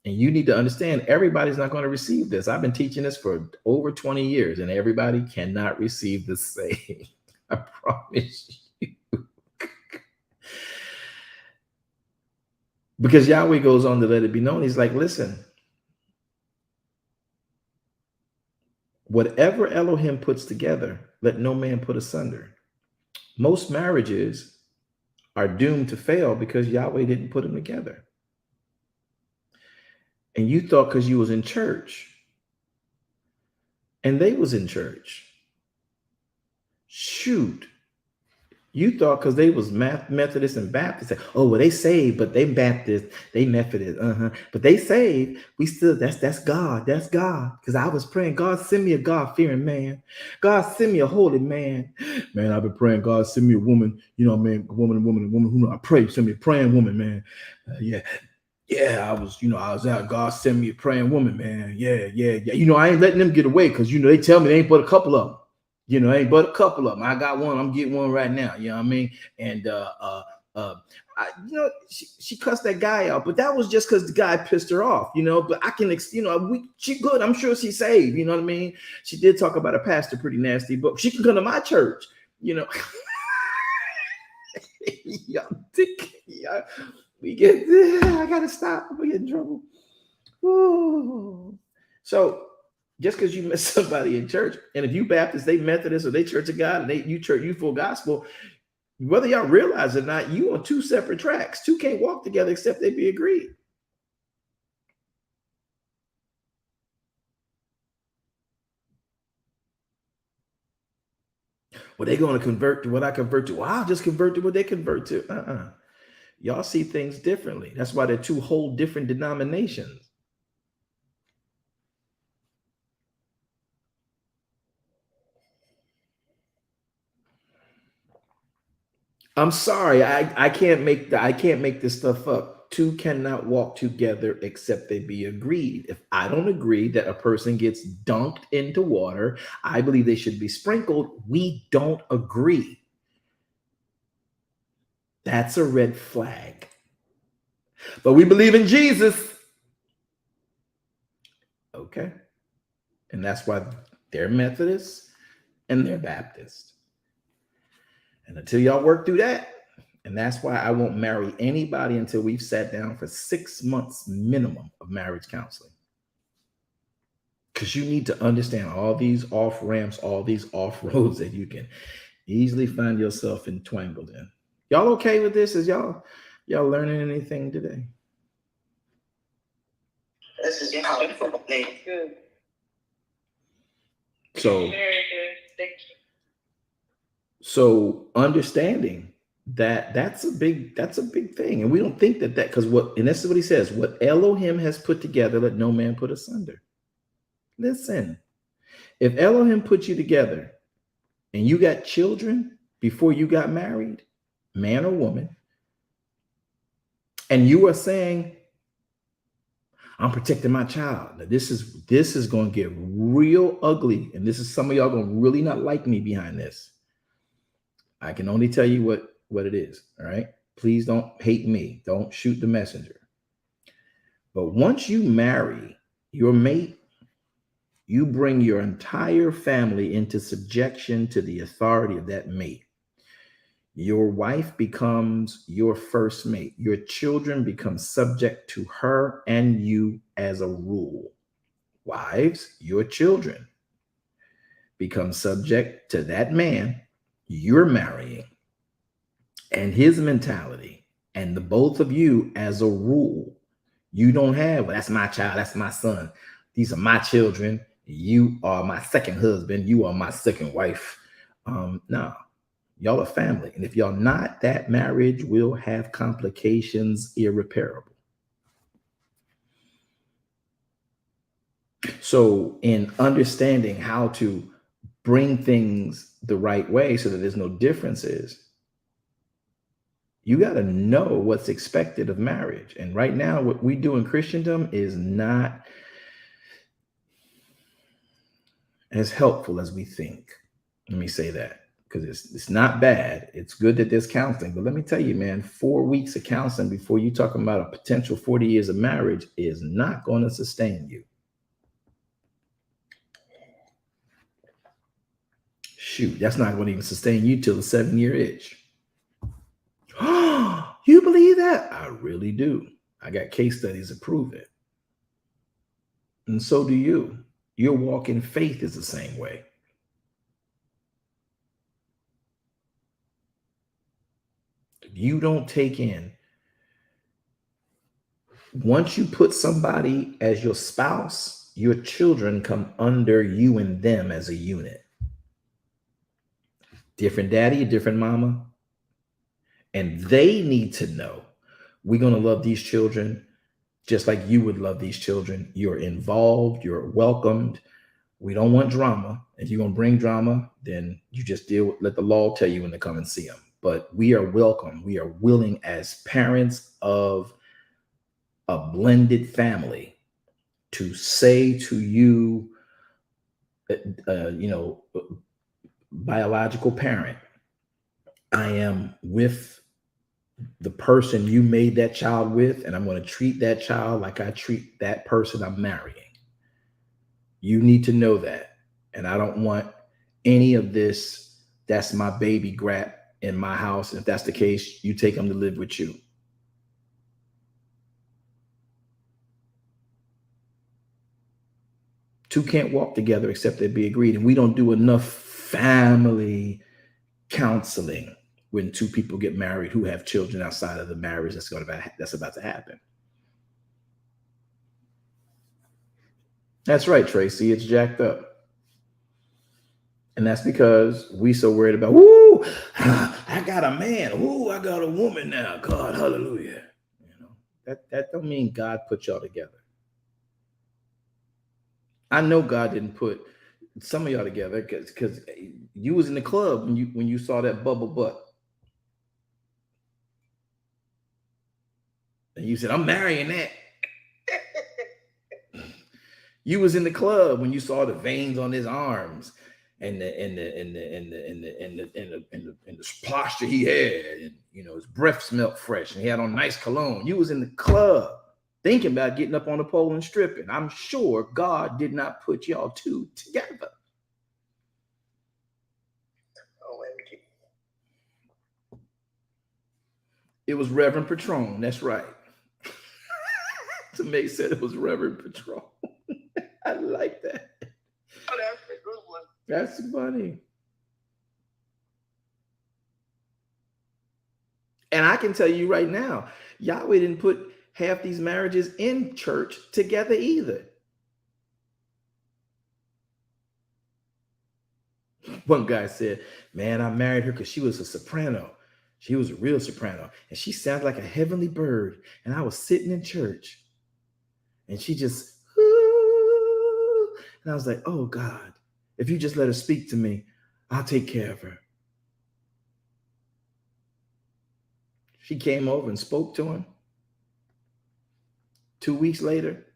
And you need to understand, everybody's not going to receive this. I've been teaching this for over 20 years, and everybody cannot receive this saying. I promise you. Because Yahweh goes on to let it be known. He's like, listen, whatever Elohim puts together, let no man put asunder. Most marriages are doomed to fail because Yahweh didn't put them together. And you thought because you was in church and they was in church, shoot, you thought because they was Methodist and Baptist, oh, well, they saved, but they Baptist, they Methodist, but they saved. We still, that's God, that's God. Because I was praying, God, send me a God-fearing man. God, send me a holy man. Man, I've been praying, God, send me a woman, man, a woman who know I pray, send me a praying woman, man. Yeah, I was out. God send me a praying woman, man. Yeah. I ain't letting them get away because, they tell me they ain't but a couple of them. Ain't but a couple of them. I got one. I'm getting one right now. You know what I mean? And, she cussed that guy out, but that was just because the guy pissed her off, but I can, she good. I'm sure she's saved. You know what I mean? She did talk about a pastor pretty nasty, but she can come to my church, I gotta stop. I'm gonna get in trouble. Ooh. So just because you met somebody in church, and if you Baptist, they Methodist, or they Church of God, and you full gospel, whether y'all realize it or not, you on two separate tracks. Two can't walk together except they be agreed. Well, they going to convert to what I convert to. Well, I'll just convert to what they convert to. Y'all see things differently. That's why they're two whole different denominations. I'm sorry, I can't make this stuff up. Two cannot walk together except they be agreed. If I don't agree that a person gets dunked into water, I believe they should be sprinkled. We don't agree. That's a red flag. But we believe in Jesus. Okay. And that's why they're Methodist and they're Baptist. And until y'all work through that, and that's why I won't marry anybody until we've sat down for 6 months minimum of marriage counseling. Because you need to understand all these off ramps, all these off roads that you can easily find yourself entwined in. Y'all okay with this? Is y'all learning anything today? This is powerful. Good. So, Very good. Thank you. So understanding that's a big thing. And we don't think that because and this is what he says, what Elohim has put together, let no man put asunder. Listen, if Elohim put you together and you got children before you got married, man or woman, and you are saying, I'm protecting my child. Now, this is going to get real ugly. And this is some of y'all going to really not like me behind this. I can only tell you what it is. All right. Please don't hate me. Don't shoot the messenger. But once you marry your mate, you bring your entire family into subjection to the authority of that mate. Your wife becomes your first mate. Your children become subject to her and you as a rule. Wives, your children become subject to that man you're marrying and his mentality, and the both of you as a rule. You don't have, well, that's my child, that's my son, these are my children, you are my second husband, you are my second wife. No, y'all are family. And if y'all not, that marriage will have complications irreparable. So in understanding how to bring things the right way so that there's no differences, you got to know what's expected of marriage. And right now, what we do in Christendom is not as helpful as we think. Let me say that, because it's not bad. It's good that there's counseling. But let me tell you, man, 4 weeks of counseling before you talking about a potential 40 years of marriage is not going to sustain you. Shoot, that's not going to even sustain you till the 7-year itch. You believe that? I really do. I got case studies to prove it. And so do you. Your walk in faith is the same way. If you don't take in, once you put somebody as your spouse, your children come under you and them as a unit. Different daddy, different mama. And they need to know we're going to love these children just like you would love these children. You're involved. You're welcomed. We don't want drama. If you're going to bring drama, then you just let the law tell you when to come and see them. But we are welcome. We are willing as parents of a blended family to say to you, biological parent, I am with the person you made that child with, and I'm going to treat that child like I treat that person I'm marrying. You need to know that. And I don't want any of this, that's my baby grap in my house. If that's the case, you take them to live with you. Two can't walk together except they be agreed. And we don't do enough family counseling when two people get married who have children outside of the marriage that's about to happen. That's right, Tracy. It's jacked up. And that's because we so worried about, woo, I got a man. Woo, I got a woman now. God, hallelujah. That don't mean God put y'all together. I know God didn't put some of y'all together because you was in the club when you saw that bubble butt. And you said, I'm marrying that. You was in the club when you saw the veins on his arms and the posture he had, and his breath smelled fresh, and he had on nice cologne. You was in the club thinking about getting up on the pole and stripping. I'm sure God did not put y'all two together. It was Reverend Patron. That's right. To make sense, it was Reverend Patron. I like that. Oh, that's a good one. That's funny. And I can tell you right now, Yahweh didn't put half these marriages in church together either. One guy said, man, I married her because she was a soprano. She was a real soprano. And she sounded like a heavenly bird. And I was sitting in church. And she just, and I was like, oh God, if you just let her speak to me, I'll take care of her. She came over and spoke to him. 2 weeks later,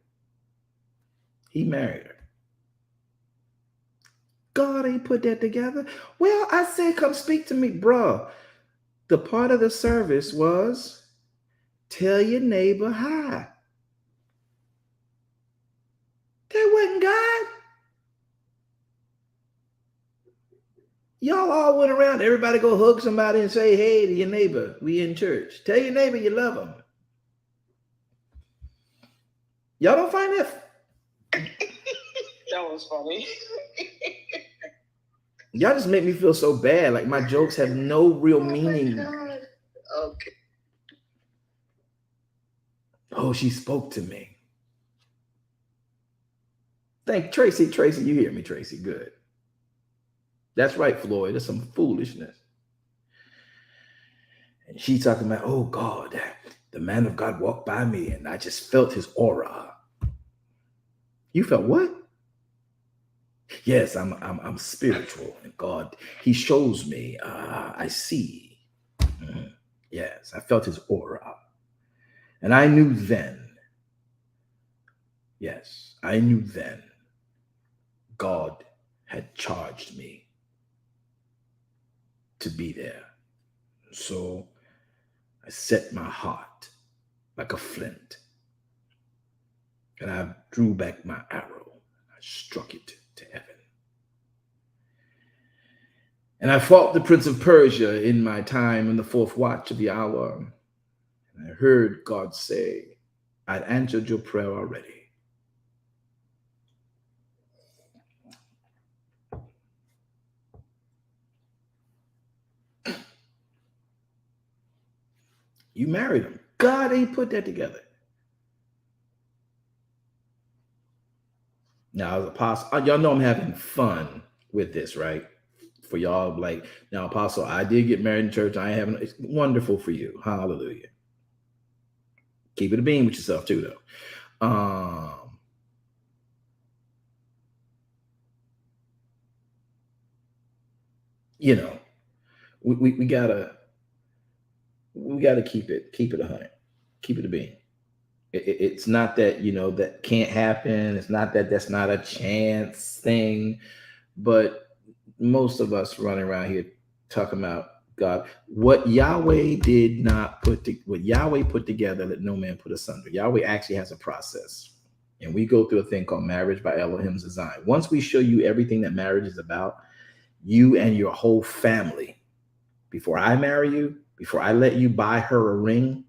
he married her. God ain't put that together. Well, I said, come speak to me, bro. the part of the service was tell your neighbor hi. That wasn't God. Y'all all went around. Everybody go hug somebody and say hey to your neighbor. We in church. Tell your neighbor you love them. Y'all don't find that? That was funny. Y'all just make me feel so bad. Like my jokes have no real meaning. God. Okay. Oh, she spoke to me. Thank Tracy. Tracy, you hear me, Tracy? Good. That's right, Floyd. That's some foolishness. And she's talking about, oh God, the man of God walked by me and I just felt his aura. You felt what? Yes, I'm spiritual, and God, he shows me, I see. Yes, I felt his aura. And I knew then, yes, I knew then God had charged me to be there. So I set my heart like a flint, and I drew back my arrow. I struck it to heaven. And I fought the prince of Persia in my time in the fourth watch of the hour. And I heard God say, I'd answered your prayer already. You married him. God ain't put that together. Now, as apostle, y'all know I'm having fun with this, right? For y'all, like, now, apostle, I did get married in church. I haven't. It's wonderful for you. Hallelujah. Keep it a bean with yourself too, though. You know, we gotta keep it 100, keep it a bean. It's not that, you know, that can't happen. It's not that that's not a chance thing, but most of us running around here talking about God, what Yahweh did not what Yahweh put together, let no man put asunder. Yahweh actually has a process, and we go through a thing called marriage by Elohim's design. Once we show you everything that marriage is about, you and your whole family, before I marry you, before I let you buy her a ring,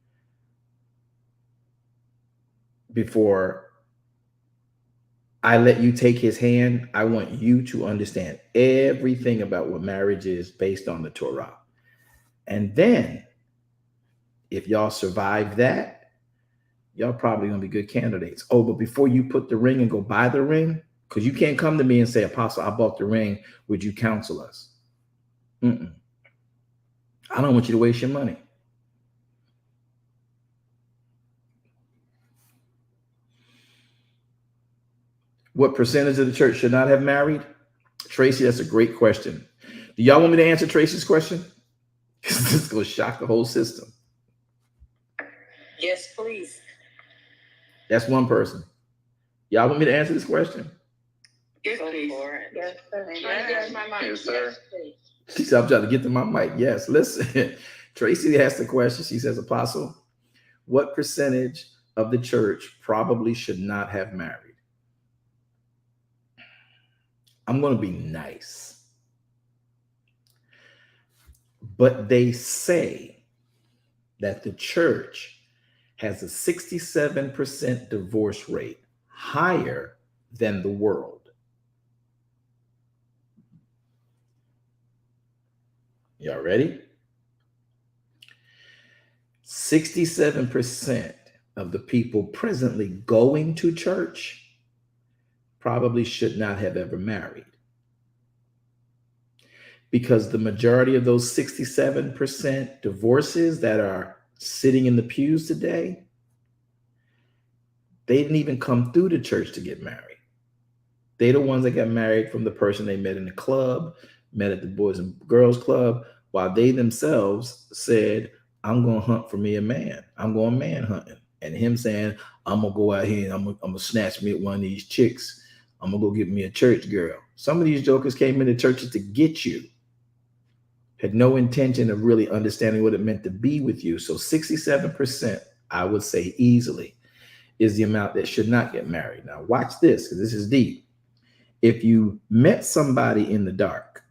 before I let you take his hand, I want you to understand everything about what marriage is based on the Torah. And then, if y'all survive that, y'all probably gonna be good candidates. Oh, but before you put the ring and go buy the ring, because you can't come to me and say, Apostle, I bought the ring. Would you counsel us? I don't want you to waste your money. What percentage of the church should not have married? Tracy, that's a great question. Do y'all want me to answer Tracy's question? Because this is going to shock the whole system. Yes, please. That's one person. Y'all want me to answer this question? Yes, please. Yes, sir. Yes, sir. She said, I'm trying to get to my mic. Yes, listen. Tracy asked the question. She says, Apostle, what percentage of the church probably should not have married? I'm going to be nice. But they say that the church has a 67% divorce rate, higher than the world. Y'all ready? 67% of the people presently going to church probably should not have ever married. Because the majority of those 67% divorces that are sitting in the pews today, they didn't even come through the church to get married. They're the ones that got married from the person they met in the club, met at the Boys and Girls Club, while they themselves said, I'm going to hunt for me a man. I'm going man hunting. And him saying, I'm going to go out here and I'm going to snatch me at one of these chicks. I'm going to go get me a church girl. Some of these jokers came into churches to get you. had no intention of really understanding what it meant to be with you. So 67%, I would say easily, is the amount that should not get married. Now watch this, because this is deep. If you met somebody in the dark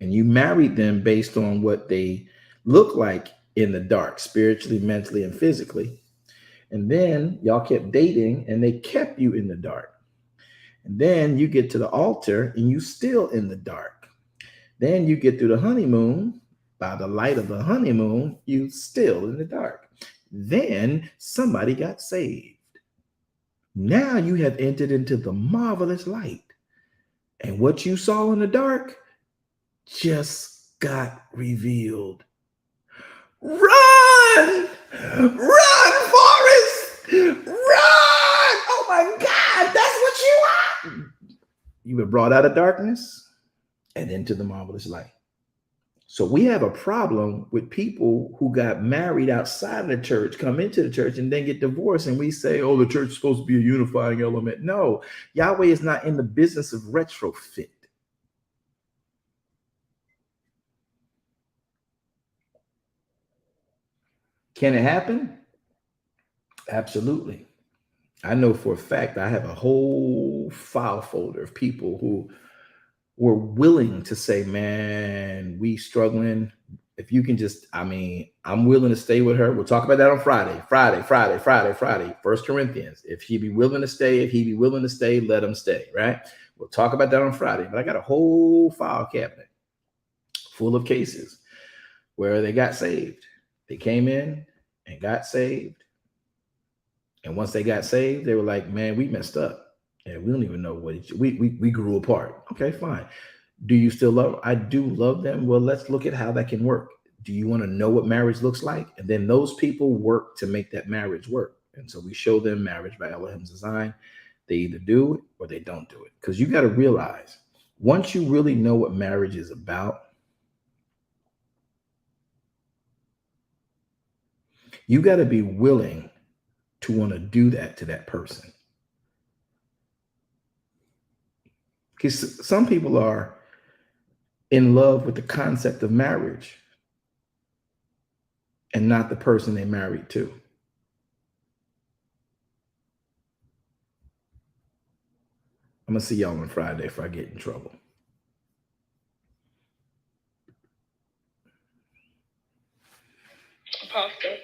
and you married them based on what they look like in the dark, spiritually, mentally, and physically, and then y'all kept dating and they kept you in the dark, and then you get to the altar and you still in the dark. Then you get through the honeymoon, by the light of the honeymoon, you still in the dark. Then somebody got saved. Now you have entered into the marvelous light. And what you saw in the dark just got revealed. Run! Run, Forrest! Run! Oh my God, that's what you are! You were brought out of darkness and into the marvelous light. So we have a problem with people who got married outside of the church, come into the church, and then get divorced. And we say, oh, the church is supposed to be a unifying element. No, Yahweh is not in the business of retrofit. Can it happen? Absolutely. I know for a fact I have a whole file folder of people who were willing to say, man, we struggling. If you can just, I'm willing to stay with her. We'll talk about that on Friday. Friday. 1 Corinthians. If he be willing to stay, if he be willing to stay, let him stay, right? We'll talk about that on Friday. But I got a whole file cabinet full of cases where they got saved. They came in and got saved. And once they got saved, they were like, man, we messed up. And we don't even know what we grew apart. Okay, fine. Do you still love? I do love them. Well, let's look at how that can work. Do you want to know what marriage looks like? And then those people work to make that marriage work. And so we show them marriage by Elohim's design. They either do it or they don't do it. Because you got to realize, once you really know what marriage is about, you got to be willing to want to do that to that person. Because some people are in love with the concept of marriage and not the person they married to. I'm going to see y'all on Friday if I get in trouble. Apostle,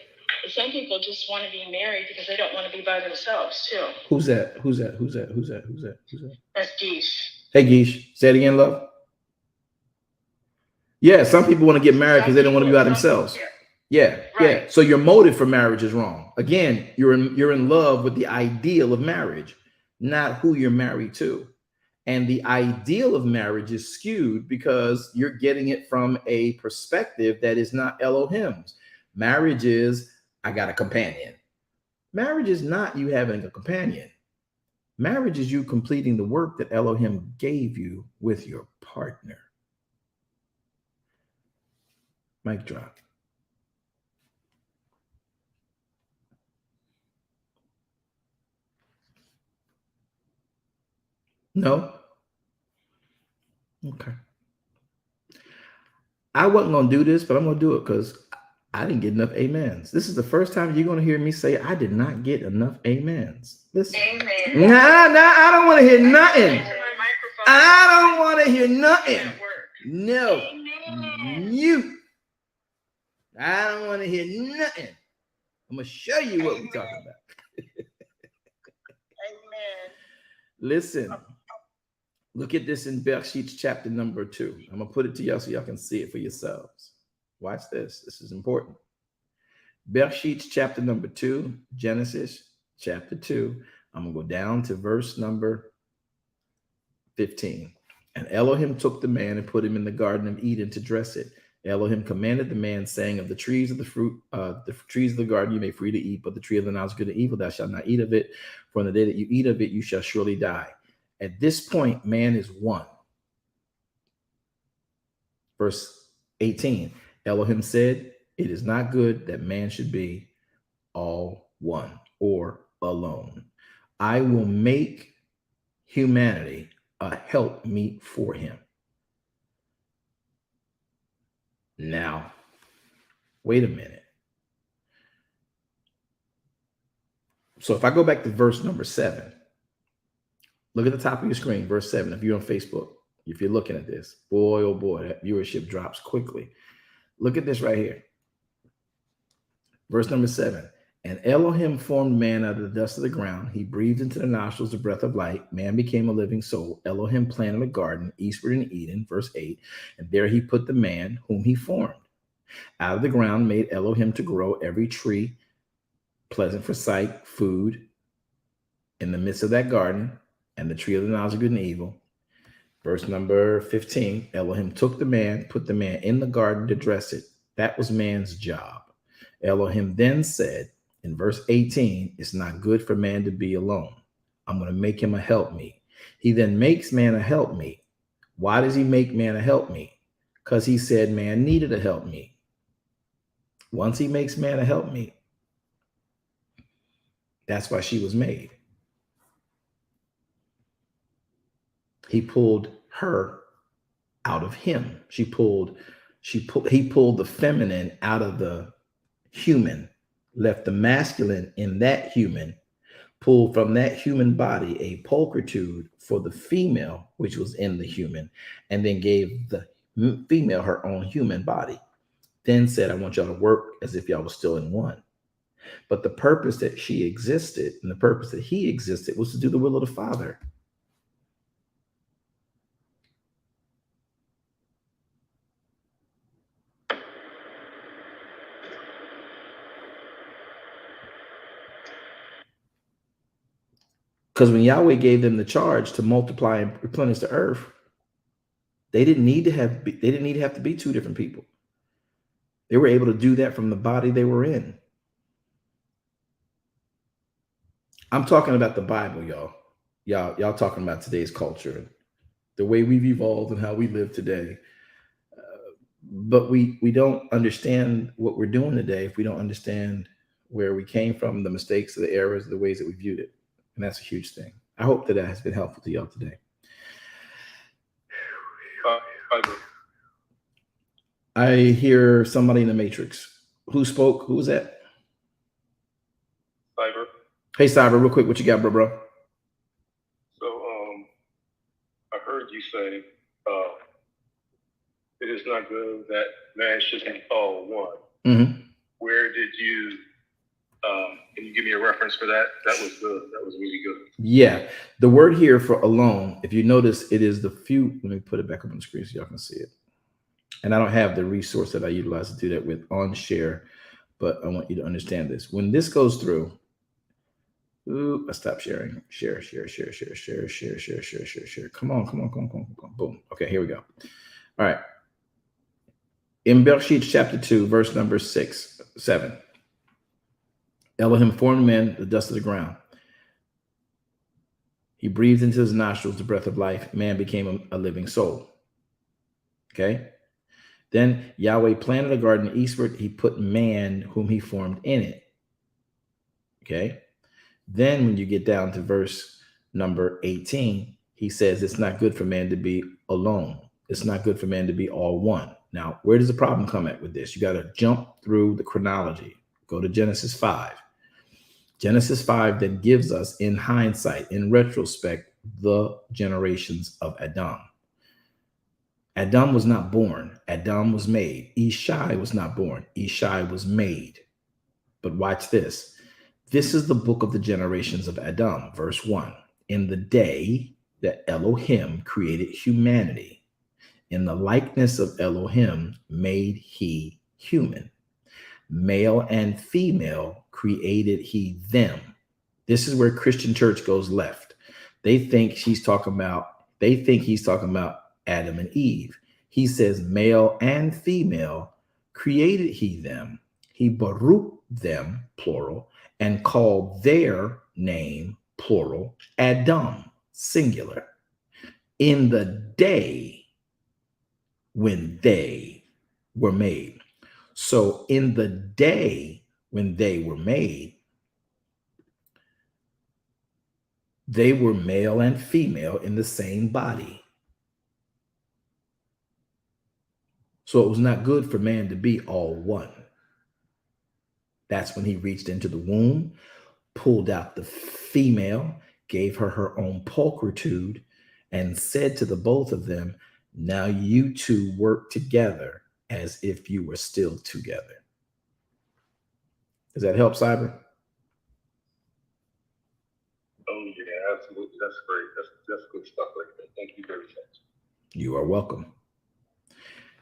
some people just want to be married because they don't want to be by themselves, too. Who's that? That's Geesh. Hey, Geesh, say it again, love. Yeah, some people want to get married because they don't want to be by themselves. Yeah, right. Yeah. So your motive for marriage is wrong. Again, you're in love with the ideal of marriage, not who you're married to. And the ideal of marriage is skewed because you're getting it from a perspective that is not Elohim's. Marriage is, I got a companion. Marriage is not you having a companion. Marriage is you completing the work that Elohim gave you with your partner. Mic drop. No? Okay. I wasn't going to do this, but I'm going to do it because I didn't get enough amens. This is the first time you're going to hear me say I did not get enough amens. Listen. Amen. Nah, I don't want to hear nothing. I don't want to hear nothing. No. You. I don't want to hear nothing. I'm going to show you what we're talking about. Amen. Listen. Look at this in Bereshit chapter number 2. I'm going to put it to y'all so y'all can see it for yourselves. Watch this. This is important. Bereshit chapter number 2, Genesis chapter 2. I'm going to go down to verse number 15. And Elohim took the man and put him in the Garden of Eden to dress it. Elohim commanded the man, saying, of the trees of the fruit, the trees of the garden you may free to eat, but the tree of the knowledge of good and evil thou shalt not eat of it. For in the day that you eat of it, you shall surely die. At this point, man is one. Verse 18, Elohim said, it is not good that man should be all one or alone. I will make humanity a helpmeet for him. Now, wait a minute. So if I go back to verse number 7, look at the top of your screen, verse 7. If you're on Facebook, if you're looking at this, boy, oh boy, that viewership drops quickly. Look at this right here. Verse number 7. And Elohim formed man out of the dust of the ground. He breathed into the nostrils the breath of life. Man became a living soul. Elohim planted a garden eastward in Eden, verse 8. And there he put the man whom he formed. Out of the ground made Elohim to grow every tree pleasant for sight, food, in the midst of that garden, and the tree of the knowledge of good and evil. Verse number 15, Elohim took the man, put the man in the garden to dress it. That was man's job. Elohim then said, in verse 18, it's not good for man to be alone. I'm going to make him a helpmeet. He then makes man a helpmeet. Why does he make man a helpmeet? Because he said man needed a helpmeet. Once he makes man a helpmeet, that's why she was made. He pulled her out of him. He pulled the feminine out of the human, left the masculine in that human, pulled from that human body a pulchritude for the female, which was in the human, and then gave the female her own human body. Then said, I want y'all to work as if y'all was still in one. But the purpose that she existed and the purpose that he existed was to do the will of the Father. Because when Yahweh gave them the charge to multiply and replenish the earth, they didn't need to have to be two different people. They were able to do that from the body they were in. I'm talking about the Bible, y'all. Y'all talking about today's culture, the way we've evolved and how we live today. But we don't understand what we're doing today if we don't understand where we came from, the mistakes, the errors, the ways that we viewed it. And that's a huge thing. I hope that has been helpful to y'all today. I hear somebody in the Matrix. Who spoke? Who was that? Cyber. Hey, Cyber, real quick, what you got, bro? So, I heard you say, it is not good that man should be all one. Mm-hmm. Where did you, can you give me a reference for that? That was good. That was really good. Yeah. The word here for alone, if you notice, it is the few. Let me put it back up on the screen so y'all can see it. And I don't have the resource that I utilize to do that with on share, but I want you to understand this. When this goes through, I stopped sharing. Share. Come on. Boom. Okay, here we go. All right. In Bereshit chapter 2, verse number 7. Elohim formed man, the dust of the ground. He breathed into his nostrils the breath of life. Man became a living soul. Okay. Then Yahweh planted a garden eastward. He put man whom he formed in it. Okay. Then when you get down to verse number 18, he says it's not good for man to be alone. It's not good for man to be all one. Now, where does the problem come at with this? You got to jump through the chronology. Go to Genesis 5. Genesis 5 then gives us, in hindsight, in retrospect, the generations of Adam. Adam was not born. Adam was made. Ishai was not born. Ishai was made. But watch this. This is the book of the generations of Adam, verse 1. In the day that Elohim created humanity, in the likeness of Elohim made he human. Male and female created he them. This is where Christian church goes left. They think he's talking about Adam and Eve. He says male and female created he them. He baruch them, plural, and called their name, plural, Adam, singular. In the day when they were made. So in the day when they were made, they were male and female in the same body. So it was not good for man to be all one. That's when he reached into the womb, pulled out the female, gave her her own pulchritude, and said to the both of them, now you two work together as if you were still together. Does that help, Cyber? Oh, yeah, absolutely. That's great. That's good stuff right there. Thank you very much. You are welcome.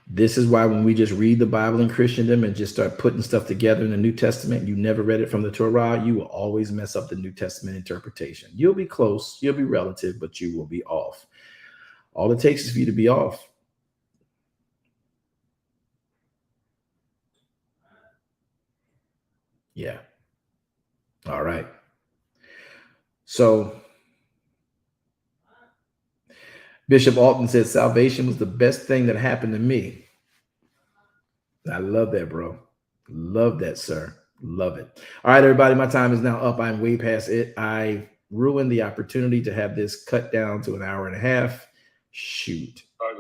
This is why when we just read the Bible in Christendom and just start putting stuff together in the New Testament, you never read it from the Torah, you will always mess up the New Testament interpretation. You'll be close, you'll be relative, but you will be off. All it takes is for you to be off. Yeah. All right. So Bishop Alton said, salvation was the best thing that happened to me. I love that, bro. Love that, sir. Love it. All right, everybody, my time is now up. I'm way past it. I ruined the opportunity to have this cut down to an hour and a half. Shoot. I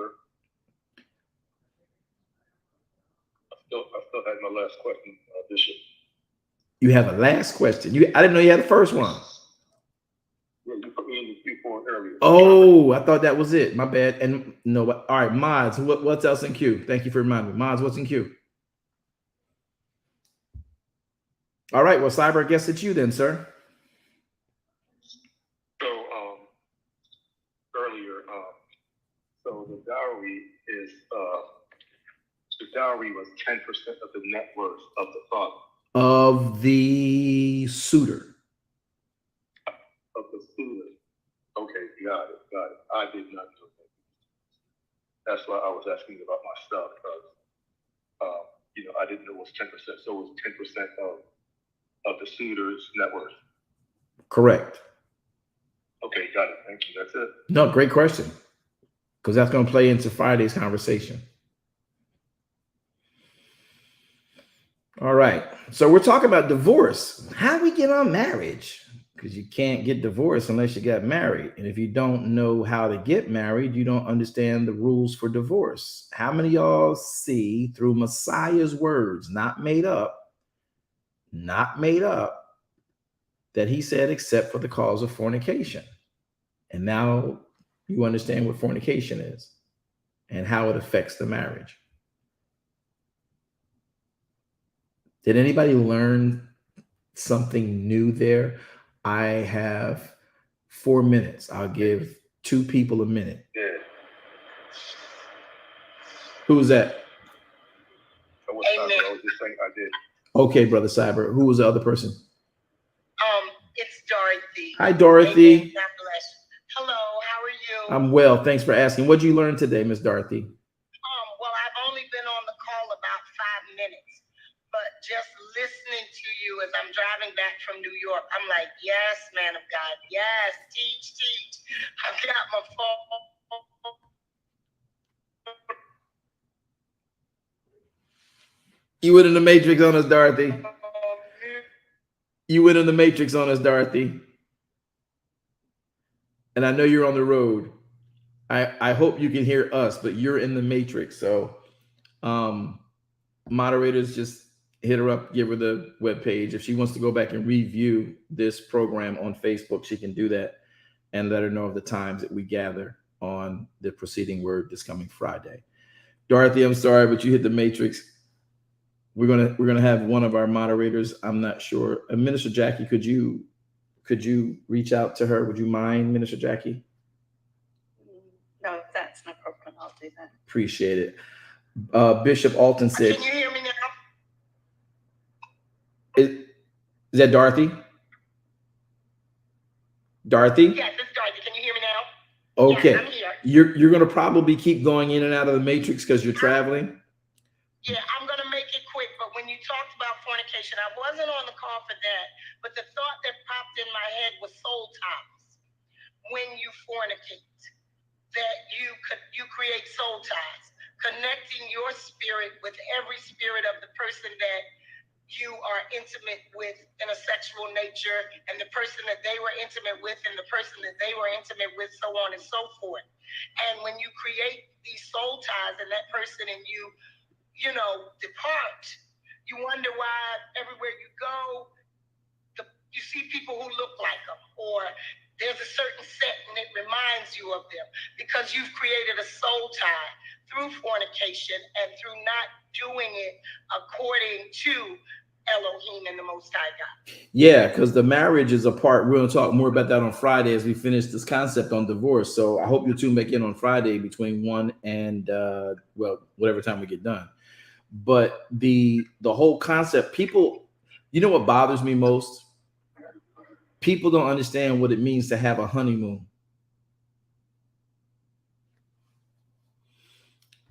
still had my last question, Bishop. You have a last question. I didn't know you had the first one. Yeah, you put me in the queue for it earlier. Oh, I thought that was it. My bad. And no, all right, mods. What's else in queue? Thank you for reminding me. Mods, what's in queue? All right. Well, Cyber, I guess it's you then, sir. So earlier, so the dowry was 10% of the net worth of the father. Of the suitor. Of the suitor. Okay, got it. I did not know that. That's why I was asking about my stuff, because I didn't know it was 10%. So it was 10% of the suitor's net worth. Correct. Okay, got it. Thank you. That's it. No, great question. Because that's going to play into Friday's conversation. All right. So we're talking about divorce. How do we get on marriage? Because you can't get divorced unless you got married. And if you don't know how to get married, you don't understand the rules for divorce. How many of y'all see through Messiah's words, not made up, that he said, except for the cause of fornication? And now you understand what fornication is and how it affects the marriage. Did anybody learn something new there? I have 4 minutes. I'll give 2 people a minute. Yeah. Who's that? I was just saying I did. Okay, Brother Cyber. Who was the other person? It's Dorothy. Hi, Dorothy. Amen. God bless. Hello, how are you? I'm well. Thanks for asking. What did you learn today, Miss Dorothy? Well, I've only been on the call about 5 minutes, but just listening to you as I'm driving back from New York, I'm like, yes, man of God, yes, teach. I've got my phone. You went in the matrix on us, Dorothy. You went in the matrix on us, Dorothy. And I know you're on the road. I hope you can hear us, but you're in the matrix. So moderators, just hit her up, give her the webpage. If she wants to go back and review this program on Facebook, she can do that and let her know of the times that we gather on the preceding word this coming Friday. Dorothy, I'm sorry, but you hit the matrix. We're gonna have one of our moderators. I'm not sure. Minister Jackie, could you reach out to her? Would you mind, Minister Jackie? No, that's no problem. I'll do that. Appreciate it. Bishop Alton said. Can you hear me now? Is that Dorothy? Dorothy? Yes, it's Dorothy. Can you hear me now? Okay. Yes, I'm here. You're gonna probably keep going in and out of the matrix because you're traveling. Yeah, I'm going to make it quick, but when you talked about fornication, I wasn't on the call for that, but the thought that popped in my head was soul ties. When you fornicate, that you create soul ties, connecting your spirit with every spirit of the person that you are intimate with in a sexual nature, and the person that they were intimate with, and the person that they were intimate with, so on and so forth. And when you create these soul ties and that person and you depart. You wonder why everywhere you go, you see people who look like them, or there's a certain set and it reminds you of them, because you've created a soul tie through fornication and through not doing it according to Elohim and the Most High God. Yeah, because the marriage is a part. We're going to talk more about that on Friday as we finish this concept on divorce. So I hope you tune back in on Friday between 1 and whatever time we get done. But the whole concept, people, you know what bothers me most? People don't understand what it means to have a honeymoon.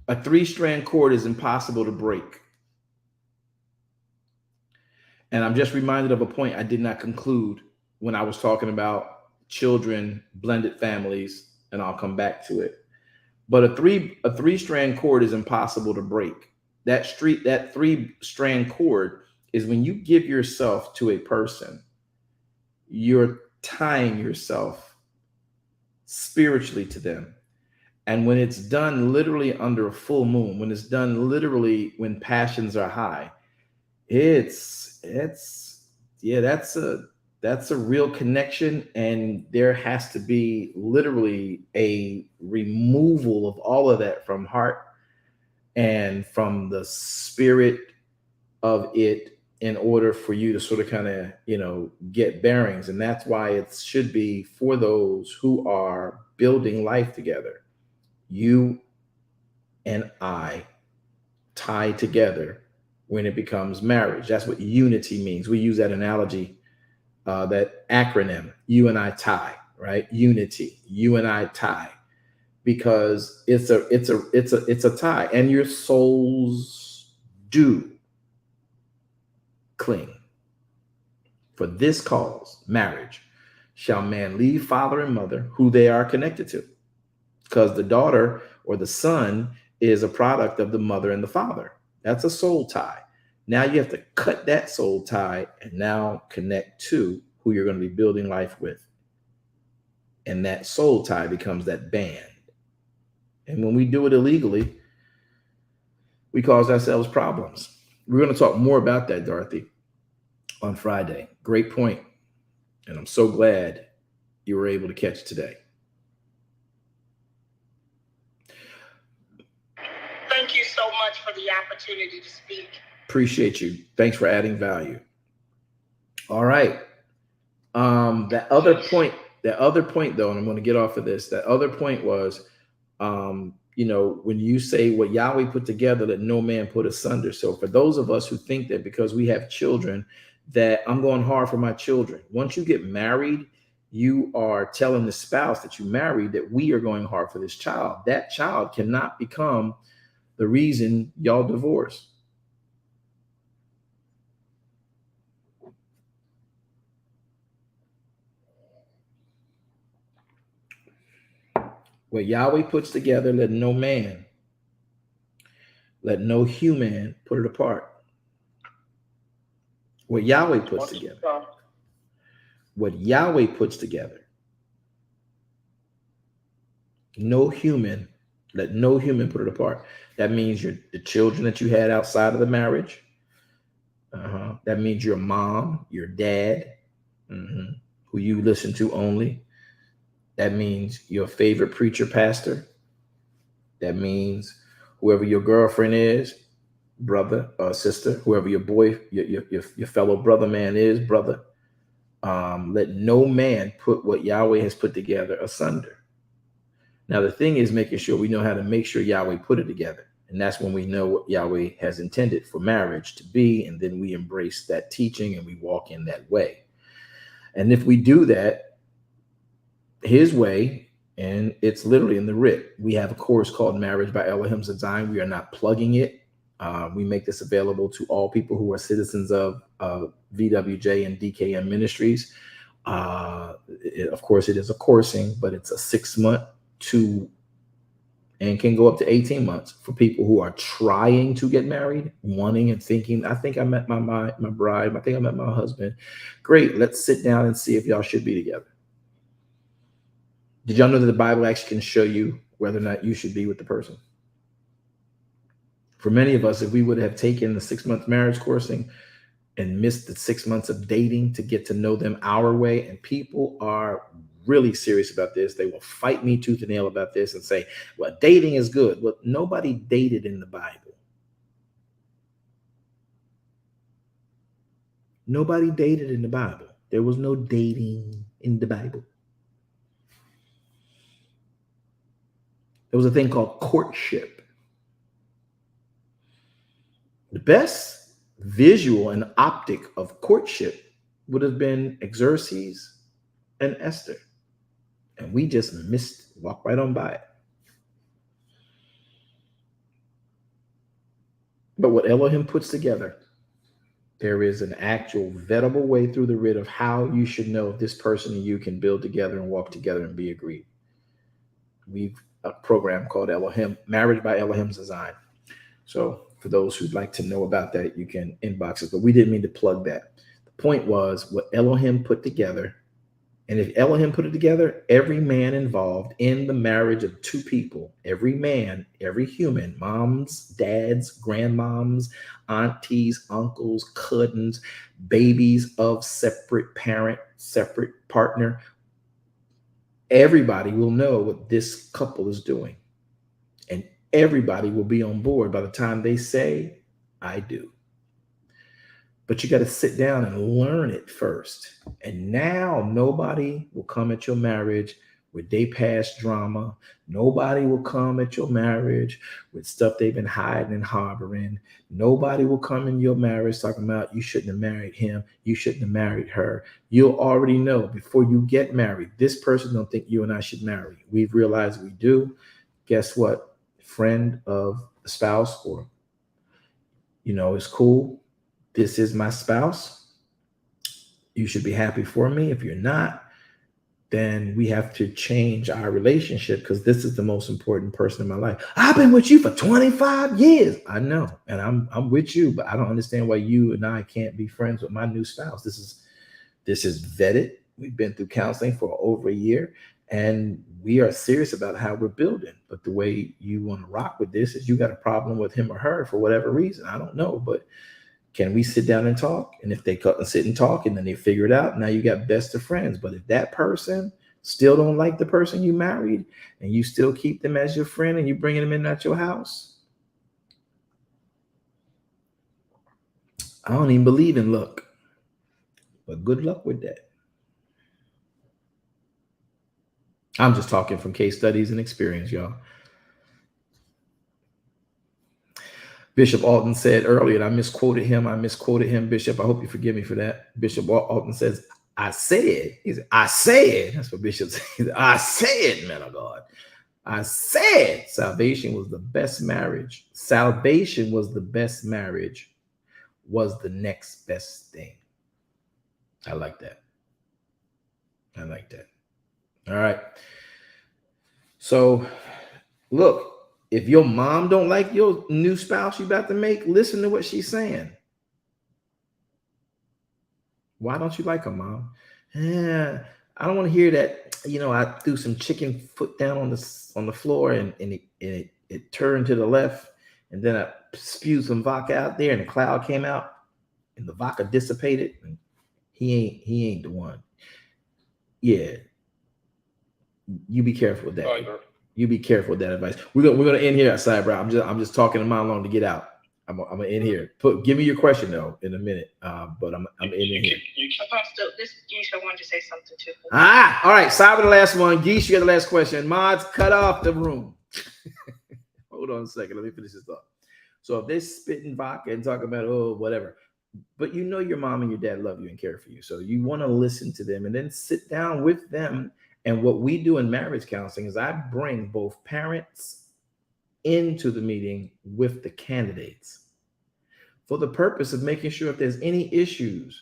A 3-strand cord is impossible to break. And I'm just reminded of a point I did not conclude when I was talking about children, blended families, and I'll come back to it. But a 3-strand cord is impossible to break. That 3-strand cord is when you give yourself to a person, you're tying yourself spiritually to them. And when it's done literally under a full moon, when it's done literally when passions are high, that's a real connection. And there has to be literally a removal of all of that from heart and from the spirit of it in order for you to sort of kind of, get bearings. And that's why it should be for those who are building life together. You and I tied together when it becomes marriage. That's what unity means. We use that analogy, that acronym, you and I tie, right? Unity, you and I tie, because it's a tie, and your souls do cling. For this cause, marriage, shall man leave father and mother, who they are connected to, because the daughter or the son is a product of the mother and the father. That's a soul tie. Now you have to cut that soul tie and now connect to who you're going to be building life with. And that soul tie becomes that band. And when we do it illegally, we cause ourselves problems. We're going to talk more about that, Dorothy, on Friday. Great point. And I'm so glad you were able to catch it today. Thank you so much for the opportunity to speak. Appreciate you. Thanks for adding value. All right. That other point though, and I'm going to get off of this. That other point was, when you say what Yahweh put together, let no man put asunder. So for those of us who think that because we have children, that I'm going hard for my children. Once you get married, you are telling the spouse that you married that we are going hard for this child. That child cannot become the reason y'all divorce. What Yahweh puts together, let no human put it apart. What Yahweh puts together. What Yahweh puts together. Let no human put it apart. That means the children that you had outside of the marriage. That means your mom, your dad, who you listen to only. That means your favorite preacher, pastor. That means whoever your girlfriend is, brother or sister, whoever your boy, your fellow brother man is, brother. Let no man put what Yahweh has put together asunder. Now, the thing is making sure we know how to make sure Yahweh put it together. And that's when we know what Yahweh has intended for marriage to be. And then we embrace that teaching and we walk in that way. And if we do that his way, and it's literally in the writ, we have a course called Marriage by Elohim Design. We are not plugging it. We make this available to all people who are citizens of VWJ and DKM Ministries. Of course, it is a coursing, but it's a 6-month and can go up to 18 months for people who are trying to get married, wanting and thinking, I think I met my bride. I think I met my husband. Great. Let's sit down and see if y'all should be together. Did y'all know that the Bible actually can show you whether or not you should be with the person? For many of us, if we would have taken the 6-month marriage coursing and missed the 6 months of dating to get to know them our way, and people are really serious about this. They will fight me tooth and nail about this and say, well, dating is good. Well, nobody dated in the Bible. Nobody dated in the Bible. There was no dating in the Bible. There was a thing called courtship. The best visual and optic of courtship would have been Xerxes and Esther. And we just walked right on by it. But what Elohim puts together, there is an actual vettable way through the writ of how you should know if this person and you can build together and walk together and be agreed. We've a program called Elohim, Marriage by Elohim's Design. So for those who'd like to know about that, you can inbox us. But we didn't mean to plug that. The point was what Elohim put together. And if Elohim put it together, every man involved in the marriage of two people, every man, every human, moms, dads, grandmoms, aunties, uncles, cousins, babies of separate parent, separate partner, everybody will know what this couple is doing. And everybody will be on board by the time they say, I do. But you got to sit down and learn it first. And now nobody will come at your marriage with day past drama. Nobody will come at your marriage with stuff they've been hiding and harboring. Nobody will come in your marriage talking about you shouldn't have married him. You shouldn't have married her. You'll already know before you get married, this person don't think you and I should marry. We've realized we do. Guess what? Friend of the spouse, or, it's cool. This is my spouse. You should be happy for me. If you're not, then we have to change our relationship because this is the most important person in my life. I've been with you for 25 years. I know. And I'm with you, but I don't understand why you and I can't be friends with my new spouse. This is vetted. We've been through counseling for over a year, and we are serious about how we're building. But the way you want to rock with this is you got a problem with him or her for whatever reason. I don't know, but can we sit down and talk? And if they sit and talk and then they figure it out, now you got best of friends. But if that person still don't like the person you married and you still keep them as your friend and you bringing them in at your house, I don't even believe in luck. But good luck with that. I'm just talking from case studies and experience, y'all. Bishop Alton said earlier, and I misquoted him. Bishop, I hope you forgive me for that. Bishop Alton says, I said. He said, I said. That's what Bishop said. I said, man of God. I said salvation was the best marriage. Salvation was the best marriage, was the next best thing. I like that. I like that. All right. So, look. If your mom don't like your new spouse you about to make, listen to what she's saying. Why don't you like her, Mom? I don't want to hear that. I threw some chicken foot down on the floor and it turned to the left, and then I spewed some vodka out there, and a cloud came out, and the vodka dissipated. And he ain't the one. Yeah, you be careful with that. You be careful with that advice. We're gonna end here outside, bro. I'm just talking a mile long to get out. I'm gonna end here. Give me your question though in a minute. But I'm ending here. Apostle, this Geisha wanted to say something too. All right. Sorry for the last one. Geisha, you got the last question. Mods, cut off the room. Hold on a second. Let me finish this thought. So if they're spitting vodka and talking about whatever, but your mom and your dad love you and care for you, so you want to listen to them and then sit down with them. And what we do in marriage counseling is I bring both parents into the meeting with the candidates for the purpose of making sure if there's any issues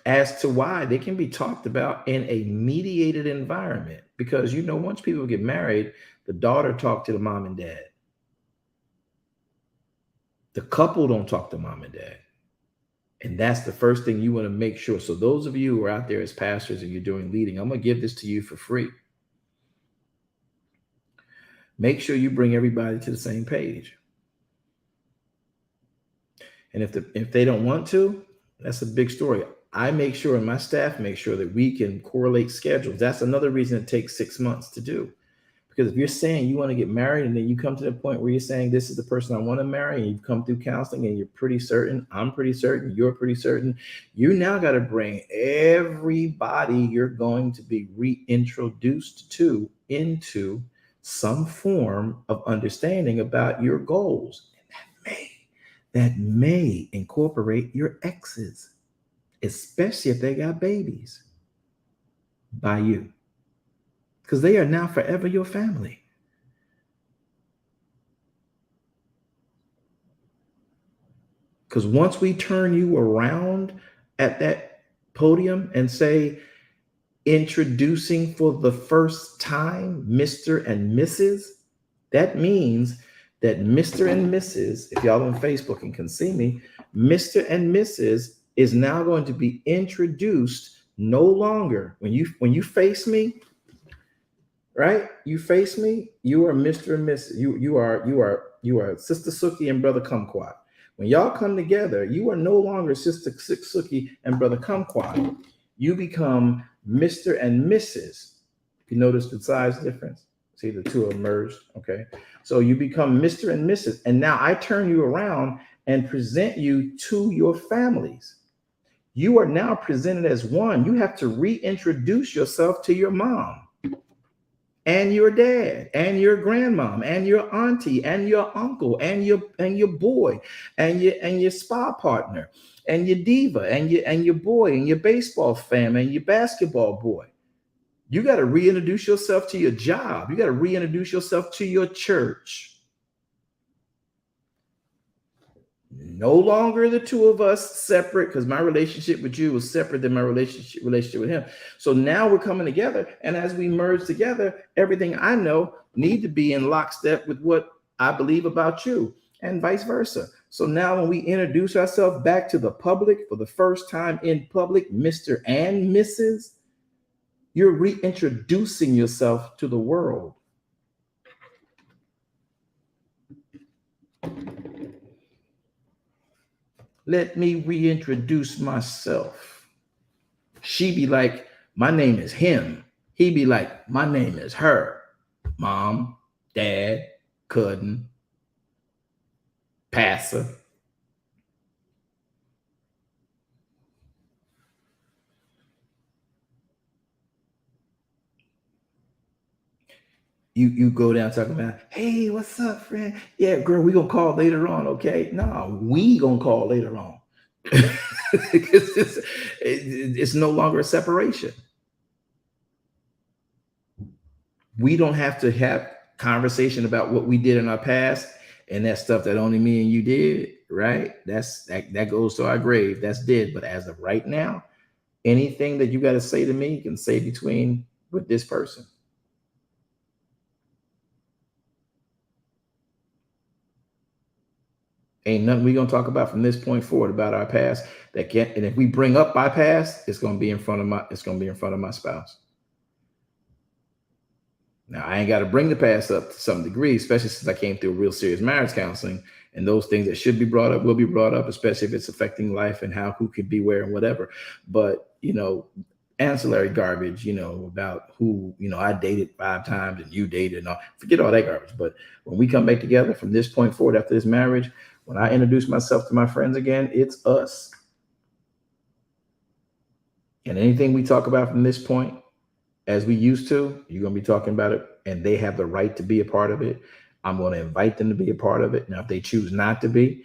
as to why they can be talked about in a mediated environment. Because, once people get married, the daughter talk to the mom and dad. The couple don't talk to mom and dad. And that's the first thing you want to make sure. So those of you who are out there as pastors and you're doing leading, I'm going to give this to you for free. Make sure you bring everybody to the same page. And if they don't want to, that's a big story. I make sure, and my staff make sure, that we can correlate schedules. That's another reason it takes 6 months to do. Because if you're saying you want to get married and then you come to the point where you're saying this is the person I want to marry, and you've come through counseling and you're pretty certain, I'm pretty certain, you're pretty certain, you now got to bring everybody you're going to be reintroduced to into some form of understanding about your goals. And that may incorporate your exes, especially if they got babies by you, because they are now forever your family. Because once we turn you around at that podium and say, introducing for the first time Mr. and Mrs., that means that Mr. and Mrs., if y'all on Facebook and can see me, Mr. and Mrs. is now going to be introduced no longer. When you face me, right? You face me, you are Mr. and Mrs. You are Sister Suki and Brother Kumquat. When y'all come together, you are no longer Sister Suki and Brother Kumquat. You become Mr. and Mrs. You notice the size difference? See, the two are merged. Okay. So you become Mr. and Mrs. And now I turn you around and present you to your families. You are now presented as one. You have to reintroduce yourself to your mom and your dad and your grandmom and your auntie and your uncle and your boy and your spa partner and your diva and your boy and your baseball fam and your basketball boy. You got to reintroduce yourself to your job. You got to reintroduce yourself to your church. No longer the two of us separate, because my relationship with you was separate than my relationship with him. So now we're coming together, and as we merge together, everything I know need to be in lockstep with what I believe about you, and vice versa. So now when we introduce ourselves back to the public for the first time in public, Mr. and Mrs., you're reintroducing yourself to the world. Let me reintroduce myself. She be like, my name is him. He be like, my name is her. Mom, dad, cousin, pastor. You go down talking about, hey, what's up, friend? Yeah, girl, we gonna call later on, okay? No, we gonna call later on. It's no longer a separation. We don't have to have conversation about what we did in our past and that stuff that only me and you did, right? That goes to our grave. That's dead. But as of right now, anything that you got to say to me, you can say with this person. Ain't nothing we gonna talk about from this point forward about our past that can't. And if we bring up my past, it's gonna be in front of my spouse. Now I ain't got to bring the past up to some degree, especially since I came through real serious marriage counseling, and those things that should be brought up will be brought up, especially if it's affecting life and who could be where and whatever. But ancillary garbage, about who I dated 5 times and you dated, and all. Forget all that garbage. But when we come back together from this point forward after this marriage, when I introduce myself to my friends again, it's us. And anything we talk about from this point, as we used to, you're going to be talking about it, and they have the right to be a part of it. I'm going to invite them to be a part of it. Now, if they choose not to be,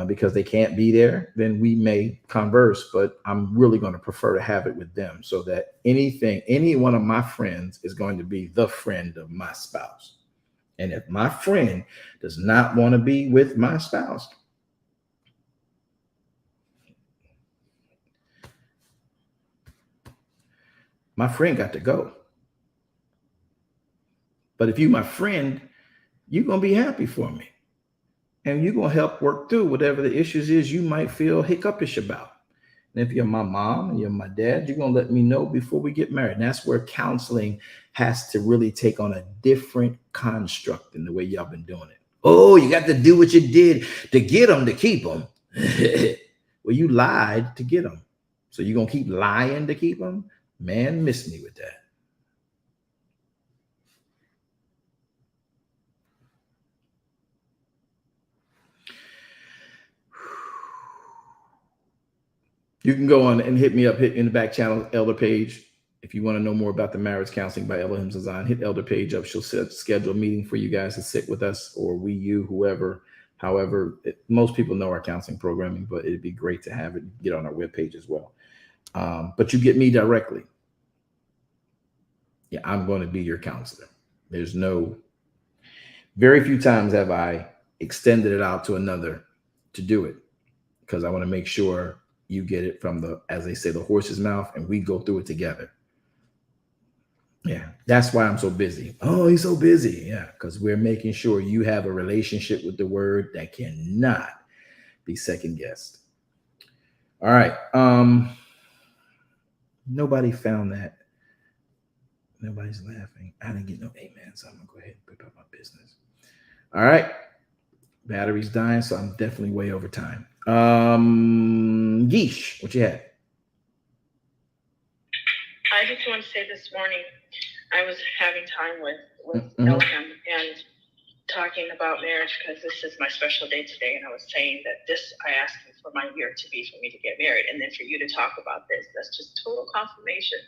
because they can't be there, then we may converse, but I'm really going to prefer to have it with them, so that any one of my friends is going to be the friend of my spouse. And if my friend does not want to be with my spouse, my friend got to go. But if you my friend, you're going to be happy for me. And you're going to help work through whatever the issues is you might feel hiccupish about. And if you're my mom and you're my dad, you're going to let me know before we get married. And that's where counseling has to really take on a different construct than the way y'all been doing it. Oh, you got to do what you did to get them to keep them. Well, you lied to get them. So you're going to keep lying to keep them? Man, miss me with that. You can go on and hit me up, hit in the back channel, Elder Page. If you want to know more about the marriage counseling by Elohim Zazan, hit Elder Page up. She'll schedule a meeting for you guys to sit with us, or we, you, whoever. However, most people know our counseling programming, but it'd be great to have it get on our webpage as well. But you get me directly. Yeah, I'm going to be your counselor. There's very few times have I extended it out to another to do it, because I want to make sure you get it from the, as they say, the horse's mouth, and we go through it together. Yeah, that's why I'm so busy. Oh, he's so busy. Yeah, because we're making sure you have a relationship with the word that cannot be second guessed. All right. Nobody found that. Nobody's laughing. I didn't get no amen, so I'm gonna go ahead and pick up my business. All right. Battery's dying, so I'm definitely way over time. Yeesh, what you had? I just want to say this morning, I was having time with Elohim and talking about marriage, because this is my special day today, and I was saying that this, I asked him for my year to be for me to get married, and then for you to talk about this, that's just total confirmation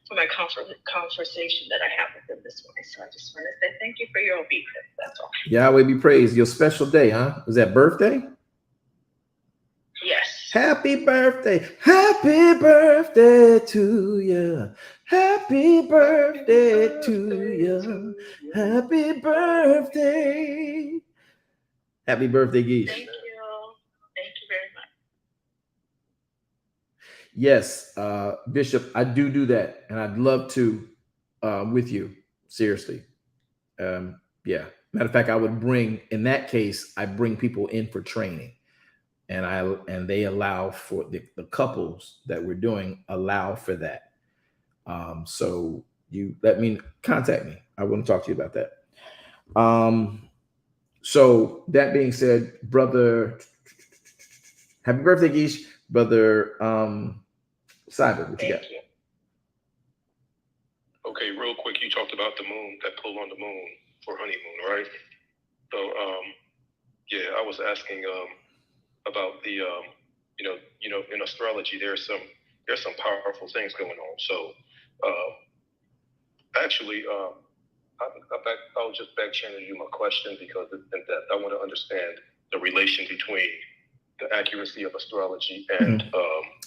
for my conversation that I have with him this morning. So I just want to say thank you for your obedience. That's all. Yahweh be praised. Your special day, huh? Was that birthday? Yes. Happy birthday. Happy birthday to you. Happy birthday to you. Happy birthday. Happy birthday, Geesh. Thank you. Thank you very much. Yes, Bishop, I do that, and I'd love to with you. Seriously. Yeah. Matter of fact, I would bring, in that case, I bring people in for training. And they allow for the couples that we're doing allow for that. So you contact me. I want to talk to you about that. So that being said, brother, happy birthday, Geesh. Brother Cyber, what you got? Okay, real quick, you talked about the moon, that pull on the moon for honeymoon, right? So yeah, I was asking about the in astrology there's some powerful things going on. So actually I'll just back channel you my question, because in depth I want to understand the relation between the accuracy of astrology and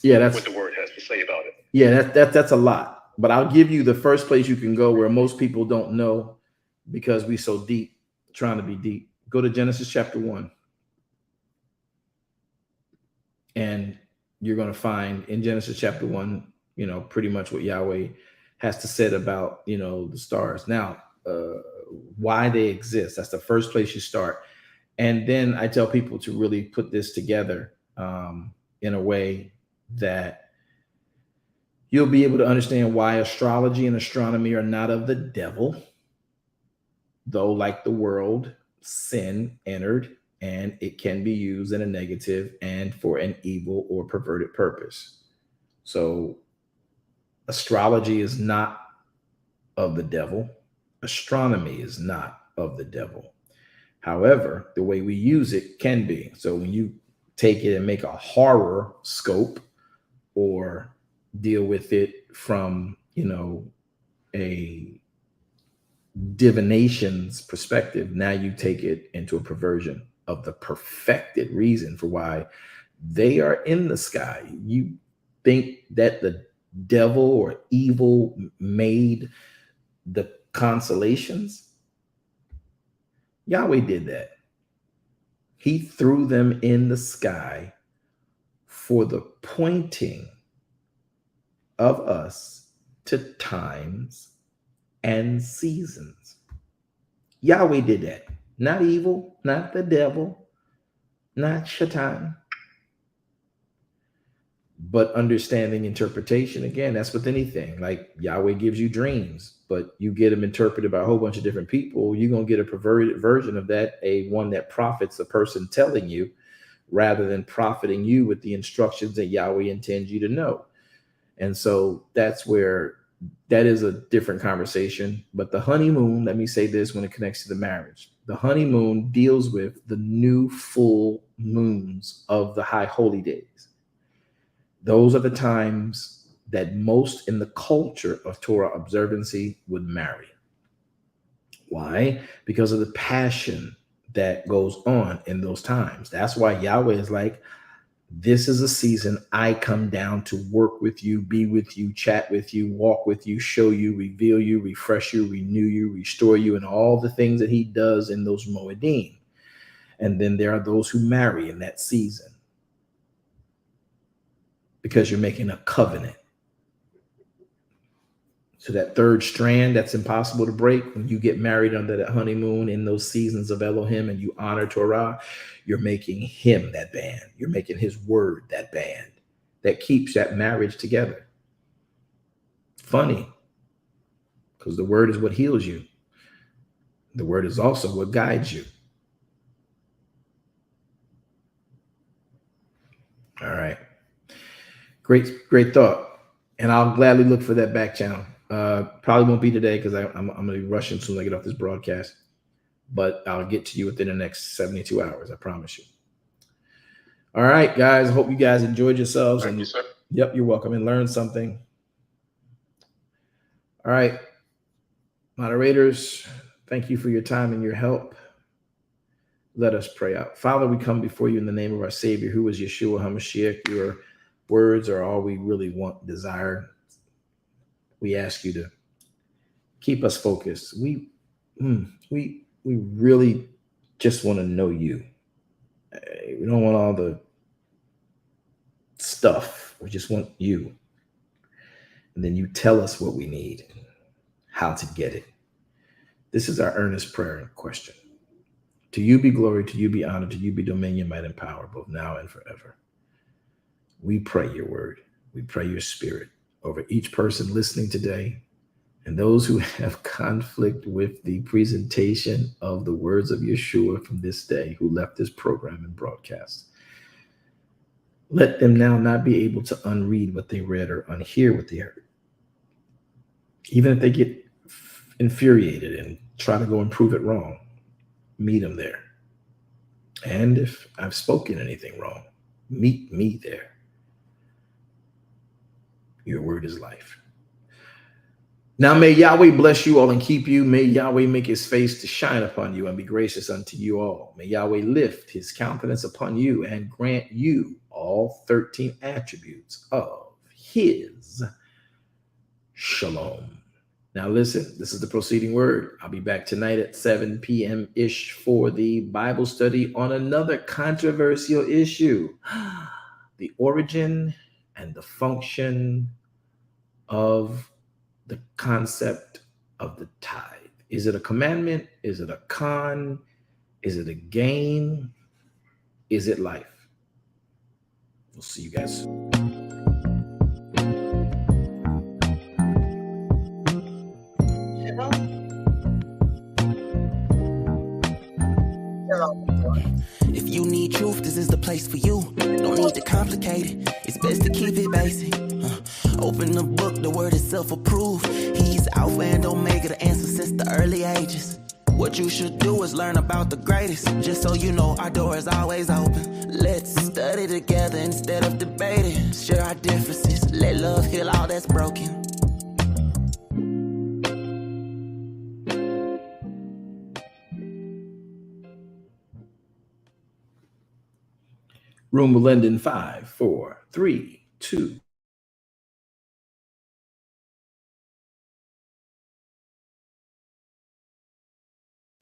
that's what the word has to say about it. Yeah, that's a lot. But I'll give you the first place you can go where most people don't know, because we so deep, trying to be deep. Go to Genesis chapter 1. And you're going to find in Genesis chapter 1, pretty much what Yahweh has to say about, the stars. Now, why they exist. That's the first place you start. And then I tell people to really put this together in a way that you'll be able to understand why astrology and astronomy are not of the devil, though, like the world, sin entered, and it can be used in a negative and for an evil or perverted purpose. So astrology is not of the devil. Astronomy is not of the devil. However, the way we use it can be. So when you take it and make a horror scope or deal with it from, a divination's perspective, now you take it into a perversion of the perfected reason for why they are in the sky. You think that the devil or evil made the constellations? Yahweh did that. He threw them in the sky for the pointing of us to times and seasons. Yahweh did that. Not evil, not the devil, not Shaitan. But understanding interpretation, again, that's with anything. Like Yahweh gives you dreams, but you get them interpreted by a whole bunch of different people. You're going to get a perverted version of that, a one that profits a person telling you, rather than profiting you with the instructions that Yahweh intends you to know. And so that's where that is a different conversation. But the honeymoon, let me say this when it connects to the marriage. The honeymoon deals with the new full moons of the high holy days. Those are the times that most in the culture of Torah observancy would marry. Why? Because of the passion that goes on in those times. That's why Yahweh is like, this is a season I come down to work with you, be with you, chat with you, walk with you, show you, reveal you, refresh you, renew you, restore you, and all the things that he does in those Moedim. And then there are those who marry in that season because you're making a covenant. So that third strand that's impossible to break, when you get married under that honeymoon in those seasons of Elohim and you honor Torah, you're making him that band. You're making his word that band that keeps that marriage together. Funny, because the word is what heals you. The word is also what guides you. All right. Great thought. And I'll gladly look for that back channel. Probably won't be today because I'm going to be rushing soon as I get off this broadcast. But I'll get to you within the next 72 hours. I promise you. All right, guys. I hope you guys enjoyed yourselves. Thank you, sir. Yep, you're welcome, and learned something. All right. Moderators, thank you for your time and your help. Let us pray out. Father, we come before you in the name of our Savior, who is YAHShua HaMashiach. Your words are all we really want, desire. We ask you to keep us focused. We really just want to know you. We don't want all the stuff. We just want you. And then you tell us what we need, how to get it. This is our earnest prayer and question. To you be glory, to you be honor, to you be dominion, might, and power, both now and forever. We pray your word. We pray your spirit over each person listening today and those who have conflict with the presentation of the words of YAHShua from this day, who left this program and broadcast. Let them now not be able to unread what they read or unhear what they heard. Even if they get infuriated and try to go and prove it wrong, meet them there. And if I've spoken anything wrong, meet me there. Your word is life. Now may Yahweh bless you all and keep you. May Yahweh make his face to shine upon you and be gracious unto you all. May Yahweh lift his countenance upon you and grant you all 13 attributes of his shalom. Now listen, this is the proceeding word. I'll be back tonight at 7 p.m.-ish for the Bible study on another controversial issue, the origin and the function of the concept of the tithe. Is it a commandment? Is it a con? Is it a gain? Is it life? We'll see you guys soon. If you need truth, this is the place for you. Don't need to complicate it. It's best to keep it basic. Open the book, the word is self-approved. He's Alpha and Omega, the answer since the early ages. What you should do is learn about the greatest. Just so you know, our door is always open. Let's study together instead of debating. Share our differences. Let love heal all that's broken. Room will end in 5, 4, 3, 2.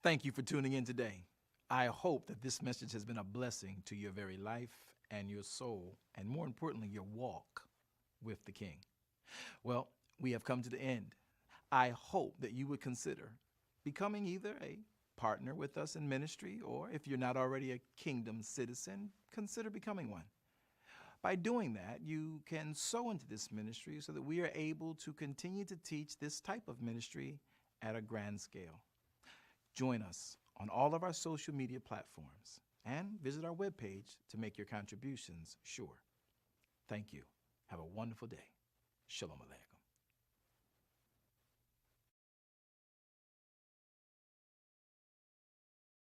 Thank you for tuning in today. I hope that this message has been a blessing to your very life and your soul, and more importantly, your walk with the King. Well, we have come to the end. I hope that you would consider becoming either a partner with us in ministry, or if you're not already a kingdom citizen, consider becoming one. By doing that, you can sow into this ministry so that we are able to continue to teach this type of ministry at a grand scale. Join us on all of our social media platforms and visit our webpage to make your contributions sure. Thank you. Have a wonderful day. Shalom Aleichem.